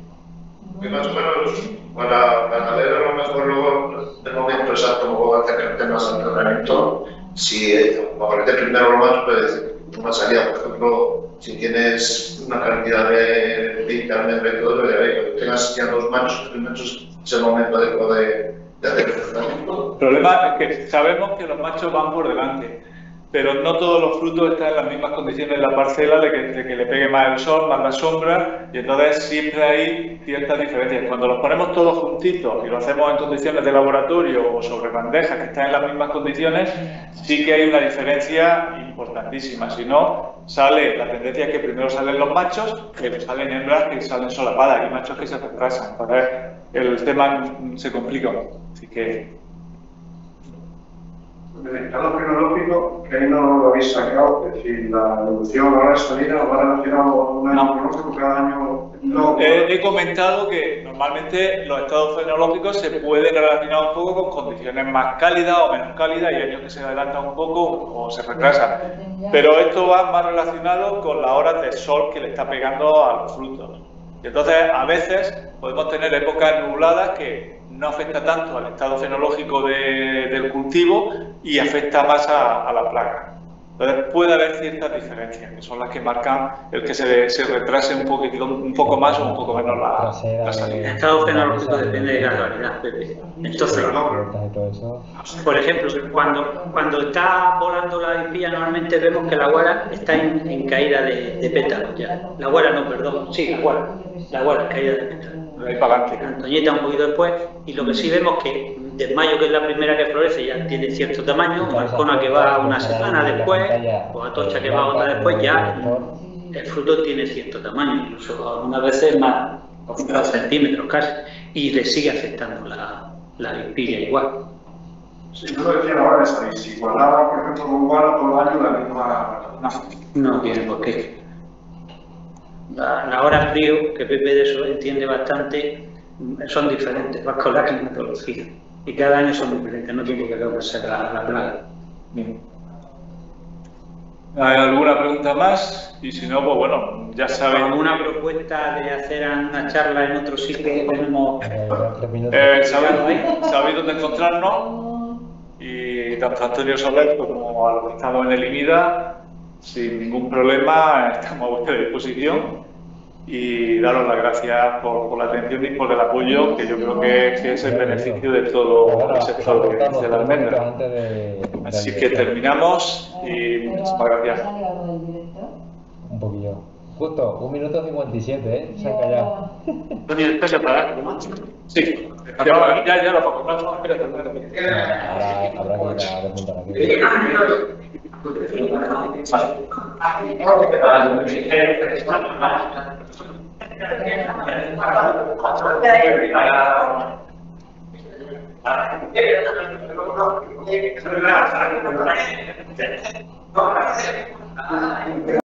Y más o menos, para ver a lo mejor luego el momento exacto, luego acercarte más al tratamiento, si aparece primero lo más, pues una salida, por ejemplo, si tienes una cantidad de 20 almendras y todo, que tengas ya 2 machos primeros, es el momento adecuado de hacer el tratamiento. El problema es que sabemos que los machos van por delante, pero no todos los frutos están en las mismas condiciones en la parcela de que le pegue más el sol, más la sombra, y entonces siempre hay ciertas diferencias. Cuando los ponemos todos juntitos y lo hacemos en condiciones de laboratorio o sobre bandejas que están en las mismas condiciones, sí que hay una diferencia importantísima. Si no, la tendencia es que primero salen los machos, que salen hembras que salen solapadas, y machos que se retrasan. Entonces el tema se complica. Así que... En el estado fenológico, que ahí no lo habéis sacado, es decir, la evolución ahora es salida, lo va relacionado con un año fenológico cada año. No. He comentado que normalmente los estados fenológicos se pueden relacionar un poco con condiciones más cálidas o menos cálidas, y años que se adelantan un poco o se retrasan. Pero esto va más relacionado con las horas de sol que le está pegando a los frutos. Y entonces, a veces podemos tener épocas nubladas que no afecta tanto al estado fenológico del cultivo y afecta más a la plaga. Entonces puede haber ciertas diferencias, que son las que marcan el que se retrase un poco más o un poco menos la salida. El estado fenológico depende de la variedad, Pepe. Entonces, por ejemplo, cuando está volando la avispilla, normalmente vemos que la guara está en caída de pétalos ya. La guara no, perdón, sí, la guara en caída de pétalos. Antoñeta un poquito después, y lo que sí vemos que desmayo, que es la primera que florece, ya tiene cierto tamaño, Marcona que va una semana después, o Atocha que va otra después, ya el fruto tiene cierto tamaño, incluso algunas veces más, 2 centímetros casi, y le sigue afectando la avispilla igual. Sí, yo lo decía ahora, si guardaba, por ejemplo, con guara todo el año la misma... No tiene por qué. La hora frío, que Pepe de eso entiende bastante, son diferentes, vas con la climatología. Y cada año son diferentes, no tiene que ser la plaga. Bien. ¿Hay alguna pregunta más? Y si no, pues bueno, ya saben. ¿Alguna propuesta de hacer una charla en otro sitio que tenemos? Sabéis dónde encontrarnos, y tanto Antonio Soler como a los que estamos en el IMIDA, sin ningún problema, estamos a vuestra disposición, y daros las gracias por la atención y por el apoyo, que yo creo que es el beneficio de todo el sector que dice la almendra. Así que terminamos y muchísimas gracias. Un poquillo. Justo, 1 minuto 57, se han callado. ¿Tony, estás separado? Sí, ya lo pongo. No, espérate. Ahora habrá que ir a desmontar aquí.